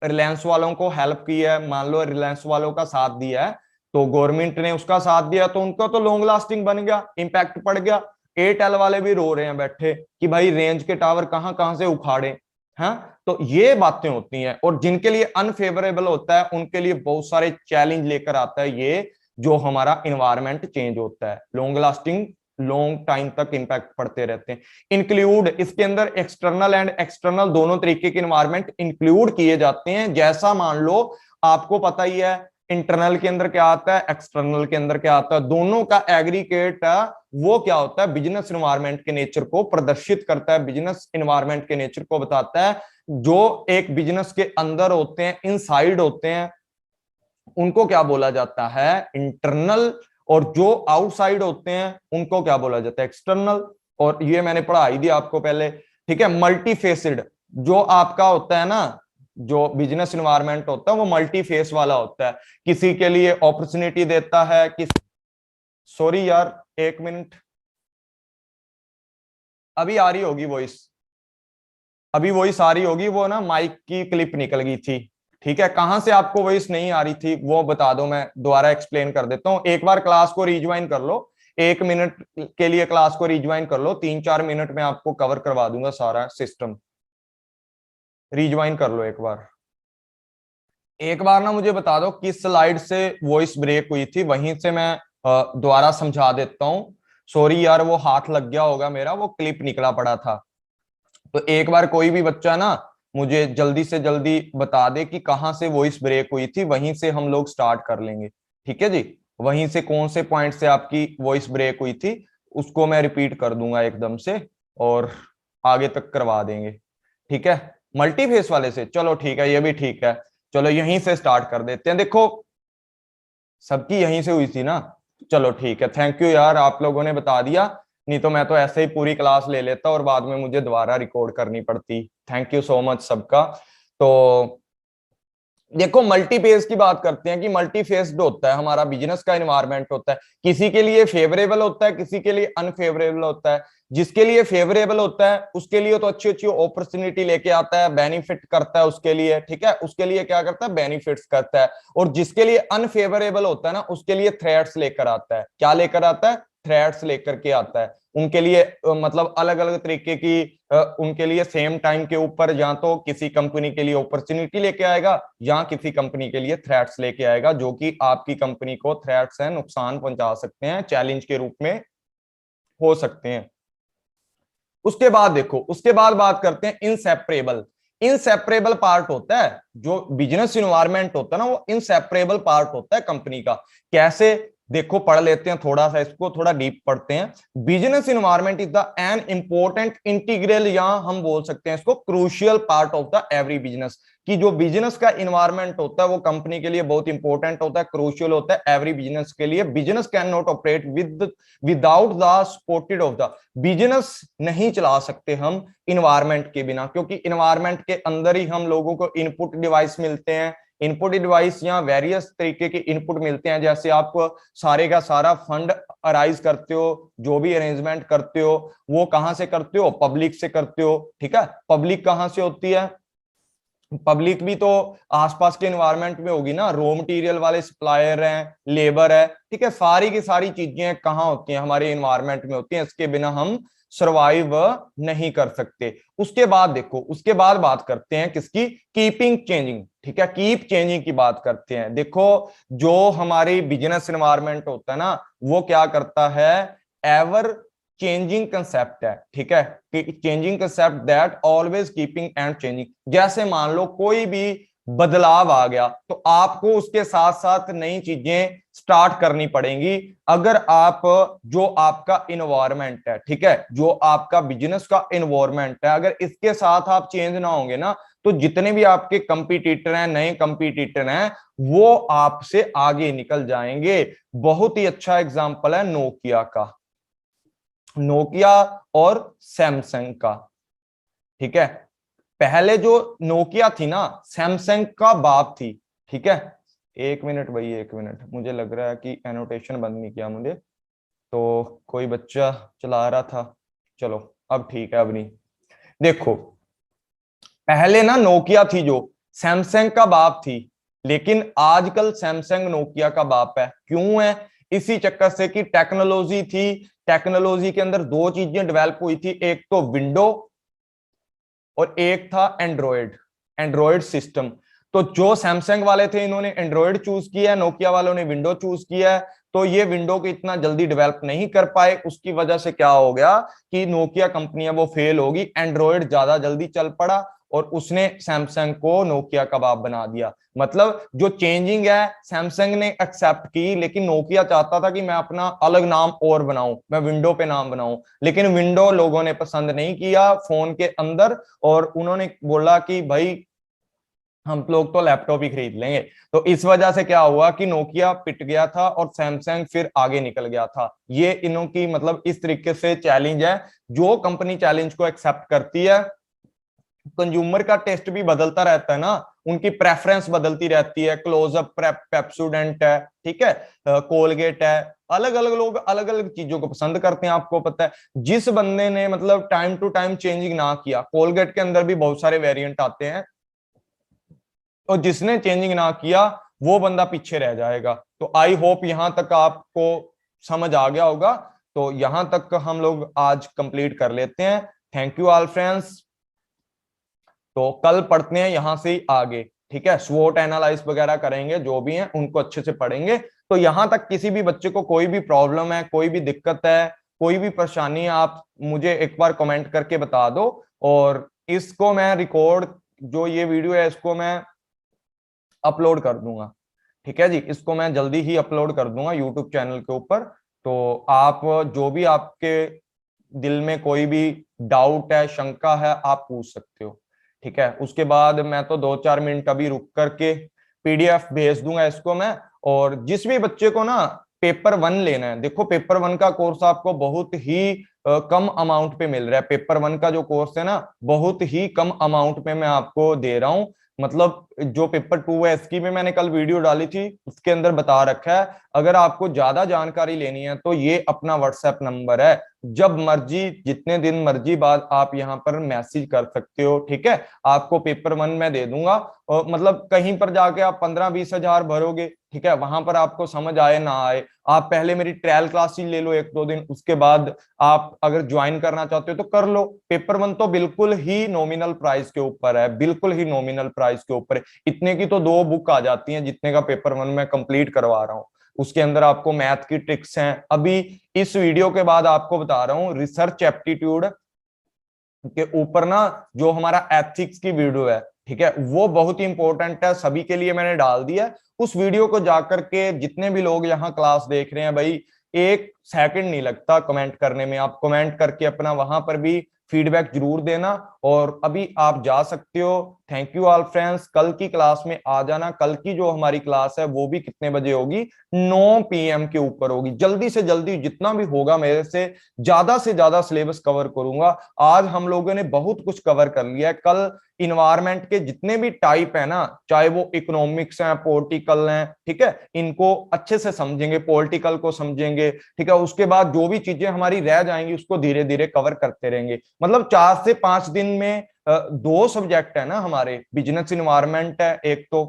रिलायंस वालों को हेल्प की है, मान लो रिलायंस वालों का साथ दिया है, तो गवर्नमेंट ने उसका साथ दिया, तो उनका तो लॉन्ग लास्टिंग बन गया, इंपैक्ट पड़ गया। एयरटेल वाले भी रो रहे हैं बैठे कि भाई रेंज के टावर कहां कहां से उखाड़े, हाँ, तो ये बातें होती हैं। और जिनके लिए अनफेवरेबल होता है उनके लिए बहुत सारे चैलेंज लेकर आता है ये, जो हमारा इन्वायरमेंट चेंज होता है, लॉन्ग लास्टिंग, लॉन्ग टाइम तक इंपैक्ट पड़ते रहते हैं। इंक्लूड, इसके अंदर एक्सटर्नल एंड एक्सटर्नल दोनों तरीके के इन्वायरमेंट इंक्लूड किए जाते हैं। जैसा मान लो आपको पता ही है, इंटरनल के अंदर क्या आता है, एक्सटर्नल के अंदर क्या आता है, दोनों का एग्रीगेट वो क्या होता है, बिजनेस इन्वायरमेंट के नेचर को प्रदर्शित करता है, बिजनेस इन्वायरमेंट के नेचर को बताता है। जो एक बिजनेस के अंदर होते हैं, इनसाइड होते हैं, उनको क्या बोला जाता है, इंटरनल, और जो आउटसाइड होते हैं उनको क्या बोला जाता है, एक्सटर्नल। और ये मैंने पढ़ाई दी आपको पहले, ठीक है। मल्टी फेसिड जो आपका होता है ना, जो बिजनेस इन्वायरमेंट होता है वो मल्टी फेस वाला होता है, किसी के लिए अपॉर्चुनिटी देता है, किस, सॉरी यार 1 मिनट, अभी आ रही होगी वॉइस, अभी वॉइस आ रही होगी, वो ना माइक की क्लिप निकल गई थी, ठीक है। कहां से आपको वॉइस नहीं आ रही थी वो बता दो, मैं दोबारा एक्सप्लेन कर देता हूं। एक बार क्लास को रिज्वाइन कर लो, 1 मिनट के लिए क्लास को रिज्वाइन कर लो, 3-4 मिनट में आपको कवर करवा दूंगा सारा सिस्टम। रिज्वाइन कर लो एक बार। एक बार ना मुझे बता दो किस स्लाइड से वॉइस ब्रेक हुई थी, वहीं से मैं दोबारा समझा देता हूं। सॉरी यार, वो हाथ लग गया होगा मेरा, वो क्लिप निकला पड़ा था। तो एक बार कोई भी बच्चा ना मुझे जल्दी से जल्दी बता दे कि कहाँ से वॉइस ब्रेक हुई थी, वहीं से हम लोग स्टार्ट कर लेंगे, ठीक है जी। वहीं से कौन से पॉइंट से आपकी वॉइस ब्रेक हुई थी उसको मैं रिपीट कर दूंगा एकदम से, और आगे तक करवा देंगे। ठीक है, मल्टी फेस वाले से, चलो ठीक है, ये भी ठीक है, चलो यहीं से स्टार्ट कर देते हैं। देखो सबकी यहीं से हुई थी ना, चलो ठीक है, थैंक यू यार, आप लोगों ने बता दिया, नहीं तो मैं तो ऐसे ही पूरी क्लास ले लेता और बाद में मुझे दोबारा रिकॉर्ड करनी पड़ती। थैंक यू सो मच सबका। तो देखो मल्टी फेज की बात करते हैं कि मल्टी फेस्ड होता है हमारा बिजनेस का इन्वायरमेंट होता है, किसी के लिए फेवरेबल होता है, किसी के लिए अनफेवरेबल होता है। जिसके लिए फेवरेबल होता है उसके लिए तो अच्छी अच्छी अपॉर्चुनिटी लेके आता है, बेनिफिट करता है उसके लिए, ठीक है, उसके लिए क्या करता है, बेनिफिट्स करता है। और जिसके लिए अनफेवरेबल होता है ना, उसके लिए थ्रेट्स लेकर आता है। क्या लेकर आता है, थ्रेट्स लेकर के आता है। उनके लिए मतलब अलग अलग तरीके की उनके लिए सेम टाइम के ऊपर या तो किसी कंपनी के लिए अपॉर्चुनिटी लेके आएगा या किसी कंपनी के लिए थ्रेट्स लेके आएगा, जो कि आपकी कंपनी को थ्रेट्स है, नुकसान पहुंचा सकते हैं, चैलेंज के रूप में हो सकते हैं। उसके बाद देखो, उसके बाद बात करते हैं इनसेपरेबल। इनसेपरेबल पार्ट होता है जो बिजनेस इन्वायरमेंट होता है ना, वो इनसेपरेबल पार्ट होता है कंपनी का। कैसे, देखो पढ़ लेते हैं थोड़ा सा, इसको थोड़ा डीप पढ़ते हैं। Business environment is the an important integral, या हम बोल सकते हैं इसको crucial part of the every business. कि जो बिजनेस का इन्वायरमेंट होता है वो कंपनी के लिए बहुत इंपॉर्टेंट होता है, क्रूशियल होता है एवरी बिजनेस के लिए। Business can not operate without the supported of the, business नहीं चला सकते हम इन्वायरमेंट के बिना, क्योंकि इन्वायरमेंट के अंदर ही हम लोगों को इनपुट डिवाइस मिलते हैं। इनपुट डिवाइस या वेरियस तरीके के इनपुट मिलते हैं, जैसे आप सारे का सारा फंड अराइज करते हो, जो भी अरेंजमेंट करते हो वो कहां से करते हो, पब्लिक से करते हो। ठीक है, पब्लिक कहां से होती है, पब्लिक भी तो आसपास के एनवायरनमेंट में होगी ना, रॉ मटेरियल वाले सप्लायर हैं, लेबर है, ठीक है, सारी की सारी चीजें कहाँ होती हैं, हमारे एनवायरनमेंट में होती हैं। इसके बिना हम सरवाइव नहीं कर सकते। उसके बाद देखो, उसके बाद बात करते हैं किसकी, कीपिंग चेंजिंग। ठीक है, कीप चेंजिंग की बात करते हैं। देखो जो हमारी बिजनेस एनवायरनमेंट होता है ना, वो क्या करता है, एवर चेंजिंग कंसेप्ट है। ठीक है, changing concept that always keeping and changing. जैसे मान लो कोई भी बदलाव आ गया तो आपको उसके साथ साथ नई चीजें स्टार्ट करनी पड़ेंगी। अगर आप, जो आपका इन्वायरमेंट है, ठीक है, जो आपका बिजनेस का इन्वायरमेंट है, अगर इसके साथ आप चेंज ना होंगे ना, तो जितने भी आपके कंपटीटर हैं, नए कंपटीटर हैं, वो आपसे आगे निकल जाएंगे। बहुत ही अच्छा एग्जांपल है नोकिया का, नोकिया और सैमसंग का। ठीक है, पहले जो नोकिया थी ना, सैमसंग का बाप थी। ठीक है, एक मिनट भाई, एक मिनट, मुझे लग रहा है कि एनोटेशन बंद नहीं किया मुझे, तो कोई बच्चा चला रहा था। चलो अब ठीक है, अब नहीं। देखो पहले ना नोकिया थी जो, सैमसंग का बाप थी, लेकिन आजकल सैमसंग नोकिया का बाप है। क्यों है, इसी चक्कर से कि टेक्नोलॉजी थी, टेक्नोलॉजी के अंदर दो चीजें डेवलप हुई थी, एक तो विंडो और एक था एंड्रॉयड, एंड्रॉयड सिस्टम। तो जो सैमसंग वाले थे इन्होंने एंड्रॉयड चूज किया है, नोकिया वालों ने विंडो चूज किया है। तो ये विंडो को इतना जल्दी डेवलप नहीं कर पाए, उसकी वजह से क्या हो गया कि नोकिया कंपनी है वो फेल होगी, एंड्रॉयड ज्यादा जल्दी चल पड़ा और उसने सैमसंग को नोकिया का बाप बना दिया। मतलब जो चेंजिंग है सैमसंग ने एक्सेप्ट की, लेकिन नोकिया चाहता था कि मैं अपना अलग नाम और बनाऊं, मैं विंडो पे नाम बनाऊं, लेकिन विंडो लोगों ने पसंद नहीं किया फोन के अंदर, और उन्होंने बोला कि भाई हम लोग तो लैपटॉप ही खरीद लेंगे। तो इस वजह से क्या हुआ कि नोकिया पिट गया था और सैमसंग फिर आगे निकल गया था। ये इनों की मतलब इस तरीके से चैलेंज है, जो कंपनी चैलेंज को एक्सेप्ट करती है, कंज्यूमर का टेस्ट भी बदलता रहता है ना, उनकी प्रेफरेंस बदलती रहती है, क्लोजअप, पेप्सोडेंट है, ठीक है, कोलगेट है, अलग अलग लोग अलग अलग चीजों को पसंद करते हैं। आपको पता है, जिस बंदे ने मतलब टाइम टू टाइम चेंजिंग ना किया, कोलगेट के अंदर भी बहुत सारे वेरिएंट आते हैं, और जिसने चेंजिंग ना किया वो बंदा पीछे रह जाएगा। तो आई होप यहां तक आपको समझ आ गया होगा। तो यहां तक हम लोग आज कंप्लीट कर लेते हैं। Thank you all friends. तो कल पढ़ते हैं यहां से ही आगे, ठीक है, स्वोट एनालाइज वगैरह करेंगे, जो भी हैं उनको अच्छे से पढ़ेंगे। तो यहां तक किसी भी बच्चे को कोई भी प्रॉब्लम है, कोई भी दिक्कत है, कोई भी परेशानी है, आप मुझे एक बार कमेंट करके बता दो, और इसको मैं रिकॉर्ड, जो ये वीडियो है इसको मैं अपलोड कर दूंगा। ठीक है जी, इसको मैं जल्दी ही अपलोड कर दूंगा यूट्यूब चैनल के ऊपर। तो आप, जो भी आपके दिल में कोई भी डाउट है, शंका है, आप पूछ सकते हो। ठीक है, उसके बाद मैं तो 2-4 मिनट अभी रुक करके पीडीएफ भेज दूंगा इसको मैं। और जिस भी बच्चे को ना पेपर 1 लेना है, देखो पेपर 1 का कोर्स आपको बहुत ही कम अमाउंट पे मिल रहा है। पेपर 1 का जो कोर्स है ना बहुत ही कम अमाउंट पे मैं आपको दे रहा हूँ। मतलब जो पेपर 2 है इसकी भी मैंने कल वीडियो डाली थी, उसके अंदर बता रखा है। अगर आपको ज्यादा जानकारी लेनी है तो ये अपना व्हाट्सएप नंबर है, जब मर्जी जितने दिन मर्जी बाद आप यहाँ पर मैसेज कर सकते हो। ठीक है, आपको पेपर 1 में दे दूंगा। और मतलब कहीं पर जाके आप 15-20 हजार भरोगे, ठीक है, वहां पर आपको समझ आए ना आए, आप पहले मेरी ट्रायल क्लास ही ले लो 1-2 दिन, उसके बाद आप अगर ज्वाइन करना चाहते हो तो कर लो। पेपर 1 तो बिल्कुल ही नॉमिनल प्राइस के ऊपर है, बिल्कुल ही नॉमिनल प्राइस के ऊपर है। इतने की तो 2 बुक आ जाती हैं जितने का पेपर 1 में कंप्लीट करवा रहा हूँ। उसके अंदर आपको मैथ की ट्रिक्स हैं। अभी इस वीडियो के बाद आपको बता रहा हूँ रिसर्च एप्टीट्यूड के ऊपर ना जो हमारा एथिक्स की वीडियो है, ठीक है, वो बहुत ही इंपॉर्टेंट है, सभी के लिए मैंने डाल दिया। उस वीडियो को जाकर के जितने भी लोग यहाँ क्लास देख रहे हैं भाई, 1 सेकंड नहीं लगता कमेंट करने में, आप कमेंट करके अपना वहां पर भी फीडबैक जरूर देना। और अभी आप जा सकते हो। थैंक यू ऑल फ्रेंड्स, कल की क्लास में आ जाना। कल की जो हमारी क्लास है वो भी कितने बजे होगी, 9 PM के ऊपर होगी। जल्दी से जल्दी जितना भी होगा मेरे से ज्यादा सिलेबस कवर करूंगा। आज हम लोगों ने बहुत कुछ कवर कर लिया है। कल इन्वायरमेंट के जितने भी टाइप है ना, चाहे वो इकोनॉमिक्स हैं, पॉलिटिकल हैं, ठीक है, इनको अच्छे से समझेंगे, पॉलिटिकल को समझेंगे। ठीक है, उसके बाद जो भी चीजें हमारी रह जाएंगी उसको धीरे धीरे कवर करते रहेंगे। मतलब 4 से 5 दिन में 2 सब्जेक्ट है ना हमारे, बिजनेस इन्वायरमेंट है एक तो,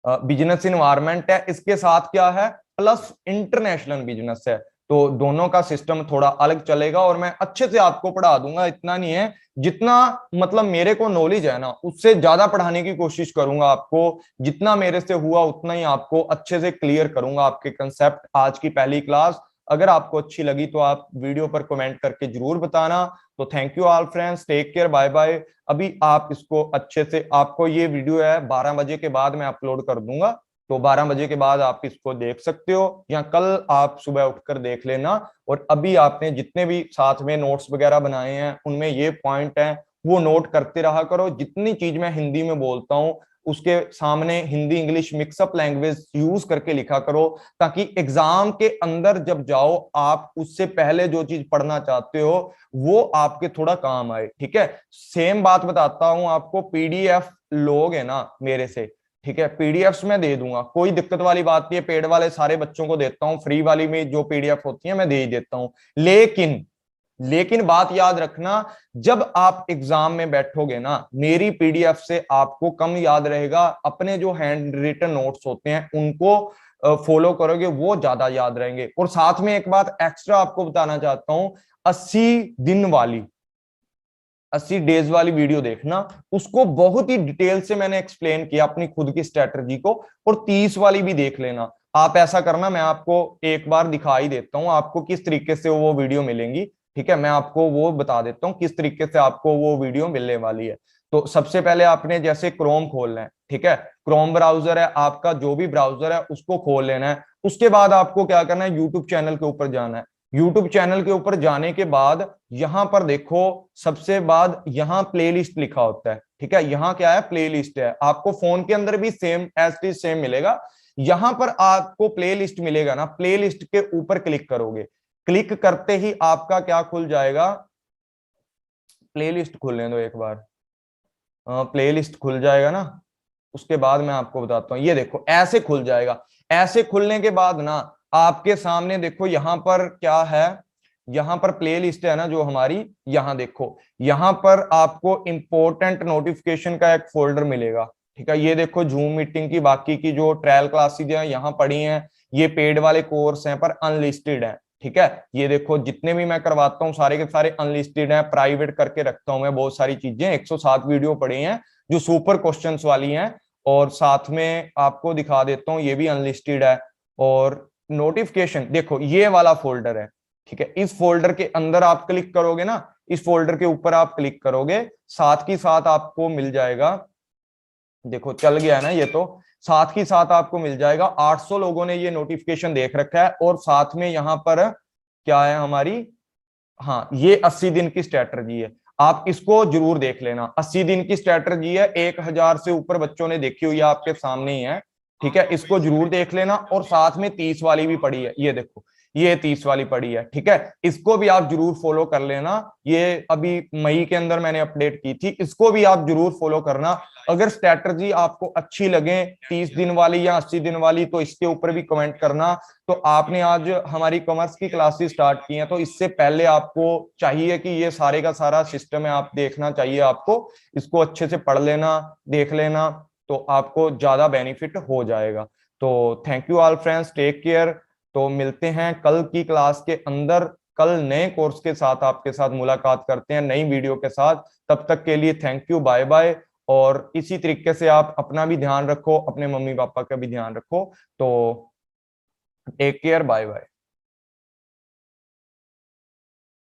बिजनेस इन्वायरमेंट है, इसके साथ क्या है, प्लस इंटरनेशनल बिजनेस है। तो दोनों का सिस्टम थोड़ा अलग चलेगा और मैं अच्छे से आपको पढ़ा दूंगा। इतना नहीं है, जितना मतलब मेरे को नॉलेज है ना उससे ज्यादा पढ़ाने की कोशिश करूंगा आपको। जितना मेरे से हुआ उतना ही आपको अच्छे से क्लियर करूंगा आपके कंसेप्ट। आज की पहली क्लास अगर आपको अच्छी लगी तो आप वीडियो पर कमेंट करके जरूर बताना। तो thank you all friends, take care, bye bye. अभी आप इसको अच्छे से, आपको ये वीडियो है 12 बजे के बाद मैं अपलोड कर दूंगा, तो 12 बजे के बाद आप इसको देख सकते हो, या कल आप सुबह उठकर देख लेना। और अभी आपने जितने भी साथ में नोट्स वगैरह बनाए हैं उनमें ये पॉइंट है वो नोट करते रहा करो। जितनी चीज मैं हिंदी में बोलता हूँ उसके सामने Hindi English mix up language use करके लिखा करो, ताकि एग्जाम के अंदर जब जाओ आप उससे पहले जो चीज पढ़ना चाहते हो वो आपके थोड़ा काम आए। ठीक है, सेम बात बताता हूं आपको, पीडीएफ लोगे ना मेरे से, ठीक है, पीडीएफ्स मैं दे दूंगा, कोई दिक्कत वाली बात नहीं है। पेड वाले सारे बच्चों को देता हूँ, फ्री वाली में जो पीडीएफ होती है मैं दे ही देता हूँ। लेकिन बात याद रखना, जब आप एग्जाम में बैठोगे ना मेरी पीडीएफ से आपको कम याद रहेगा, अपने जो हैंड रिटन नोट्स होते हैं उनको फॉलो करोगे वो ज्यादा याद रहेंगे। और साथ में एक बात एक्स्ट्रा आपको बताना चाहता हूं, 80 दिन वाली 80 डेज वाली वीडियो देखना, उसको बहुत ही डिटेल से मैंने एक्सप्लेन किया अपनी खुद की स्ट्रेटजी को। और 30 वाली भी देख लेना। आप ऐसा करना, मैं आपको एक बार दिखा ही देता हूं आपको किस तरीके से वो वीडियो मिलेंगी। ठीक है, मैं आपको वो बता देता हूँ किस तरीके से आपको वो वीडियो मिलने वाली है। तो सबसे पहले आपने जैसे क्रोम खोलना है, ठीक है, क्रोम ब्राउजर है आपका, जो भी ब्राउजर है उसको खोल लेना है। उसके बाद आपको क्या करना है, यूट्यूब चैनल के ऊपर जाना है। यूट्यूब चैनल के ऊपर जाने के बाद यहां पर देखो, सबसे बाद यहां प्लेलिस्ट लिखा होता है। ठीक है, यहां क्या है, प्लेलिस्ट है। आपको फोन के अंदर भी same as it is same मिलेगा। यहां पर आपको प्लेलिस्ट मिलेगा ना, प्लेलिस्ट के ऊपर क्लिक करोगे, क्लिक करते ही आपका क्या खुल जाएगा, प्लेलिस्ट खुलने दो एक बार, प्लेलिस्ट खुल जाएगा ना। उसके बाद मैं आपको बताता हूँ, ये देखो ऐसे खुल जाएगा। ऐसे खुलने के बाद ना आपके सामने देखो यहां पर क्या है, यहां पर प्ले लिस्ट है ना जो हमारी, यहां देखो, यहां पर आपको इंपॉर्टेंट नोटिफिकेशन का एक फोल्डर मिलेगा। ठीक है, ये देखो जूम मीटिंग की बाकी की जो ट्रायल क्लासेज हैं यहाँ पड़ी हैं, ये पेड वाले कोर्स हैं पर अनलिस्टेड हैं। ठीक है, ये देखो जितने भी मैं करवाता हूँ सारे के सारे अनलिस्टेड हैं, प्राइवेट करके रखता हूं मैं बहुत सारी चीजें। 107 वीडियो पड़ी हैं जो सुपर क्वेश्चंस वाली हैं। और साथ में आपको दिखा देता हूँ ये भी अनलिस्टेड है। और नोटिफिकेशन देखो ये वाला फोल्डर है। ठीक है, इस फोल्डर के अंदर आप क्लिक करोगे ना, इस फोल्डर के ऊपर आप क्लिक करोगे, साथ ही साथ आपको मिल जाएगा, देखो चल गया है ना ये, तो साथ ही साथ आपको मिल जाएगा 800 लोगों ने ये नोटिफिकेशन देख रखा है। और साथ में यहां पर क्या है हमारी हाँ, ये 80 दिन की स्ट्रेटजी है, आप इसको जरूर देख लेना। 80 दिन की स्ट्रेटजी है, 1000 से ऊपर बच्चों ने देखी हुई है, आपके सामने ही है, ठीक है, इसको जरूर देख लेना। और साथ में 30 वाली भी पड़ी है, ये देखो, ये 30 वाली पड़ी है, ठीक है, इसको भी आप जरूर फॉलो कर लेना। ये अभी मई के अंदर मैंने अपडेट की थी, इसको भी आप जरूर फॉलो करना। अगर स्ट्रेटजी आपको अच्छी लगे 30 दिन वाली या 80 दिन वाली, तो इसके ऊपर भी कमेंट करना। तो आपने आज हमारी कॉमर्स की क्लासेस स्टार्ट की हैं, तो इससे पहले आपको चाहिए कि ये सारे का सारा सिस्टम है, आप देखना चाहिए आपको, इसको अच्छे से पढ़ लेना, देख लेना, तो आपको ज्यादा बेनिफिट हो जाएगा। तो thank you all friends, take care. तो मिलते हैं कल की क्लास के अंदर, कल नए कोर्स के साथ आपके साथ मुलाकात करते हैं, नई वीडियो के साथ। तब तक के लिए थैंक यू, बाय बाय। और इसी तरीके से आप अपना भी ध्यान रखो, अपने मम्मी पापा का भी ध्यान रखो। तो टेक केयर, बाय बाय।